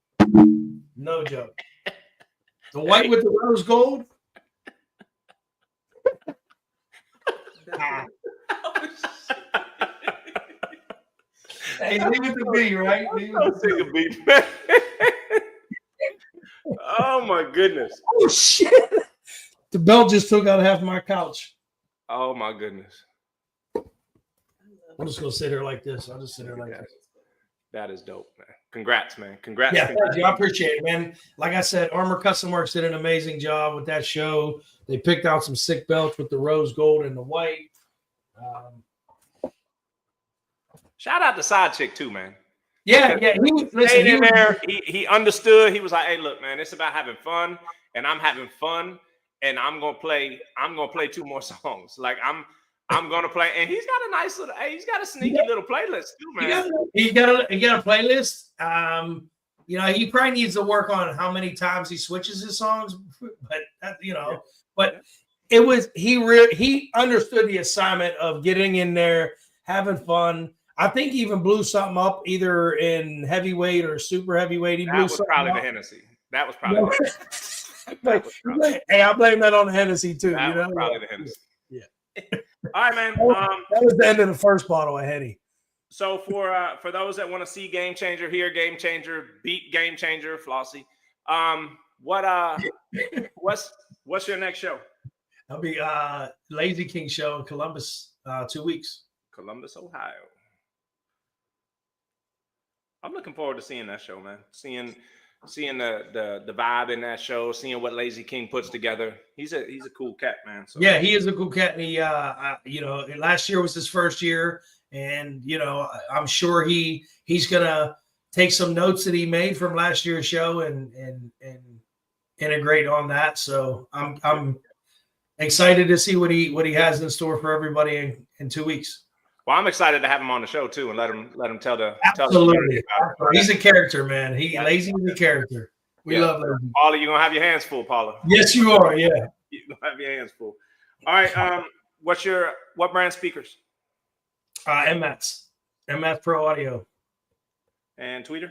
no joke. The white with the rose gold. Hey, leave it to me, right? Oh my goodness. Oh shit. The belt just took out half my couch. Oh my goodness. I'm just gonna sit here like this. I'll just sit here like this. That is dope, man. Congrats, man. Congrats. Yeah, thank you. I appreciate it, man. Like I said, Armor Custom Works did an amazing job with that show. They picked out some sick belts with the rose gold and the white. Shout out to Side Chick too, man. Yeah. He understood. He was like, "Hey, look, man, it's about having fun, and I'm having fun, and I'm gonna play 2 more songs. Like I'm gonna play." And he's got a nice little. Hey, he's got a sneaky little playlist too, man. He got a playlist. You know, he probably needs to work on how many times he switches his songs, but but it was he understood the assignment of getting in there, having fun. I think he even blew something up either in heavyweight or super heavyweight. That was probably the Hennessy. That was probably. Hey, I blame that on the Hennessy too. That was probably the Hennessy. Yeah. All right, man. That was the end of the first bottle of Henny. So for those that want to see Game Changer here, Game Changer beat Game Changer, Flossie. What's your next show? I'll be Lazy King show in Columbus, 2 weeks. Columbus, Ohio. I'm looking forward to seeing that show, man. Seeing the vibe in that show, seeing what Lazy King puts together. He's a cool cat, man. So. Yeah, he is a cool cat, and he last year was his first year, and I'm sure he's gonna take some notes that he made from last year's show and integrate on that. So I'm excited to see what he has in store for everybody in 2 weeks. Well, I'm excited to have him on the show too, and let him tell the Absolutely. He's a character, man. Lazy is a character. We love Lazy. Paula, you're gonna have your hands full, Paula. Yes, you are. Yeah. You're gonna have your hands full. All right. What brand speakers? MMATs. MMAT Pro Audio. And tweeter?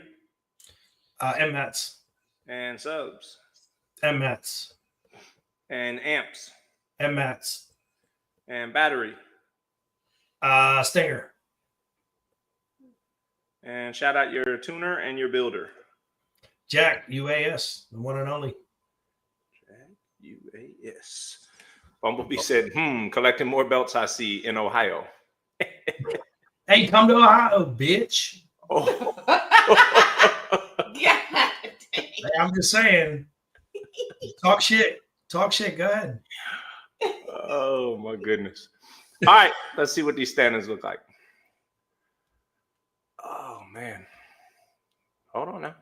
MMATs. And subs? MMATs. And amps? MMATs. And battery? Stinger. And shout out your tuner and your builder. Jack, UAS, the one and only. Jack, UAS. Bumblebee said, collecting more belts I see in Ohio. Hey, come to Ohio, bitch. Oh. Yeah. Hey, I'm just saying. Talk shit. Go ahead. Oh, my goodness. All right, let's see what these standings look like. Oh, man. Hold on now.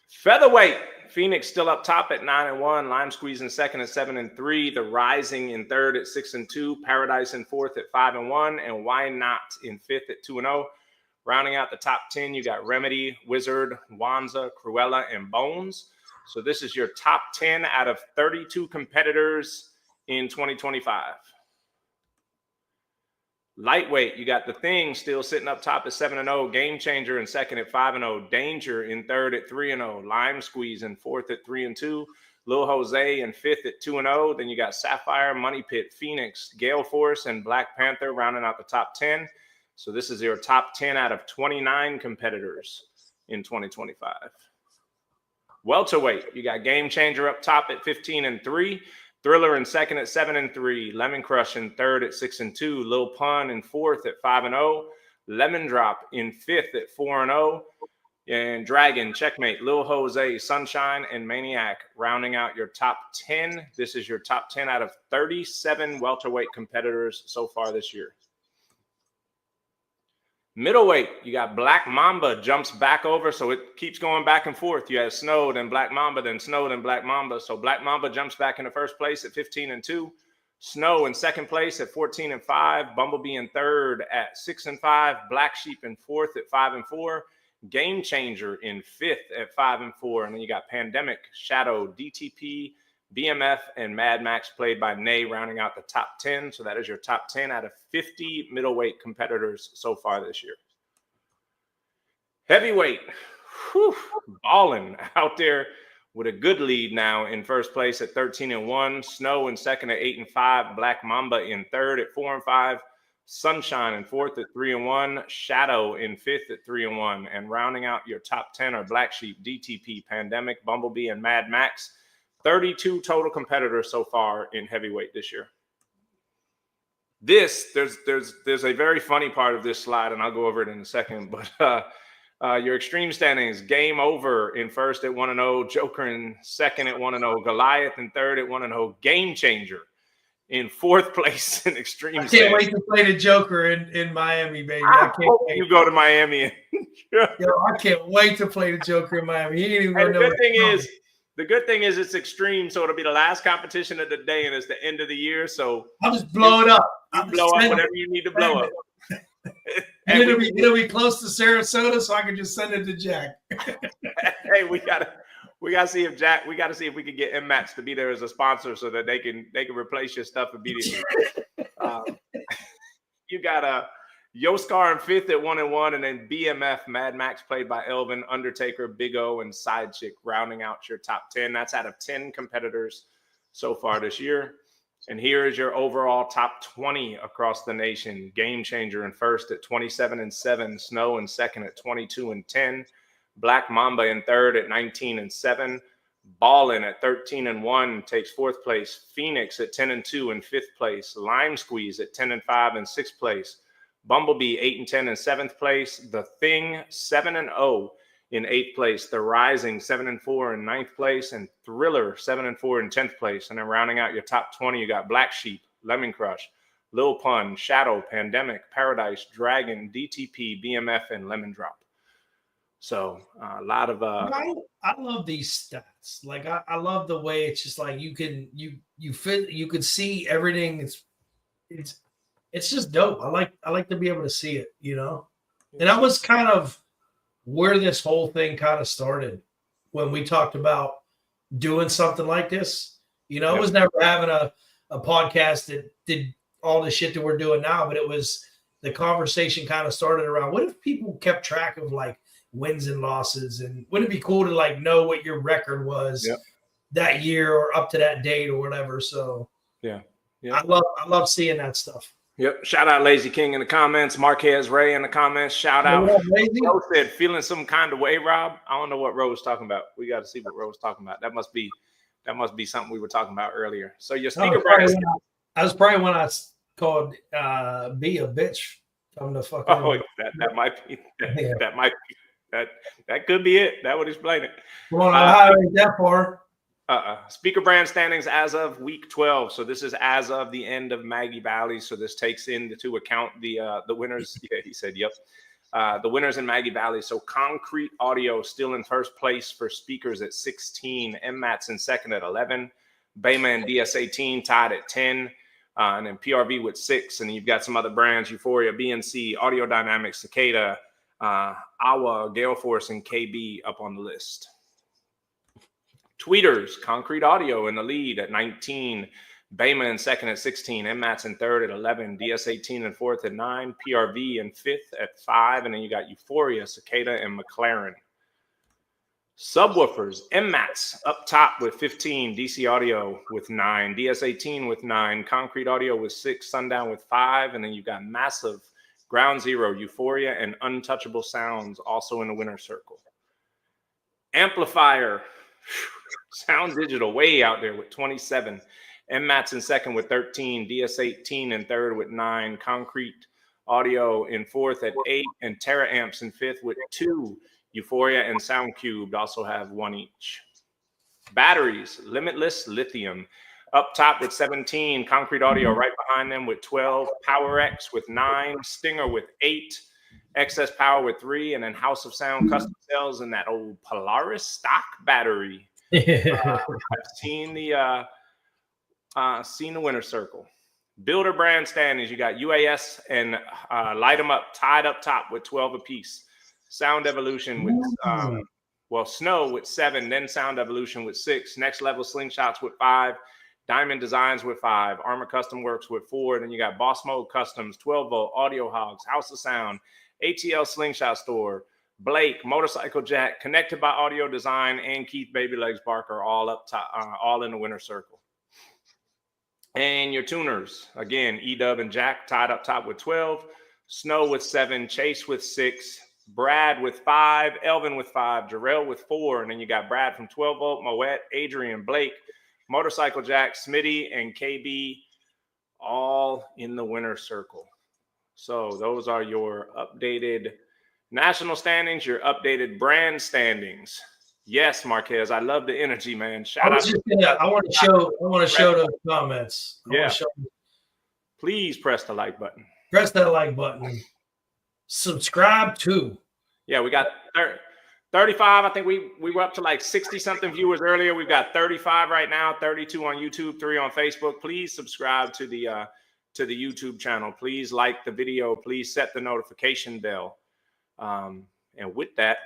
Featherweight. Phoenix still up top at 9-1. Lime Squeeze in second at 7-3. The Rising in third at 6-2. Paradise in fourth at 5-1. And Why Not in fifth at 2-0. Rounding out the top 10, you got Remedy, Wizard, Wanza, Cruella, and Bones. So this is your top 10 out of 32 competitors in 2025. Lightweight, you got The Thing still sitting up top at 7-0. Game Changer in second at 5-0. Danger in third at 3-0. Lime Squeeze in fourth at 3-2. Lil Jose in fifth at 2-0. Then you got Sapphire, Money Pit, Phoenix, Gale Force, and Black Panther rounding out the top 10. So this is your top 10 out of 29 competitors in 2025. Welterweight, you got Game Changer up top at 15-3. Thriller in second at 7-3. Lemon Crush in third at 6-2. Lil Pun in fourth at 5-0. Lemon Drop in fifth at 4-0. And Dragon, Checkmate, Lil Jose, Sunshine, and Maniac rounding out your top 10. This is your top 10 out of 37 welterweight competitors so far this year. Middleweight, you got Black Mamba jumps back over, so it keeps going back and forth. You have Snow, then Black Mamba, then Snow, then Black Mamba. So Black Mamba jumps back into first place at 15-2. Snow in second place at 14-5. Bumblebee in third at 6-5. Black Sheep in fourth at 5-4. Game Changer in fifth at 5-4. And then you got Pandemic, Shadow, DTP, BMF, and Mad Max played by Nay rounding out the top 10. So that is your top 10 out of 50 middleweight competitors so far this year. Heavyweight, balling out there with a good lead now in first place at 13-1. Snow in second at 8-5. Black Mamba in third at 4-5. Sunshine in fourth at 3-1. Shadow in fifth at 3-1. And rounding out your top 10 are Black Sheep, DTP, Pandemic, Bumblebee, and Mad Max. 32 total competitors so far in heavyweight this year. There's a very funny part of this slide, and I'll go over it in a second. But your extreme standings: Game Over in first at 1-0, Joker in second at 1-0, Goliath in third at 1-0, Game Changer in fourth place in extreme. I can't wait to play the Joker in Miami, baby. I can't wait. You go to Miami. Yo, I can't wait to play the Joker in Miami. He ain't even gonna know. The good thing is it's extreme, so it'll be the last competition of the day, and it's the end of the year. So I'll just blow it up. Blow up whatever you need to blow up. And it'll be close to Sarasota, so I can just send it to Jack. Hey, we gotta see if Jack. We gotta see if we can get MMATs to be there as a sponsor, so that they can replace your stuff immediately. You got Yoskar in fifth at 1-1, and then BMF, Mad Max played by Elvin, Undertaker, Big O, and Side Chick rounding out your top 10. That's out of 10 competitors so far this year. And here is your overall top 20 across the nation. Game Changer in first at 27-7. Snow in second at 22-10. Black Mamba in third at 19-7. Ballin at 13-1 takes fourth place. Phoenix at 10-2 in fifth place. Lime Squeeze at 10-5 in sixth place. Bumblebee 8-10 in seventh place. The Thing 7-0 in eighth place. The Rising 7-4 in ninth place, and Thriller 7-4 in 10th place. And then rounding out your top 20, you got Black Sheep, Lemon Crush, Lil Pun, Shadow, Pandemic, Paradise, Dragon, DTP, BMF, and Lemon Drop. So a lot of I love these stats. Like I love the way it's just like you can see everything. It's just dope. I like to be able to see it, you know. And that was kind of where this whole thing kind of started when we talked about doing something like this. You know, it was never having a podcast that did all the shit that we're doing now, but it was the conversation kind of started around what if people kept track of like wins and losses, and wouldn't it be cool to like know what your record was that year or up to that date or whatever. So yeah. I love seeing that stuff. Yep. Shout out Lazy King in the comments. Marquez Ray in the comments. Shout out. Rose said, feeling some kind of way, Rob. I don't know what Rose talking about. We got to see what Rose talking about. That must be something we were talking about earlier. So your speaker brand. I was probably when I called be a bitch from the fucking. Oh, that might be. That might be. That could be it. That would explain it. Well, I highlight that far. Speaker brand standings as of week 12. So this is as of the end of Maggie Valley. So this takes into account the winners. Yeah, he said, yep. The winners in Maggie Valley. So Concrete Audio still in first place for speakers at 16. MMAT's in second at 11. Bema and DS18 tied at 10. And then PRV with 6. And you've got some other brands, Euphoria, BNC, Audio Dynamics, Cicada, Awa, Gale Force, and KB up on the list. Tweeters, Concrete Audio in the lead at 19. Bema in second at 16. MMAT's in third at 11. DS18 in fourth at 9. PRV in fifth at 5. And then you got Euphoria, Cicada, and McLaren. Subwoofers, MMAT's up top with 15. DC Audio with 9. DS18 with 9. Concrete Audio with 6. Sundown with 5. And then you got Massive, Ground Zero, Euphoria, and Untouchable Sounds also in the winner's circle. Amplifier, Sound Digital way out there with 27. MMAT's in second with 13. DS18 in third with 9. Concrete Audio in fourth at 8. And Terra Amps in fifth with 2. Euphoria and Sound Cubed also have 1 each. Batteries, Limitless Lithium up top with 17. Concrete Audio right behind them with 12. PowerX with 9. Stinger with 8. Excess Power with 3. And then House of Sound custom cells in that old Polaris stock battery. I've seen the winner circle. Builder brand standings. You got UAS and Light 'em Up tied up top with 12 apiece. Sound Evolution with Snow with 7. Then Sound Evolution with 6. Next Level Slingshots with 5. Diamond Designs with 5. Armor Custom Works with 4. Then you got Boss Mode Customs, 12 Volt, Audio Hogs, House of Sound, ATL Slingshot Store, Blake, Motorcycle Jack, Connected by Audio Design, and Keith Baby Legs Barker all up top, all in the winner circle. And your tuners, again, E-Dub and Jack tied up top with 12. Snow with 7. Chase with 6. Brad with 5. Elvin with 5. Jarrell with 4. And then you got Brad from 12 Volt, Moet, Adrian, Blake, Motorcycle Jack, Smitty, and KB all in the winner circle. So those are your updated national standings, your updated brand standings. Yes, Marquez, I love the energy, man. Shout out. I want to show those comments. Please press the like button. Press that like button. Subscribe to. Yeah, we got 35. I think we were up to like 60 something viewers earlier. We've got 35 right now, 32 on YouTube, 3 on Facebook. Please subscribe to the YouTube channel. Please like the video. Please set the notification bell. And with that,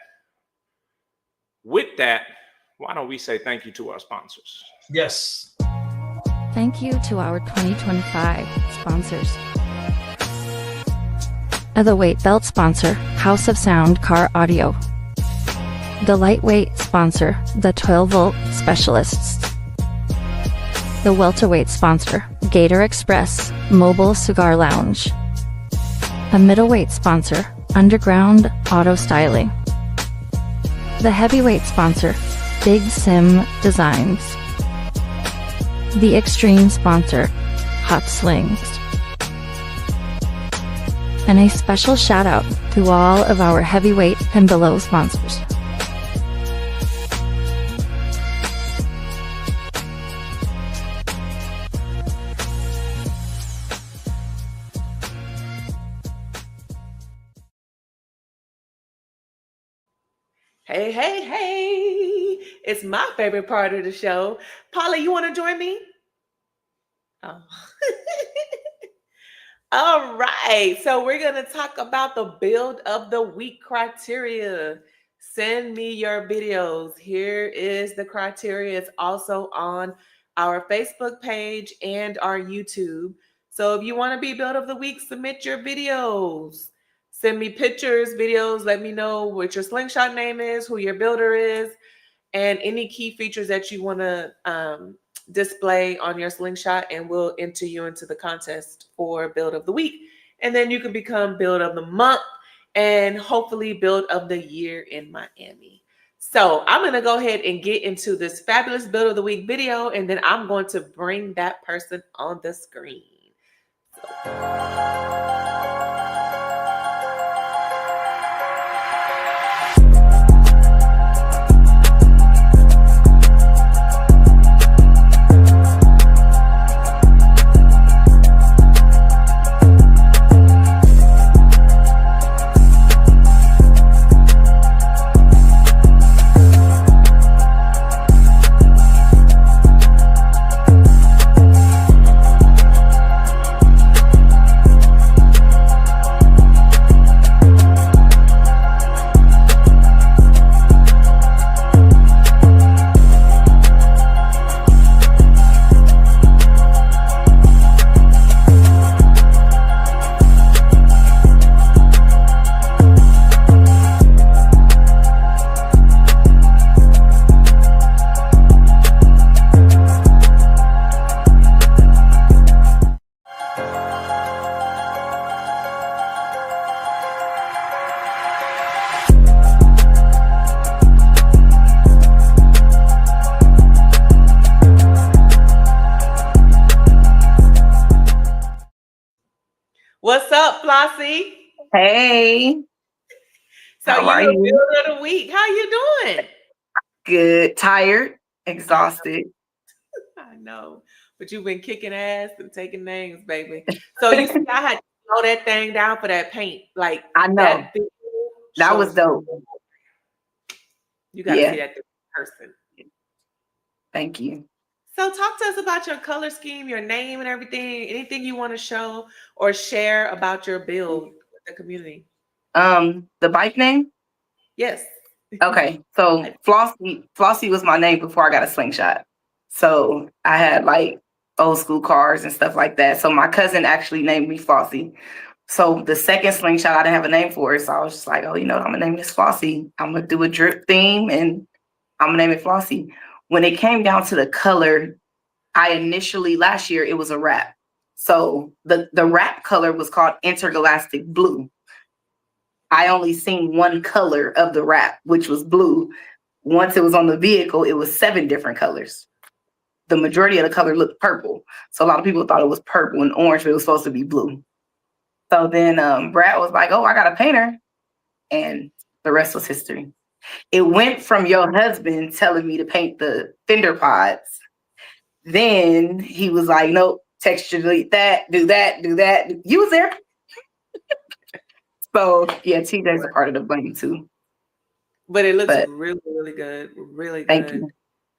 why don't we say thank you to our sponsors? Yes. Thank you to our 2025 sponsors. The weight belt sponsor, House of Sound Car Audio. The lightweight sponsor, the 12 Volt Specialists. The welterweight sponsor, Gator Express Mobile Cigar Lounge. A middleweight sponsor, Underground Auto Styling. The heavyweight sponsor, Big Sim Designs. The extreme sponsor, Hot Slings. And a special shout out to all of our heavyweight and below sponsors. Hey, hey, hey. It's my favorite part of the show. Paula, you want to join me? Oh. All right. So we're going to talk about the build of the week criteria. Send me your videos. Here is the criteria. It's also on our Facebook page and our YouTube. So if you want to be build of the week, submit your videos. Send me pictures, videos. Let me know what your slingshot name is, who your builder is, and any key features that you want to display on your slingshot, and we'll enter you into the contest for build of the week. And then you can become build of the month and hopefully build of the year in Miami. So I'm going to go ahead and get into this fabulous build of the week video, and then I'm going to bring that person on the screen. What's up, Flossie? Hey. So How are you're you? builder of the week. How you doing? Good. Tired. Exhausted. I know, but you've been kicking ass and taking names, baby. So you see, I had to slow that thing down for that paint. Like I know. That was dope. You got to see that in person. Thank you. So talk to us about your color scheme, your name and everything, anything you want to show or share about your build with the community. The bike name? Yes. Okay. So Flossie was my name before I got a slingshot. So I had like old school cars and stuff like that. So my cousin actually named me Flossie. So the second slingshot, I didn't have a name for it. So I was just like, oh, you know what? I'm gonna name this Flossie. I'm gonna do a drip theme and I'm gonna name it Flossie. When it came down to the color, I initially last year it was a wrap. So the wrap color was called Intergalactic Blue. I only seen one color of the wrap, which was blue. Once it was on the vehicle, it was 7 different colors. The majority of the color looked purple. So a lot of people thought it was purple and orange, but it was supposed to be blue. So then Brad was like, oh, I got a painter. And the rest was history. It went from your husband telling me to paint the fender pods. Then he was like, nope, texture delete that, do that, do that. You was there. So yeah, TJ's a part of the blame too. But it looks really, really good. Really good. Thank you.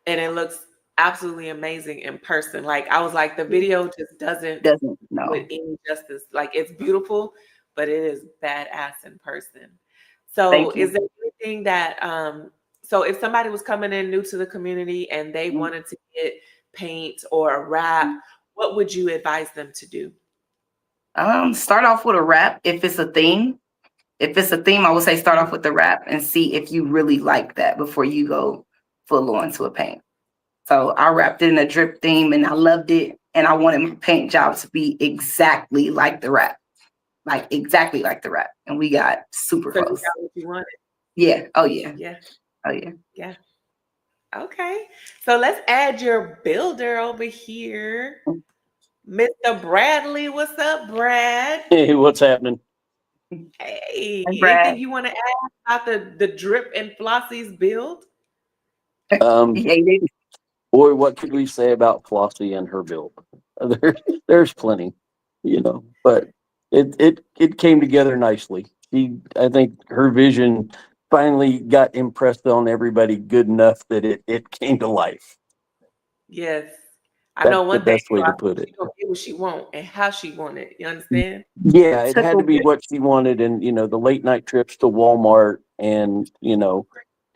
And it looks absolutely amazing in person. Like I was like, the video just doesn't do it any justice. Like it's beautiful, but it is badass in person. So is there anything that so if somebody was coming in new to the community and they wanted to get paint or a wrap, what would you advise them to do? Start off with a wrap if it's a theme. If it's a theme, I would say start off with the wrap and see if you really like that before you go full on to a paint. So I wrapped it in a drip theme and I loved it. And I wanted my paint job to be exactly like the wrap. Like exactly like the wrap. And we got super close. You got what you wanted. Yeah. Oh yeah. Yeah. Oh yeah. Yeah. Okay. So let's add your builder over here. Mr. Bradley. What's up, Brad? Hey, what's happening? Hey, Hey, Brad. anything you want to add about the Drip and Flossie's build? Boy, what could we say about Flossie and her build? There's plenty, but it came together nicely. I think her vision finally got impressed on everybody good enough that it came to life. Yes. I That's know the one thing. best way to put it. She gonna get what she want and how she want it. You understand? Yeah, it had to be what she wanted, and the late night trips to Walmart, and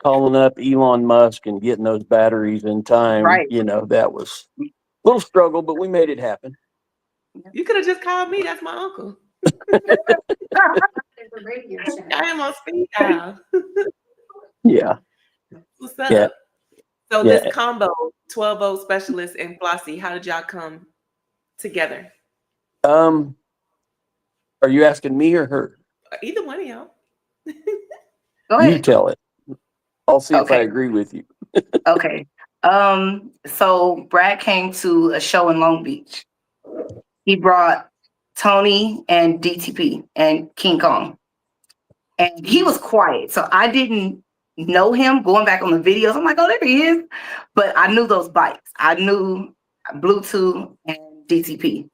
calling up Elon Musk and getting those batteries in time. Right. That was a little struggle, but we made it happen. You could have just called me. That's my uncle. I am on speed dial. Yeah. What's up? Yeah. So Yeah. this combo, 12-volt specialist and Flossie, how did y'all come together? Are you asking me or her? Either one of y'all. Go You ahead. tell it. I'll see if I Okay. agree with you. Okay. So Brad came to a show in Long Beach. He brought Tony and DTP and King Kong. And he was quiet. So I didn't know him going back on the videos. I'm like, oh, there he is. But I knew those bikes. I knew Bluetooth and DTP.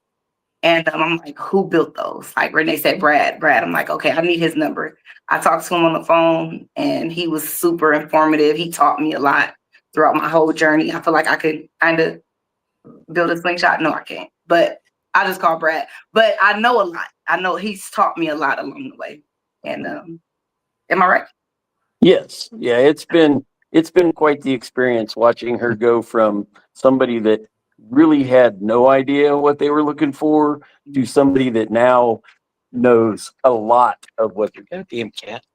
And I'm like, who built those? Like Renee said, Brad. I'm like, okay, I need his number. I talked to him on the phone and he was super informative. He taught me a lot throughout my whole journey. I feel like I could kind of build a slingshot. No, I can't. But I just call Brad. But I know a lot. I know he's taught me a lot along the way. And am I right? Yes. Yeah, it's been quite the experience watching her go from somebody that really had no idea what they were looking for to somebody that now knows a lot of what they're goddamn cat.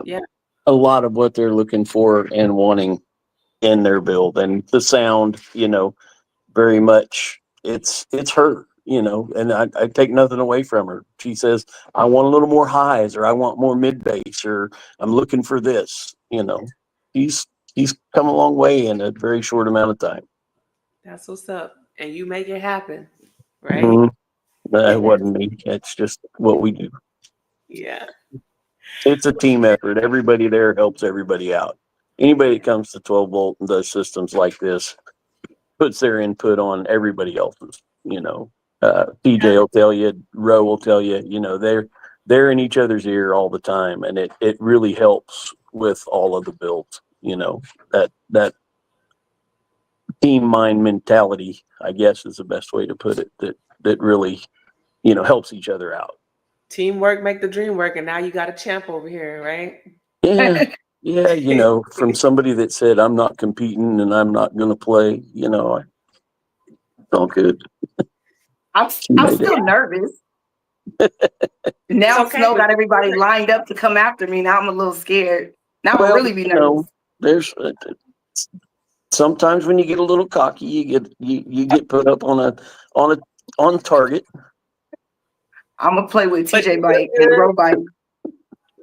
Yeah. A lot of what they're looking for and wanting in their build, and the sound, very much it's her, and I take nothing away from her. She says, I want a little more highs, or I want more mid bass, or I'm looking for this, he's come a long way in a very short amount of time. That's what's up. And you make it happen, right? Mhm. That wasn't me. It's just what we do. Yeah. It's a team effort. Everybody there helps everybody out. Anybody that comes to 12 volt and does systems like this puts their input on everybody else's. TJ will tell you, Roe will tell you, they're in each other's ear all the time, and it really helps with all of the builds. That team mind mentality, I guess, is the best way to put it. That really, helps each other out. Teamwork make the dream work, and now you got a champ over here, right? Yeah. Yeah, from somebody that said, I'm not competing and I'm not going to play, all good. I'm still nervous. Now okay, Snow got everybody lined up to come after me. Now I'm a little scared. Now I'm really be nervous. There's sometimes when you get a little cocky, you get put up on target. I'm gonna play with TJ bike and Roe bike.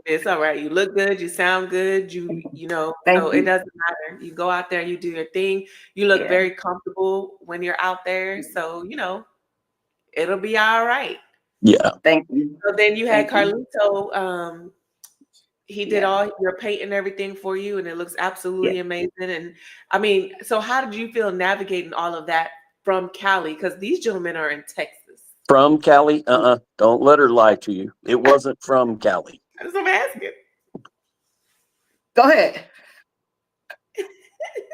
It's all right. You look good. You sound good. So it doesn't matter. You go out there, you do your thing. You look very comfortable when you're out there. So, it'll be all right. Yeah. Thank you. So then you had Carlito. He did all your paint and everything for you, and it looks absolutely amazing. And I mean, so how did you feel navigating all of that from Cali? Because these gentlemen are in Texas. From Cali? Don't let her lie to you. It wasn't from Cali. That's what I'm asking. Go ahead.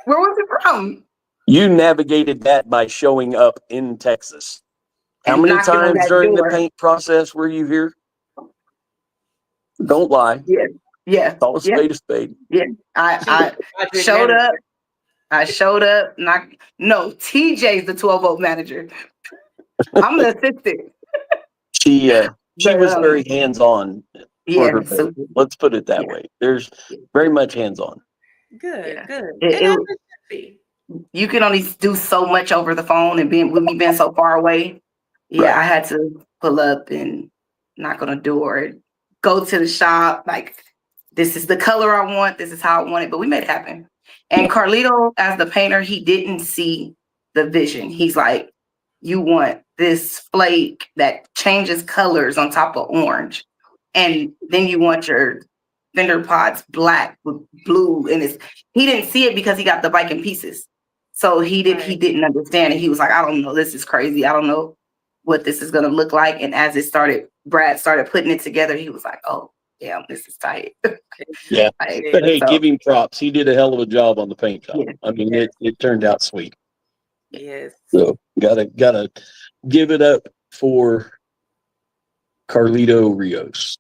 Where was it from? You navigated that by showing up in Texas. How And many knocking on times that during door. the paint process were you here? Don't lie. Yeah. Call a spade a spade. Yeah. I showed up. No, TJ's the 12-volt manager. I'm the assistant. She was very hands-on for her. So, let's put it that way. There's very much hands-on. Good. You can only do so much over the phone, and with me being so far away. Yeah, I had to pull up and knock on a door, go to the shop. Like, this is the color I want. This is how I want it. But we made it happen. And Carlito, as the painter, he didn't see the vision. He's like, you want this flake that changes colors on top of orange. And then you want your fender pods black with blue. And he didn't see it because he got the bike in pieces. So he didn't understand it. He was like, I don't know. This is crazy. I don't know what this is going to look like. And as Brad started putting it together, he was like, oh, yeah, this is tight. Yeah. But hey, give him props. He did a hell of a job on the paint job. Yeah. I mean, it turned out sweet. Yes. So gotta give it up for Carlito Rios.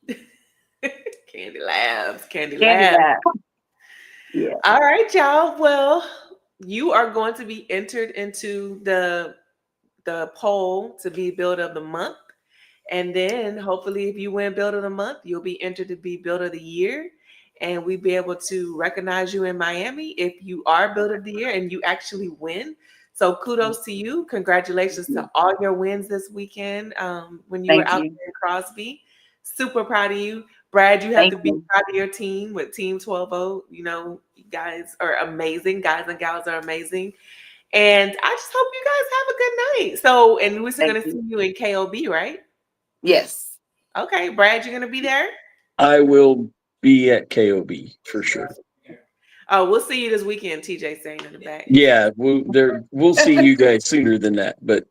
Candy Labs. Candy Lab. Yeah. All right, y'all. Well, you are going to be entered into the poll to be Builder of the Month. And then hopefully if you win Builder of the Month, you'll be entered to be Builder of the Year. And we'll be able to recognize you in Miami if you are Builder of the Year and you actually win. So kudos to you. Congratulations to all your wins this weekend when you were out there in Crosby. Super proud of you. Brad, you have to be proud of your team with Team 12-0. You know, you guys are amazing. Guys and gals are amazing. And I just hope you guys have a good night. So, and we're going to see you in KOB, right? Yes. Okay. Brad, you're going to be there? I will be at KOB for sure. Oh, we'll see you this weekend, TJ saying in the back. Yeah, we'll see you guys sooner than that. But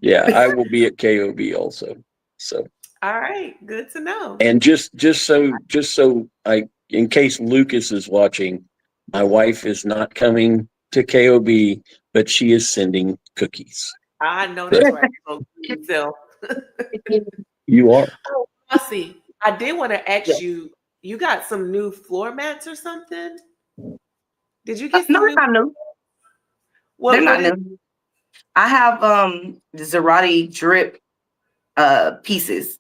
yeah, I will be at KOB also. So all right, good to know. And just so in case Lucas is watching, my wife is not coming to KOB, but she is sending cookies. I know that's right. So, you are. Oh, I see. I did want to ask you. You got some new floor mats or something? Did you get some? No, they're not new. They're not new. I have the Zerati drip pieces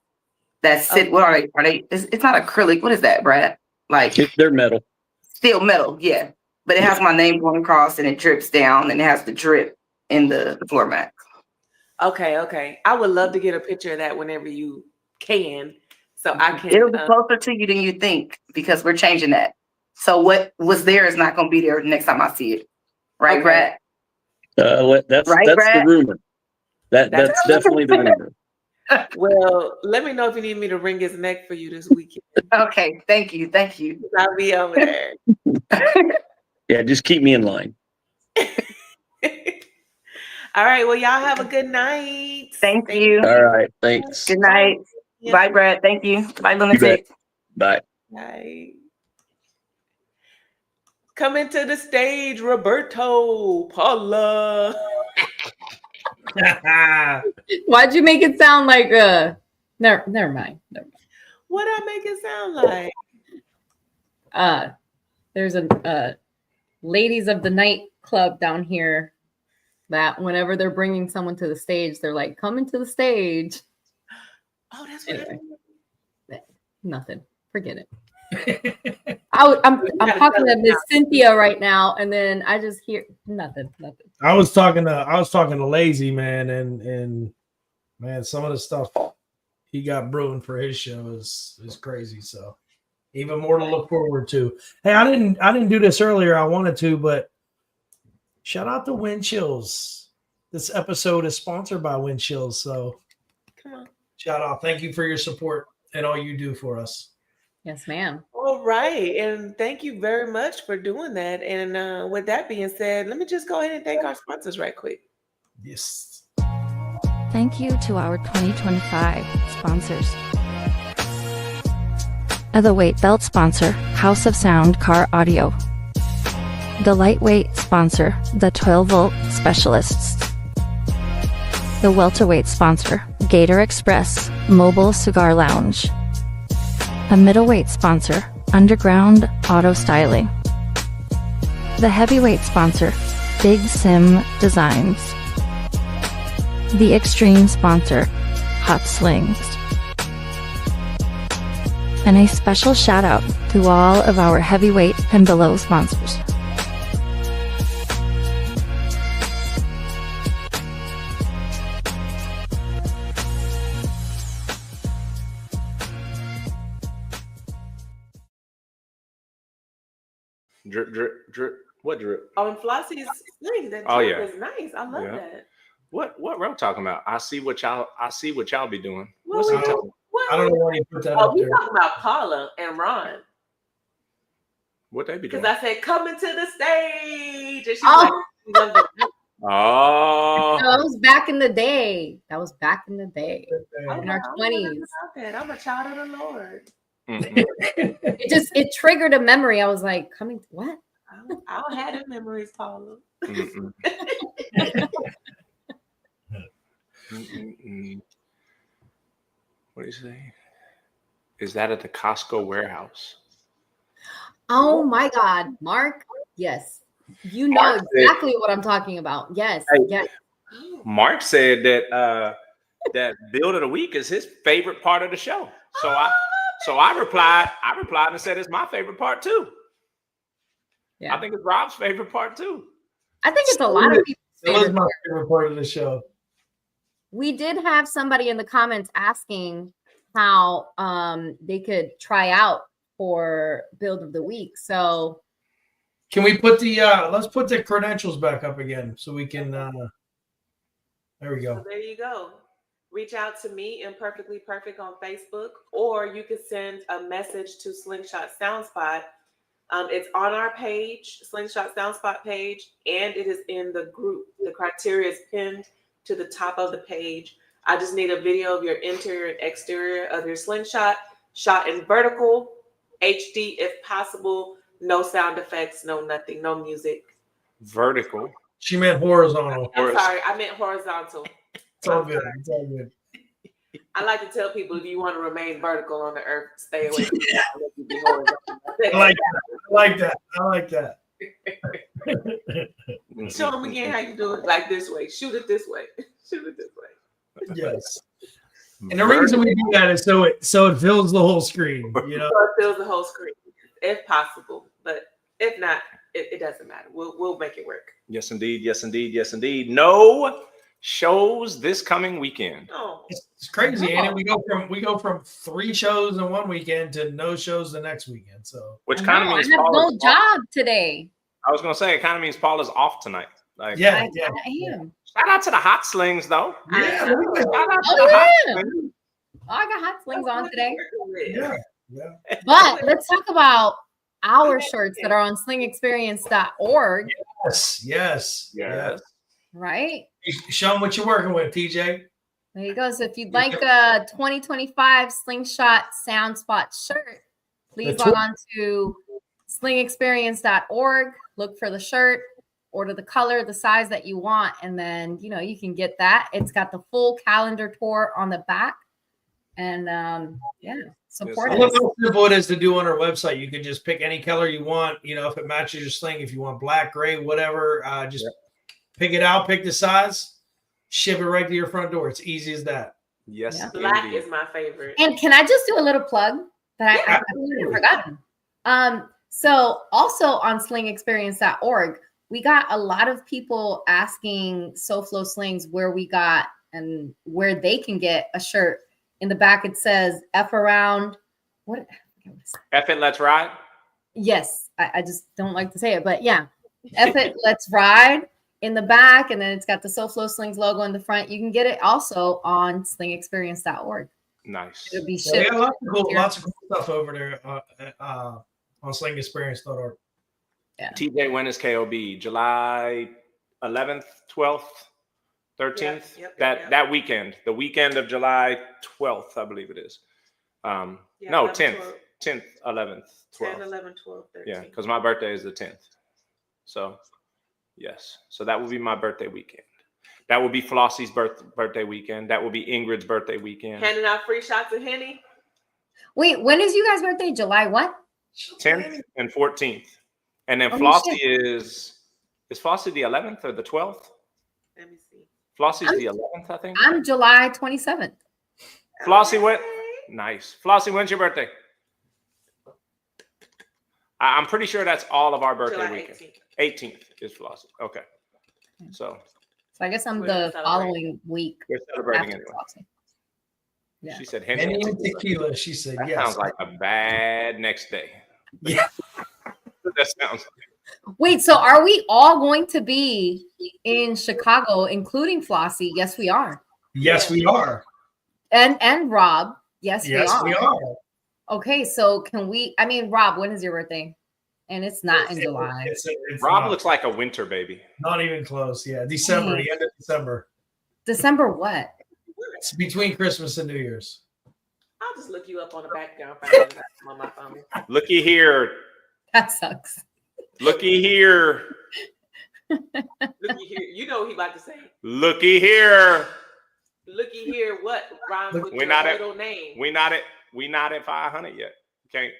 that sit. What are they? Are they? It's not acrylic. What is that, Brad? Like they're metal. Steel metal, yeah. But it has my name going across and it drips down and it has the drip in the floor mat. Okay. I would love to get a picture of that whenever you can. So I can. It'll be closer to you than you think because we're changing that. So what was there is not going to be there next time I see it. Right, Brad? That's the rumor. That's definitely the rumor. Well, let me know if you need me to wring his neck for you this weekend. Okay, thank you. I'll be over there. Yeah, just keep me in line. All right, well, y'all have a good night. Thank you. All right, thanks. Good night. Yeah. Bye, Brad. Thank you. Bye, Lunatic. Bye. Bye. Coming to the stage, Roberto Paula. Why'd you make it sound like never mind. What'd I make it sound like? There's a ladies of the night club down here that whenever they're bringing someone to the stage, they're like, "Coming to the stage." Oh, that's what anyway. Nothing. Forget it. I'm talking to Miss Cynthia right now, and then I just hear nothing. I was talking to Lazy Man, and man, some of the stuff he got brewing for his show is crazy. So even more to look forward to. Hey, I didn't do this earlier. I wanted to, but shout out to Wind Chills. This episode is sponsored by Wind Chills. So come on, shout out. Thank you for your support and all you do for us. Yes, ma'am. All right. And thank you very much for doing that. And with that being said, let me just go ahead and thank our sponsors right quick. Yes. Thank you to our 2025 sponsors. The weight belt sponsor, House of Sound Car Audio. The lightweight sponsor, the 12-volt specialists. The welterweight sponsor, Gator Express Mobile Cigar Lounge. A middleweight sponsor, Underground Auto Styling. The heavyweight sponsor, Big Sim Designs. The extreme sponsor, Hot Slings. And a special shout out to all of our heavyweight and below sponsors. Drip, drip, drip. What drip? Oh, and Flossie's sling. That Oh, drip yeah. is nice. I love Yeah. that. What Ro talking about? I see what y'all be doing. What What's we he do? talking? What I don't we know why you put that Oh, up we there. talking about Paula and Ron. What they be Because doing? I said, coming to the stage. And she's Oh. like, she loves the Oh. No, that was back in the day. That was back in the day. Oh, In our I'm 20s. I'm a child of the Lord. It triggered a memory. I was like, coming what? I don't have them memories, Paula. What do you say? Is that at the Costco warehouse? Oh my God, Mark. Yes. You know Mark said- exactly what I'm talking about. Yes. Hey. Yes. Mark said that that build of the week is his favorite part of the show. So I replied and said it's my favorite part too. Yeah. I think it's Rob's favorite part too. I think it's a lot of people's That was favorite my part. favorite part of the show. We did have somebody in the comments asking how they could try out for build of the week. So Can we put the let's put the credentials back up again so we can there we go. So there you go. Reach out to me, Imperfectly Perfect, on Facebook, or you could send a message to Slingshot Soundspot. It's on our page, Slingshot Soundspot page, and it is in the group. The criteria is pinned to the top of the page. I just need a video of your interior and exterior of your slingshot, shot in vertical, HD if possible, no sound effects, no nothing, no music. Vertical. She meant horizontal. I'm sorry, I meant horizontal. It's all good. It's all good. I like to tell people if you want to remain vertical on the earth, stay away from I like that. I like that. I like that. Show them again how you do it, like this way. Shoot it this way. Shoot it this way. Yes. And the reason we do that is so it fills the whole screen. You know, So it fills the whole screen, if possible. But if not, it doesn't matter. We'll make it work. Yes, indeed. Yes, indeed. Yes, indeed. No shows this coming weekend. Oh, it's crazy, Annie. We go from 3 shows in one weekend to no shows the next weekend. So Which kind of I means have Paula's no job today. I was gonna say it kind of means Paula's off tonight. Like yeah. I am. Shout out to the hot slings though. Yeah. Shout out to the Oh, hot yeah. slings. Oh, I got hot slings on today. Yeah. But let's talk about our shirts that are on slingexperience.org. Yes. Right? Show them what you're working with, TJ. There you go. So if you'd like a 2025 Slingshot Soundspot shirt, please log on to slingexperience.org, look for the shirt, order the color, the size that you want, and then you can get that. It's got the full calendar tour on the back. And support I us. love how simple it is to do on our website. You can just pick any color you want, if it matches your sling, if you want black, gray, whatever, just pick it out, pick the size, ship it right to your front door. It's easy as that. Yes. Yeah. Black is my favorite. And can I just do a little plug that I completely forgotten? So also on slingexperience.org, we got a lot of people asking SoFlo Slings where we got and where they can get a shirt. In the back, it says F around. What? F it, let's ride. Yes, I just don't like to say it, but yeah. F it, let's ride in the back. And then it's got the SoFlo Slings logo in the front. You can get it also on slingexperience.org. Nice. It'll be Yeah, shipped. we got lots of cool stuff over there on slingexperience.org. Yeah. TJ, when is KOB? July 11th, 12th, 13th? That weekend. The weekend of July 12th, I believe it is. No, 10th. 10th, 11th, 12th. 10, 11, 12, 13. Yeah, because my birthday is the 10th. So, yes. So that will be my birthday weekend. That will be Flossie's birthday weekend. That will be Ingrid's birthday weekend. Handing out free shots of Henny. Wait, when is you guys' birthday? July what? 10th and 14th. And then Oh, Flossie shit. is Flossie the 11th or the 12th? Let me see. Flossie's the 11th, I think. I'm July 27th. Flossie, what? Nice. Flossie, when's your birthday? I'm pretty sure that's all of our birthday July weekend. 18th is Flossie. Okay. So I guess I'm We're the celebrating. following week. we're celebrating after anyway. Flossie. Yeah. She said Henny Henny and tequila. She said That yes. sounds like a bad next day. Yeah. That sounds like Wait, so are we all going to be in Chicago, including Flossie? Yes, we are. Yes, we are. And Rob. Yes, Yes, we are. Okay, so can we? I mean, Rob, when is your birthday? And it's not in July. It's Rob looks like a winter baby. Not even close. Yeah, December, the end of December. December what? It's between Christmas and New Year's. I'll just look you up on the background on my phone. Looky here. That sucks. Looky here. Looky here. You know what he about to say. Looky here. Looky here. What rhymes with We're your not at middle name? we not at 500 yet. Can't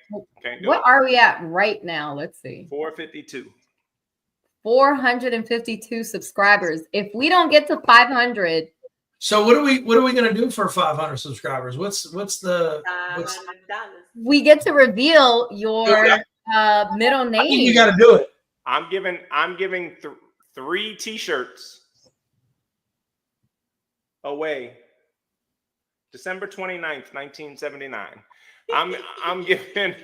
do What it. are we at right now? Let's see. 452. 452 subscribers. If we don't get to 500, So what are we gonna do for 500 subscribers? What's the we get to reveal your middle name. I think you got to do it. I'm giving 3 t-shirts away. December 29th, 1979. I'm giving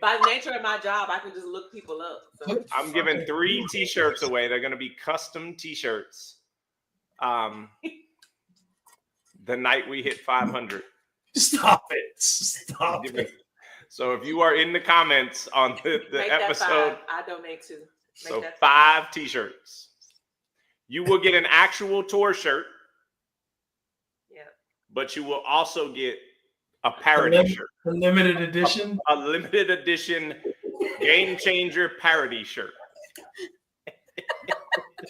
By the nature of my job, I can just look people up. So. I'm giving 3 t-shirts away. They're going to be custom t-shirts. The night we hit 500. Stop it. Stop it. So if you are in the comments on the Make that episode, 5. I donate 2. so 5 t-shirts. You will get an actual tour shirt. Yeah. But you will also get a parody shirt. A limited edition? A limited edition Game Changer parody shirt.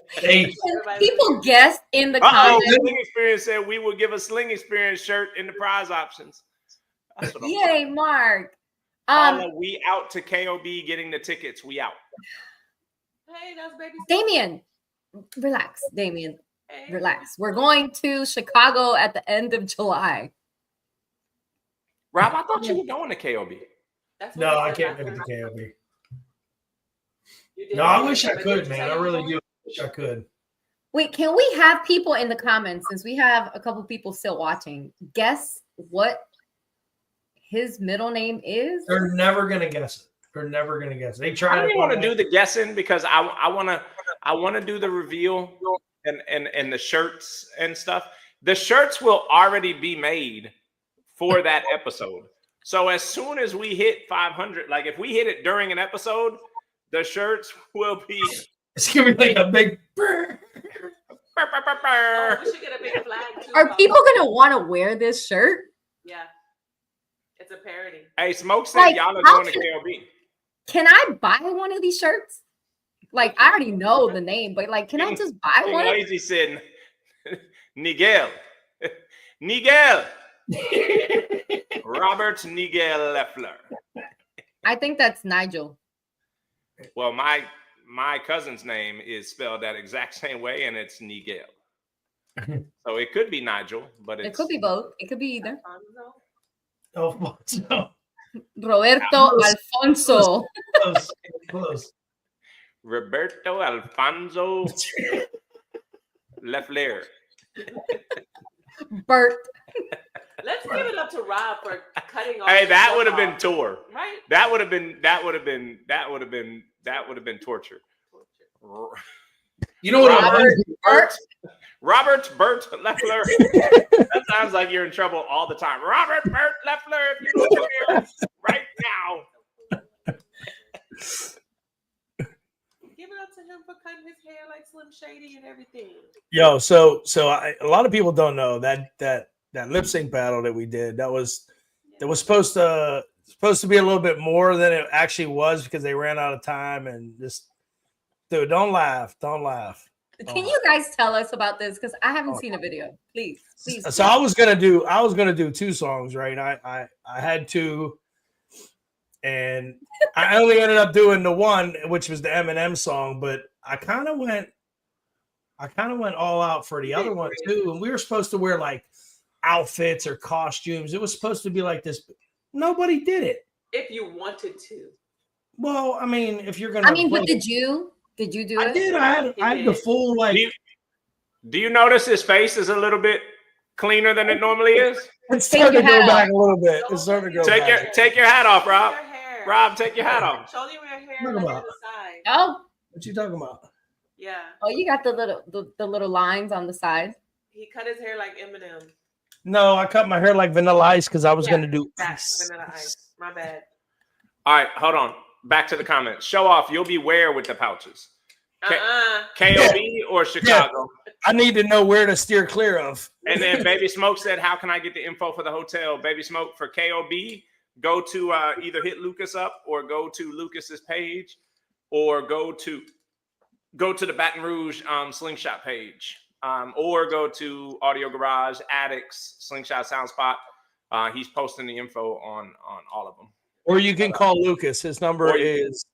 Hey. People guessed in the Uh-oh, comments. Sling Experience said we will give a Sling Experience shirt in the prize options. That's what I'm Yay, Mark. Paula, we out to KOB getting the tickets. We out. Hey, that's baby. Damien, relax. Damien, relax. We're going to Chicago at the end of July. Rob, I thought you were going to KOB. No, I can't make it to KOB. No, I wish I could, man. I really do wish I could. Wait, can we have people in the comments, since we have a couple people still watching, guess what his middle name is? They're never gonna guess it. They're never gonna guess it. They I try don't to want to do the guessing because I want to do the reveal and the shirts and stuff. The shirts will already be made for that episode. So as soon as we hit 500, like if we hit it during an episode, the shirts will be. It's gonna be like a big. Oh, we should get a big flag too. Are people gonna want to wear this shirt? Yeah. It's a parody. Hey, Smoke said Like, y'all are how going to KOB. Can I buy one of these shirts? Like, I already know the name, but like, can I just buy King one? Lazy said, Nigel. Nigel. Robert Nigel Leffler. I think that's Nigel. Well, my cousin's name is spelled that exact same way, and it's Nigel. So it could be Nigel, but It could be both. It could be either. Oh, no. Roberto Alfonso. Close. Roberto Alfonso Leffler. Bert. Let's give it up to Rob for cutting off. Hey, that the would have football. been tour. Right? That would have been torture. You know what? Robert Bert Leffler. That sounds like you're in trouble all the time. Robert Bert Leffler, if you don't come here right now. Give it up to him for cutting his hair like Slim Shady and everything. Yo, a lot of people don't know that lip sync battle that we did. That was supposed to be a little bit more than it actually was because they ran out of time and just. Dude, don't laugh. Can you guys tell us about this? Because I haven't seen a video. Please. So I was gonna do 2 songs, right? I had 2, and I only ended up doing the one, which was the Eminem song. But I kind of went all out for the other one too. And we were supposed to wear like outfits or costumes. It was supposed to be like this. Nobody did it. If you wanted to. Well, I mean, if you're gonna, but did you do it? I did. I had the full like. Do you notice his face is a little bit cleaner than it normally is? It's starting to go back a little bit. It's starting to go back. Take your hat off, Rob. Rob, take your hat off. Show them your hair What like about? on the side. Oh, What you talking about? Yeah. oh, you got the little lines on the side. He cut his hair like Eminem. No, I cut my hair like Vanilla Ice because I was gonna do That's Vanilla Ice. My bad. All right, hold on. Back to the comments. Show off. You'll be where with the pouches? KOB or Chicago? Yeah. I need to know where to steer clear of. And then Baby Smoke said, "How can I get the info for the hotel?" Baby Smoke, for KOB, go to either hit Lucas up or go to Lucas's page, or go to the Baton Rouge Slingshot page, or go to Audio Garage, Addicts, Slingshot Sound Spot. He's posting the info on all of them. Or you can call Lucas. His number is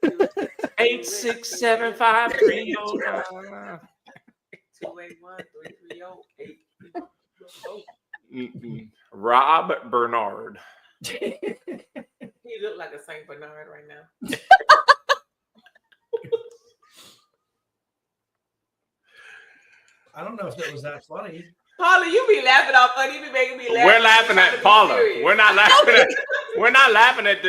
8675309. 281-330-830. Rob Bernard. He look like a Saint Bernard right now. I don't know if that was that funny. Paula, you be laughing all funny. You be making me laugh. We're laughing at Paula. We're not laughing at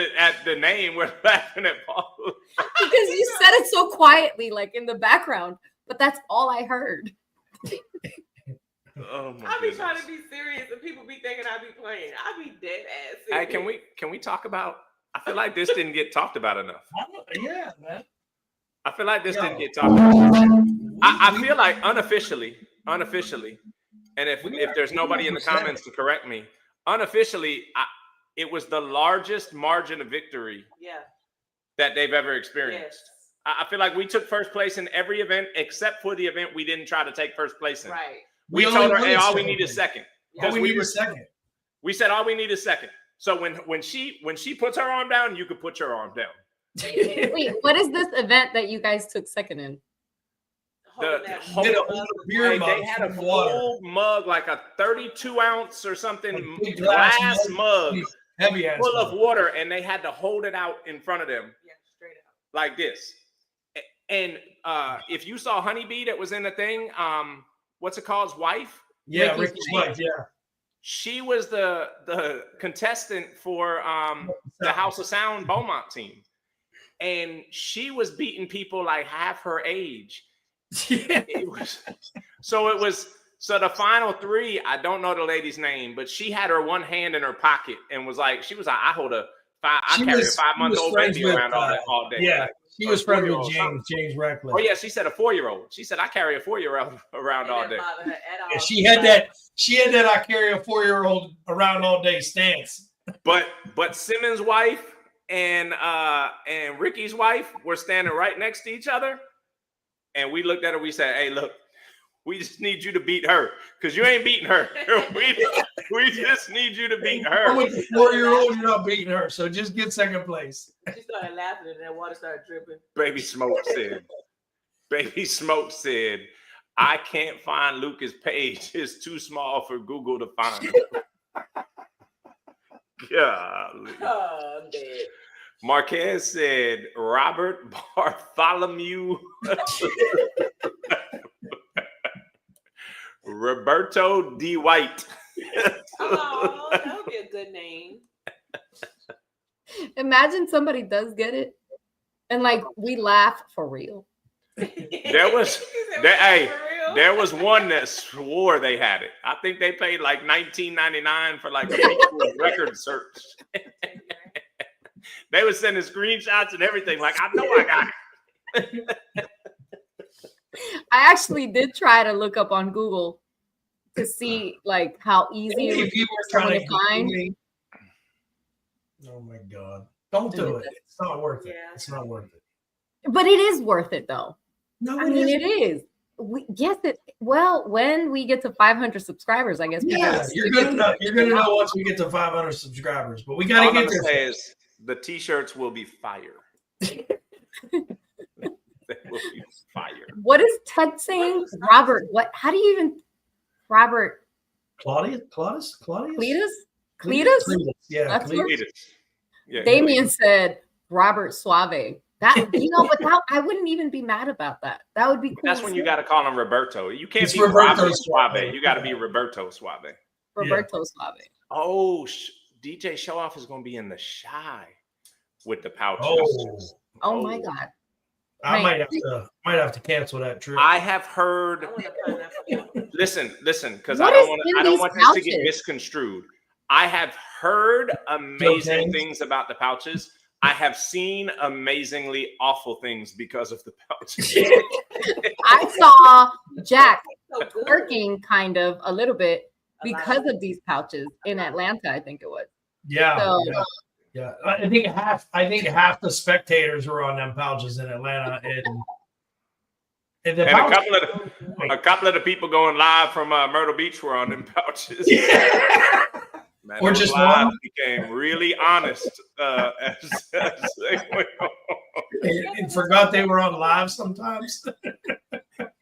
the name. We're laughing at Paula. Because you said it so quietly, like in the background, but that's all I heard. Oh my I be goodness. trying to be serious, and people be thinking I be playing. I be dead ass Hey, serious. can we talk about? I feel like this didn't get talked about enough. Yeah, man. I feel like this didn't get talked about. I feel like unofficially, and if there's nobody in the comments to correct me, unofficially, it was the largest margin of victory that they've ever experienced. I feel like we took first place in every event except for the event we didn't try to take first place in. Right. We told her, hey, all we need is second. All we need is second. We said all we need is second. So when she puts her arm down, you could put your arm down. Wait, what is this event that you guys took second in? They had a full mug, like a 32-ounce or something, glass mug, heavy ass full of water, and they had to hold it out in front of them, straight out, like this. And if you saw Honeybee that was in the thing, what's it called? His wife? Yeah, Ricky's wife. Yeah. She was the contestant for the House of Sound Beaumont team, and she was beating people like half her age. So the final three, I don't know the lady's name, but she had her one hand in her pocket and was like, I carry a 5-month-old baby around all day. Yeah, like, she was friends with James Reckless. Oh yeah, she said a 4-year-old. She said I carry a 4-year-old around all day. Yeah, she had that I carry a 4-year-old around all day stance. But Simmons' wife and Ricky's wife were standing right next to each other. And we looked at her, we said, hey, look, we just need you to beat her because you ain't beating her. we just need you to beat her. With the 4-year-old, you're not beating her, so just get second place. She started laughing and that water started dripping. Baby Smoke said, I can't find Lucas' page. It's too small for Google to find. Golly. Oh, I'm dead. Marquez said, Robert Bartholomew. Roberto D. White. Oh, that would be a good name. Imagine somebody does get it, and like we laugh for real. There was one that swore they had it. I think they paid like $19.99 for like a record search. They were sending screenshots and everything. Like, I know I got it. I actually did try to look up on Google to see like how easy it would be for someone to find. Oh my God. Don't do it. It's not worth it. It's not worth it. But it is worth it though. No, I mean it is. When we get to 500 subscribers, I guess. Yeah, you're gonna know once we get to 500 subscribers. But we gotta get there. The t-shirts will be fire. They will be fire. What is Ted saying? Robert, what? How do you even? Robert. Claudius? Cletus? Yeah, That's Cletus. Yeah, Damien said Robert Suave. That but I wouldn't even be mad about that. That would be cool. That's when you got to call him Roberto. You can't be Roberto Robert Suave. You got to be Roberto Suave. Roberto Suave. Oh, DJ Showoff is going to be in the Shy. with the pouches. Oh my God. I might have to cancel that trip. I have heard. Listen, because What I is don't in want these this to get pouches? misconstrued. I have heard amazing things about the pouches. I have seen amazingly awful things because of the pouches. I saw Jack working kind of a little bit because of these pouches in Atlanta, I think it was. Yeah. So, Yeah. I think half the spectators were on them pouches in Atlanta, and And a couple of the people going live from Myrtle Beach were on them pouches. Man, or those just lives one became really honest as they went on. and forgot they were on live sometimes.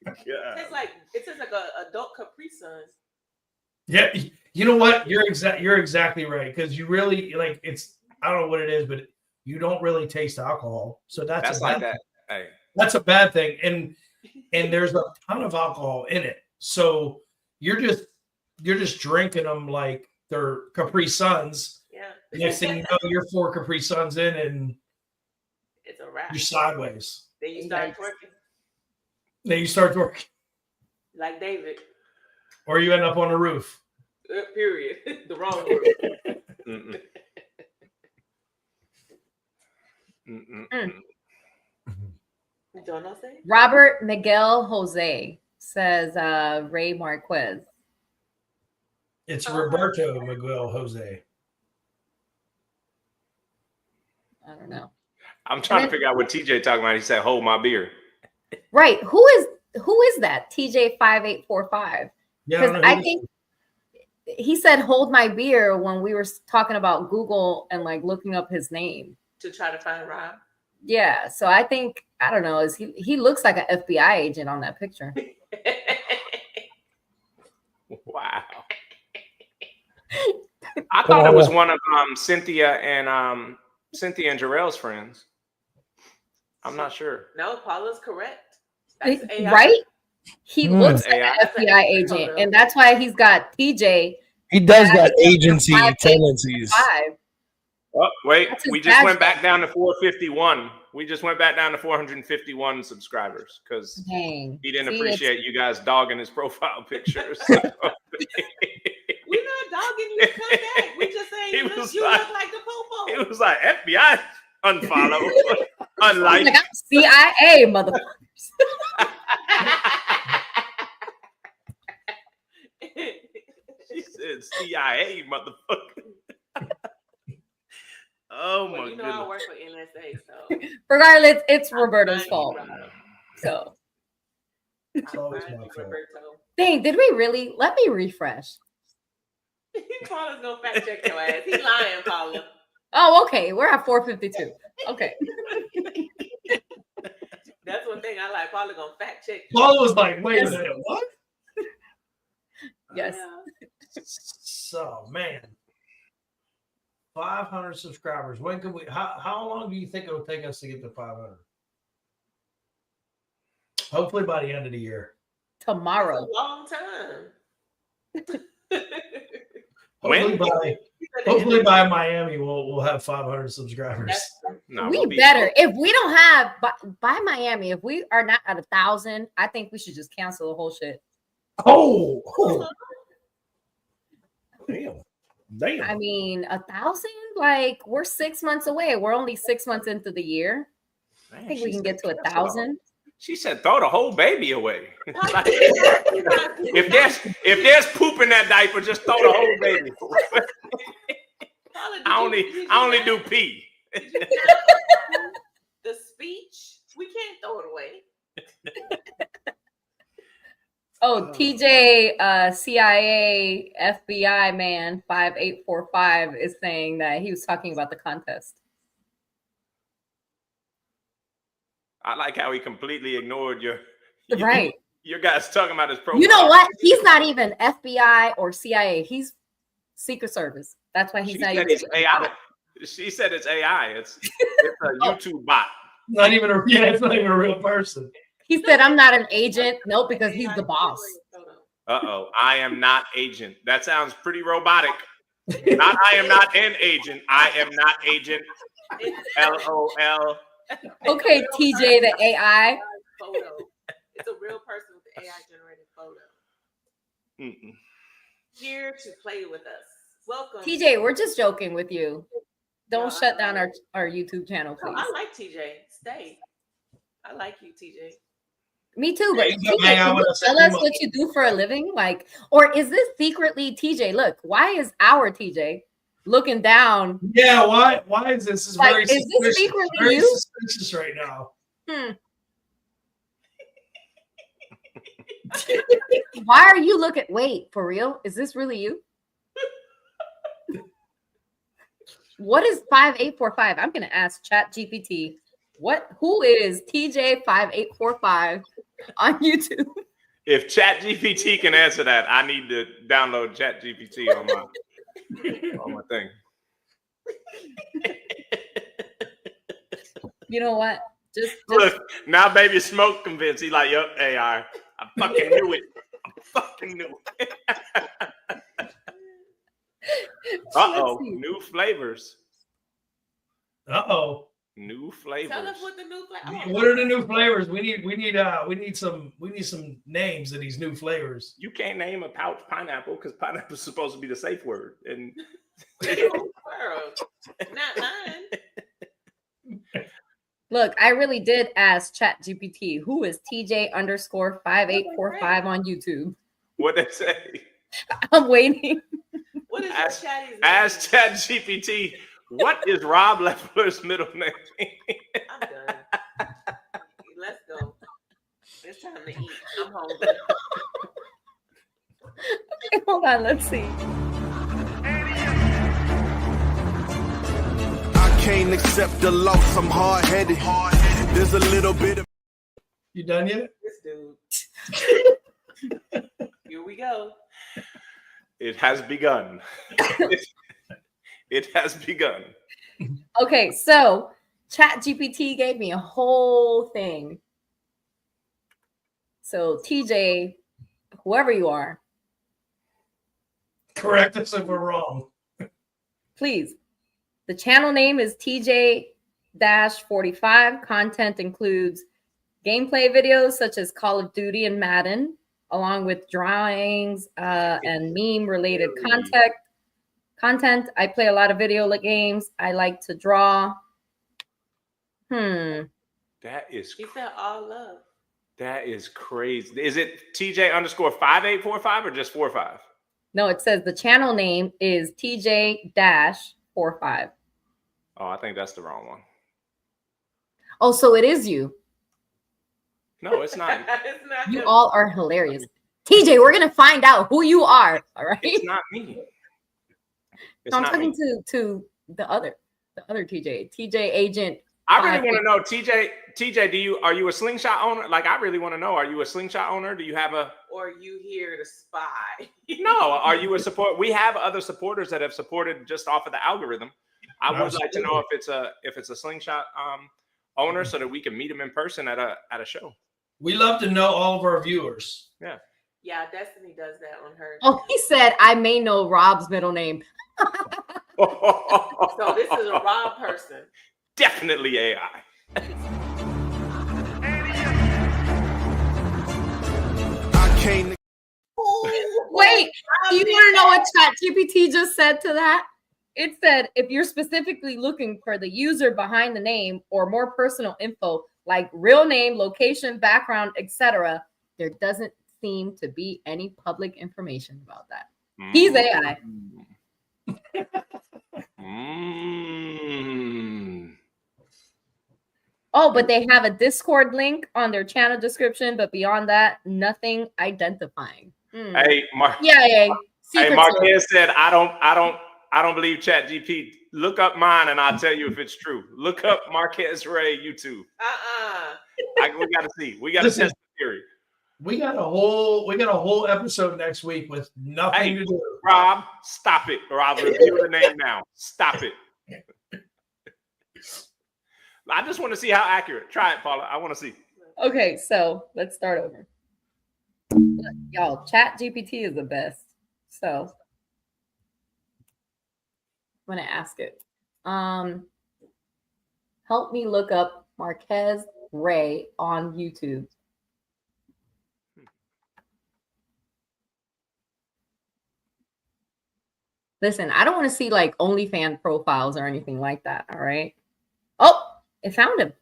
It's like a adult Capri Sun. Yeah, you know what? You're exactly right, because you really like it's. I don't know what it is, but you don't really taste alcohol, so that's a like bad that. thing. Hey. That's a bad thing, and there's a ton of alcohol in it, so you're just drinking them like they're Capri Suns. Yeah. Next thing you know, you're 4 Capri Suns in, and It's a wrap. you're sideways. Then you start twerking Then you start working, like David. or you end up on the roof. Period. The wrong roof. Don't know say? Robert Miguel Jose says Ray Marquez. It's Roberto Miguel Jose. I don't know. I'm trying to figure out what TJ talking about. He said, "Hold my beer." Right. Who is that? TJ5845. Because I think he said hold my beer when we were talking about Google and like looking up his name. To try to find Rob. Yeah. So I think, I don't know, he looks like an FBI agent on that picture. Wow. I thought it was one of Cynthia and Jarrell's friends. I'm not sure. No, Paula's correct. That's AI. Right? He looks like AI. an FBI agent, and that's why he's got TJ. He does got agency tendencies. Oh, wait, That's his we just badge went back down to 451. We just went back down to 451 subscribers because he didn't appreciate you guys dogging his profile pictures. We're not dogging you. Come back. We just saying you look like the popo. It was like FBI unfollow, unlike. Like, CIA motherfuckers. She said CIA motherfucker. Oh my goodness. I work for NSA, so Regardless, it's Roberto's fault. So It's always my fault. dang, did we really? Let me refresh. Paula's gonna fact check your ass. He lying, Paula. Oh, okay. We're at 452. Okay. That's one thing I like. Paula gonna fact check. Paula was like, wait a minute, what? Yes. So man, 500 subscribers. When can we? How long do you think it'll take us to get to 500? Hopefully by the end of the year. Tomorrow. That's a long time. Hopefully by Miami we'll have 500 subscribers. No, We better. If we don't have by Miami, if we are not at 1,000, I think we should just cancel the whole shit. Oh. Damn. I mean, 1,000? Like, we're 6 months away. We're only 6 months into the year. I think we can get to 1,000. She said, "Throw the whole baby away." Like, if there's poop in that diaper, just throw the whole baby. I only do pee. The speech, we can't throw it away. Oh, TJ, CIA, FBI man 5845 is saying that he was talking about the contest. I like how he completely ignored your guys talking about his profile. You know what? He's not even FBI or CIA. He's Secret Service. That's why he's not even AI. She said it's AI. It's a YouTube bot. It's not even a real person. He said, "I'm not an agent." No, because he's the boss. Uh-oh. I am not agent. That sounds pretty robotic. Not I am not an agent. I am not agent. LOL. Okay, TJ the AI. Photo. It's a real person with the AI generated photo. Here to play with us. Welcome. TJ, we're just joking with you. Don't shut down our YouTube channel, please. I like TJ. Stay. I like you, TJ. Me too, but Yeah, TJ, hang out can with you us tell every us what you do for a living? Like, or is this secretly TJ? Look, why is our TJ looking down? Yeah, why is this? This is Like, very is this suspicious. secretly Very you? suspicious right now. Why are you looking? Wait, for real? Is this really you? What is 5845? I'm gonna ask ChatGPT. Who is TJ5845 on YouTube? If ChatGPT can answer that, I need to download ChatGPT on my thing. You know what? Just Look, now baby Smoke convinced. He like, yup, AI. I fucking knew it. I fucking knew it. Uh-oh, new flavors. Uh-oh. New flavors. Tell us what the new flavors. What are the new flavors? We need some names of these new flavors. You can't name a pouch pineapple because pineapple is supposed to be the safe word. And not mine. Look, I really did ask ChatGPT, who is TJ_5845 on YouTube? What'd they say? I'm waiting. What is Ask ChatGPT, what is Rob Leffler's middle name? I'm done. Let's go. It's time to eat. I'm hungry. Okay, hold on, let's see. I can't accept the loss. I'm hard-headed. There's a little bit of. You done yet? This dude. Here we go. It has begun. It has begun. Okay, so ChatGPT gave me a whole thing. So TJ, whoever you are, correct us if we're wrong. Please. The channel name is TJ-45. Content includes gameplay videos such as Call of Duty and Madden, along with drawings and meme-related content. I play a lot of video games. I like to draw. That is. He said all love. That is crazy. Is it TJ_5845 or just 45? No, it says the channel name is TJ-45. Oh, I think that's the wrong one. Oh, so it is you. No, it's not. It's not You all are hilarious. TJ, we're gonna find out who you are. All right. It's not me. It's No, I'm not talking me. to the other TJ agent. I really want to know, TJ, are you a slingshot owner? Like, I really want to know, are you a slingshot owner? Do you have a Or you here to spy? No, are you a support? We have other supporters that have supported just off of the algorithm. I would like to know if it's a slingshot owner so that we can meet him in person at a show. We love to know all of our viewers. Yeah. Yeah, Destiny does that on her. Oh, he said I may know Rob's middle name. So this is a Rob person. Definitely AI. I can't. Wait, do you want to know what ChatGPT just said to that? It said if you're specifically looking for the user behind the name or more personal info like real name, location, background, etc., there doesn't seem to be any public information about that. He's AI. Oh, but they have a Discord link on their channel description, but beyond that, nothing identifying. Hey, Hey, Marquez said, I don't believe ChatGPT. Look up mine and I'll tell you if it's true. Look up Marquez Ray YouTube. We gotta see. We gotta test the theory. We got a whole episode next week with nothing to do. Rob, stop it. Rob, review the name now. Stop it. I just want to see how accurate. Try it, Paula. I want to see. Okay, so let's start over. Look, y'all, ChatGPT is the best. So I'm gonna ask it. help me look up Marquez Ray on YouTube. Listen, I don't want to see like OnlyFans profiles or anything like that. All right. Oh, it found him.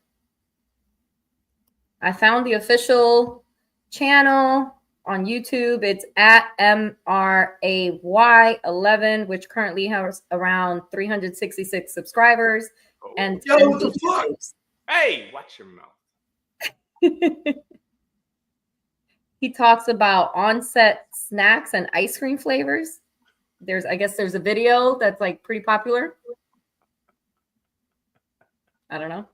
I found the official channel on YouTube. It's at MRAY11, which currently has around 366 subscribers and 10 what the fuck? videos. Hey, watch your mouth. He talks about on-set snacks and ice cream flavors. I guess there's a video that's like pretty popular. I don't know.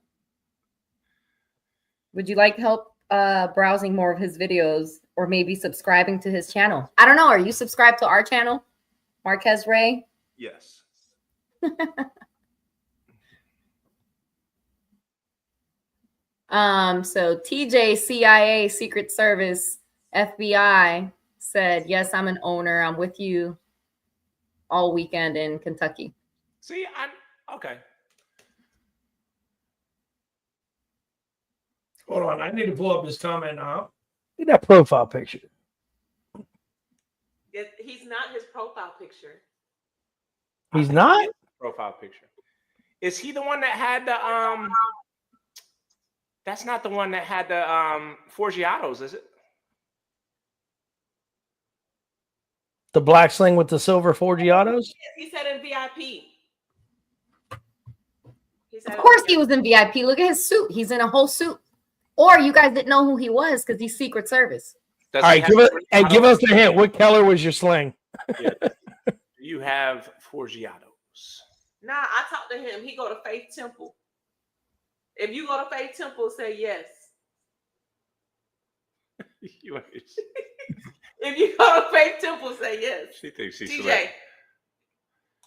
Would you like help browsing more of his videos or maybe subscribing to his channel? I don't know. Are you subscribed to our channel, Marquez Ray? Yes. So TJ, CIA, Secret Service, FBI said, yes, I'm an owner. I'm with you all weekend in Kentucky. See, okay. Hold on, I need to pull up his comment now. Look at that profile picture. He's not his profile picture. He's not? Profile picture. Is he the one that had the That's not the one that had the Forgiatos, is it? The black sling with the silver Forgiatos? He said in VIP. Of course he was in VIP. Look at his suit. He's in a whole suit. Or you guys didn't know who he was because he's Secret Service. All right, give us the hint. What color was your sling? Yeah. You have Forgiatos. Nah, I talked to him. He go to Faith Temple. If you go to Faith Temple, say yes. If you go to Faith Temple, say yes. She thinks she's TJ. slick.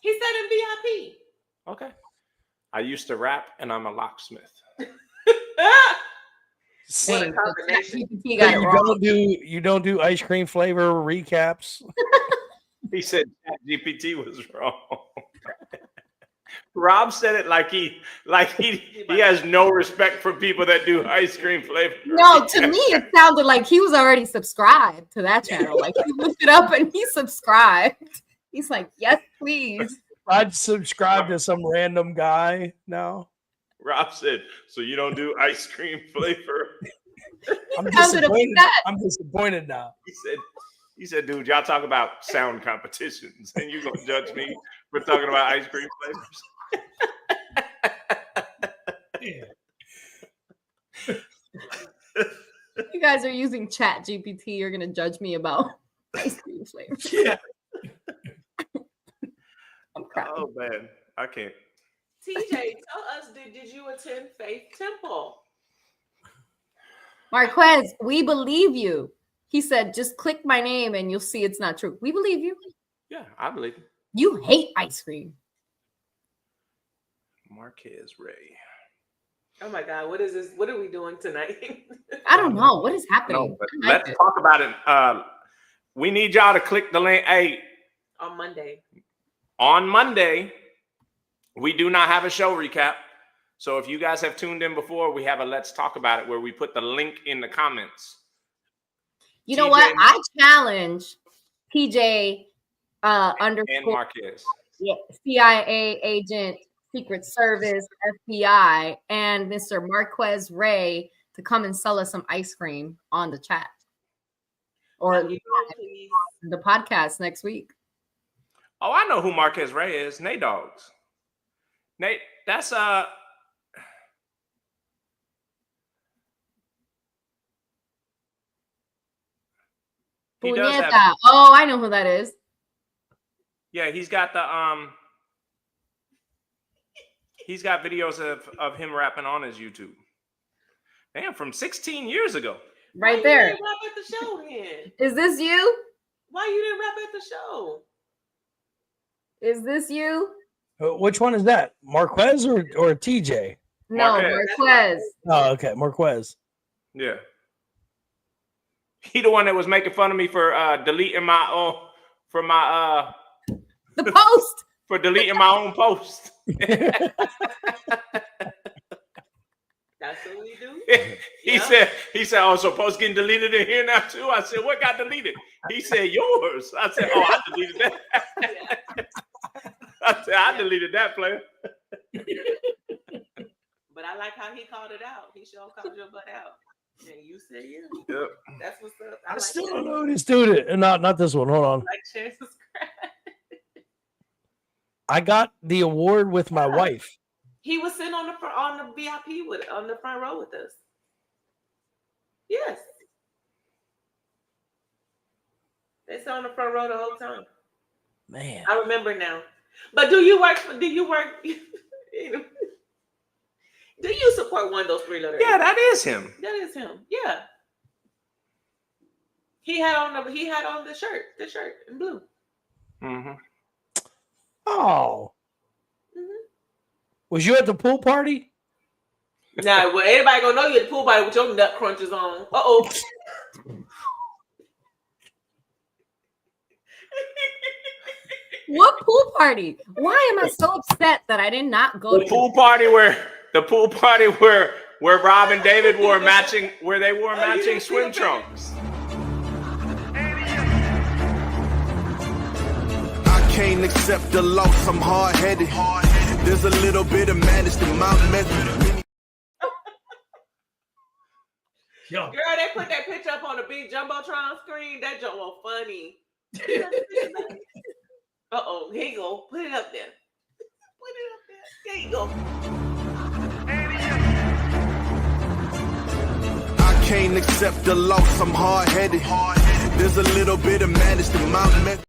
He said in VIP. Okay. I used to rap and I'm a locksmith. What a combination. You don't do ice cream flavor recaps. He said GPT was wrong. Rob said it like he has no respect for people that do ice cream flavor. No, to me it sounded like he was already subscribed to that channel. Like he looked it up and he subscribed. He's like, yes, please. I'd subscribe to some random guy now. Rob said, so you don't do ice cream flavor? I'm disappointed now. He said, dude, y'all talk about sound competitions and you're going to judge me for talking about ice cream flavors? You guys are using Chat GPT. You're going to judge me about ice cream flavors. Yeah. I'm crying. Oh, man. I can't. TJ, tell us, did you attend Faith Temple? Marquez, we believe you. He said, just click my name and you'll see it's not true. We believe you. Yeah, I believe it. You hate ice cream. Marquez Ray. Oh my God, what is this? What are we doing tonight? I don't know. What is happening? No, let's talk about it. We need y'all to click the link. Hey, On Monday, we do not have a show recap. So if you guys have tuned in before, we have a Let's Talk About It where we put the link in the comments. You know what? I challenge PJ And Marquez. CIA agent, Secret Service, FBI, and Mr. Marquez Ray to come and sell us some ice cream on the chat or the podcast next week. Oh, I know who Marquez Ray is. Nate Dogs. Nate, that's he does have, oh, I know who that is. yeah, he's got the he's got videos of him rapping on his YouTube. Damn, from 16 years ago. Right there. You didn't rap at the show then? Is this you? Why you didn't rap at the show? Is this you? Which one is that? Marquez or TJ? No, Marquez. Oh, okay. Marquez. Yeah. He the one that was making fun of me for deleting my the post. For deleting my own post. Absolutely do. He said, oh, so post getting deleted in here now too? I said, what got deleted? He said, yours. I said, oh, I deleted that. I said, I deleted that, player. But I like how he called it out. He sure called your butt out. And you said yeah. Yep. That's what's up. I like still that. don't know who this dude is. Not this one. Hold on. Like, share, subscribe. I got the award with my wife. He was sitting on the VIP on the front row with us. Yes. They sat on the front row the whole time. Man. I remember now. But do you work? Do you support one of those three letters? Yeah, that is him. That is him. Yeah. He had on the shirt in blue. Mm-hmm. Oh. Was you at the pool party? Nah, well, anybody gonna know you at the pool party with your nut crunchers on. Uh-oh. What pool party? Why am I so upset that I did not go The to pool party where Rob and David wore matching swim trunks. I can't accept the loss. I'm hard-headed. There's a little bit of madness to my method. Girl, they put that picture up on the big jumbotron screen. That joke was funny. Uh-oh, here you go. Put it up there. Put it up there. There you go. I can't accept the loss. I'm hard-headed. There's a little bit of madness to my method.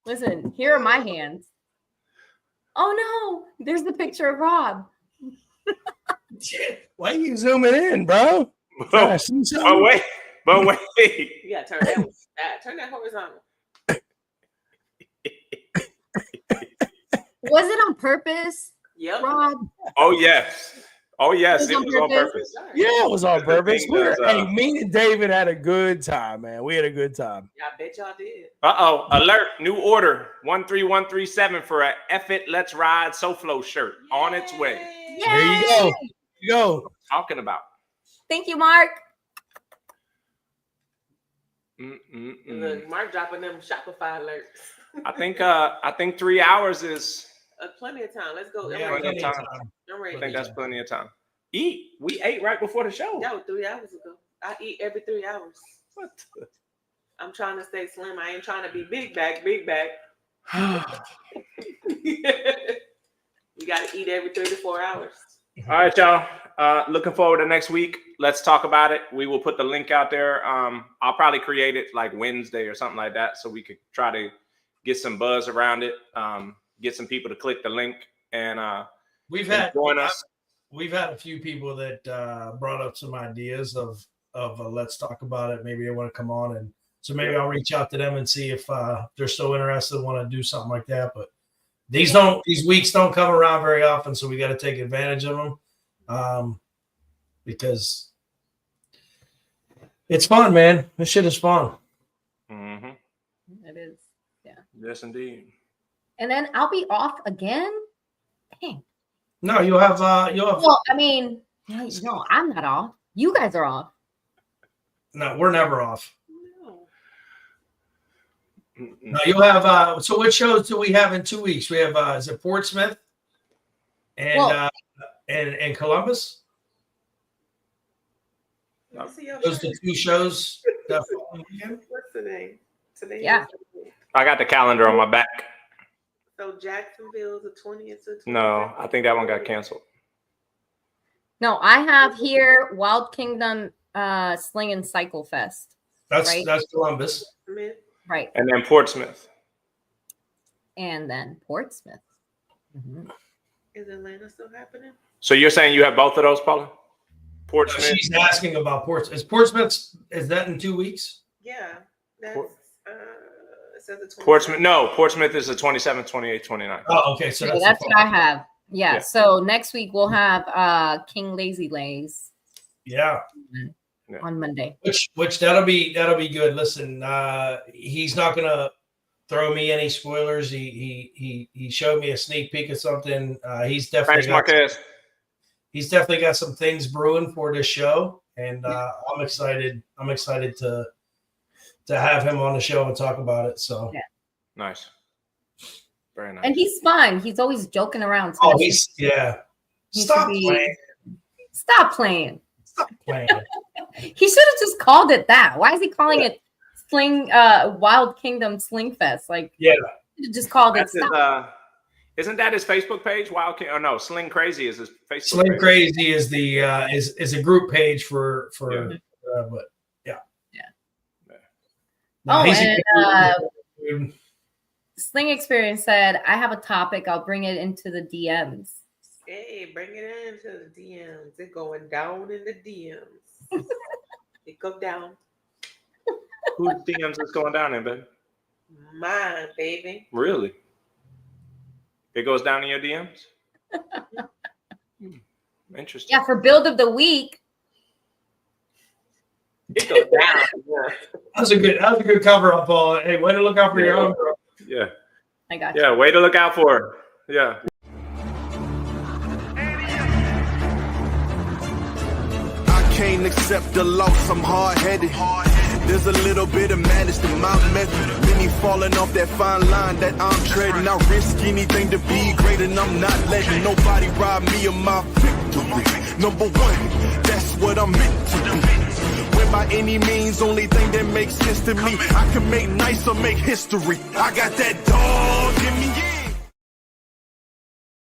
Listen, here are my hands. Oh no, there's the picture of Rob. Why are you zooming in, bro? But wait. You gotta turn that turn that horizontal. Was it on purpose? Yep. Rob. Oh yes, it was on purpose. Yeah, it was on purpose. Hey, me and David had a good time, man. We had a good time. I bet y'all did. Uh-oh, alert, new order, 13137 for a F It Let's Ride SoFlo shirt on its way. Yay! There you go. There you go. Talking about. Thank you, Mark. Look, Mark dropping them Shopify alerts. I think 3 hours is Plenty of time. Let's go. plenty of time. I'm ready. I think that's plenty of time. Eat. We ate right before the show. That was 3 hours ago. I eat every 3 hours. What? I'm trying to stay slim. I ain't trying to be big bag. You got to eat every 3 to 4 hours. All right, y'all. Looking forward to next week. Let's talk about it. We will put the link out there. I'll probably create it like Wednesday or something like that, so we could try to get some buzz around it. Get some people to click the link and join us. We've had a few people that brought up some ideas of let's talk about it. Maybe they want to come on, and so maybe I'll reach out to them and see if they're so interested, want to do something like that. But these weeks don't come around very often, so we got to take advantage of them because it's fun, man. This shit is fun. Mm-hmm. It is. Yeah. Yes, indeed. And then I'll be off again. Dang. No, you'll have. Well, I mean, no, I'm not off. You guys are off. No, we're never off. No, you'll have. So, what shows do we have in 2 weeks? We have. Is it Portsmouth and Columbus? Those are the two shows. What's the name? Today. Yeah. I got the calendar on my back. So Jacksonville's the 20th to 22nd. No, I think that one got canceled. No, I have here Wild Kingdom Sling and Cycle Fest. That's right? Columbus. Right. And then Portsmouth. And then Portsmouth. Mm-hmm. Is Atlanta still happening? So you're saying you have both of those, Paula? Portsmouth. She's asking about Portsmouth. Is Portsmouth? Is that in 2 weeks? Yeah. That's it says the 27th. Portsmouth. No, Portsmouth is the 27th, 28th, 29th. Oh, okay. So that's what I have. Yeah. So next week we'll have King Lazy Lays. Yeah. On Monday. Which that'll be good. Listen, he's not gonna throw me any spoilers. He showed me a sneak peek of something. He's definitely he's definitely got some things brewing for this show, and I'm excited. I'm excited to have him on the show and talk about it. So nice, very nice. And he's fun. He's always joking around. Oh, he's Stop playing. Stop playing. Stop playing. He should have just called it that. Why is he calling it Sling Wild Kingdom Sling Fest? Like, yeah, he just called it. Isn't that his Facebook page? Wild King? Oh no, Sling Crazy is his Facebook. Sling page. Crazy is the is a group page for but yeah. No, and Sling Experience said, "I have a topic. I'll bring it into the DMs." Hey, bring it into the DMs. It's going down in the DMs. It go down. Whose DMs is going down in, baby? Mine, baby. Really? It goes down in your DMs? Interesting. Yeah, for build of the week. It goes down. Yeah. That was a good cover up, Paul. Hey, way to look out for your own, bro. Yeah. I got you. Yeah, way to look out for her. Yeah. Can't accept the loss, I'm hard-headed. There's a little bit of madness to my method. Many falling off that fine line that I'm treading. I risk anything to be great, and I'm not letting nobody rob me of my victory. Number one, that's what I'm meant to be. When by any means, only thing that makes sense to me, I can make nice or make history. I got that dog in me, yeah.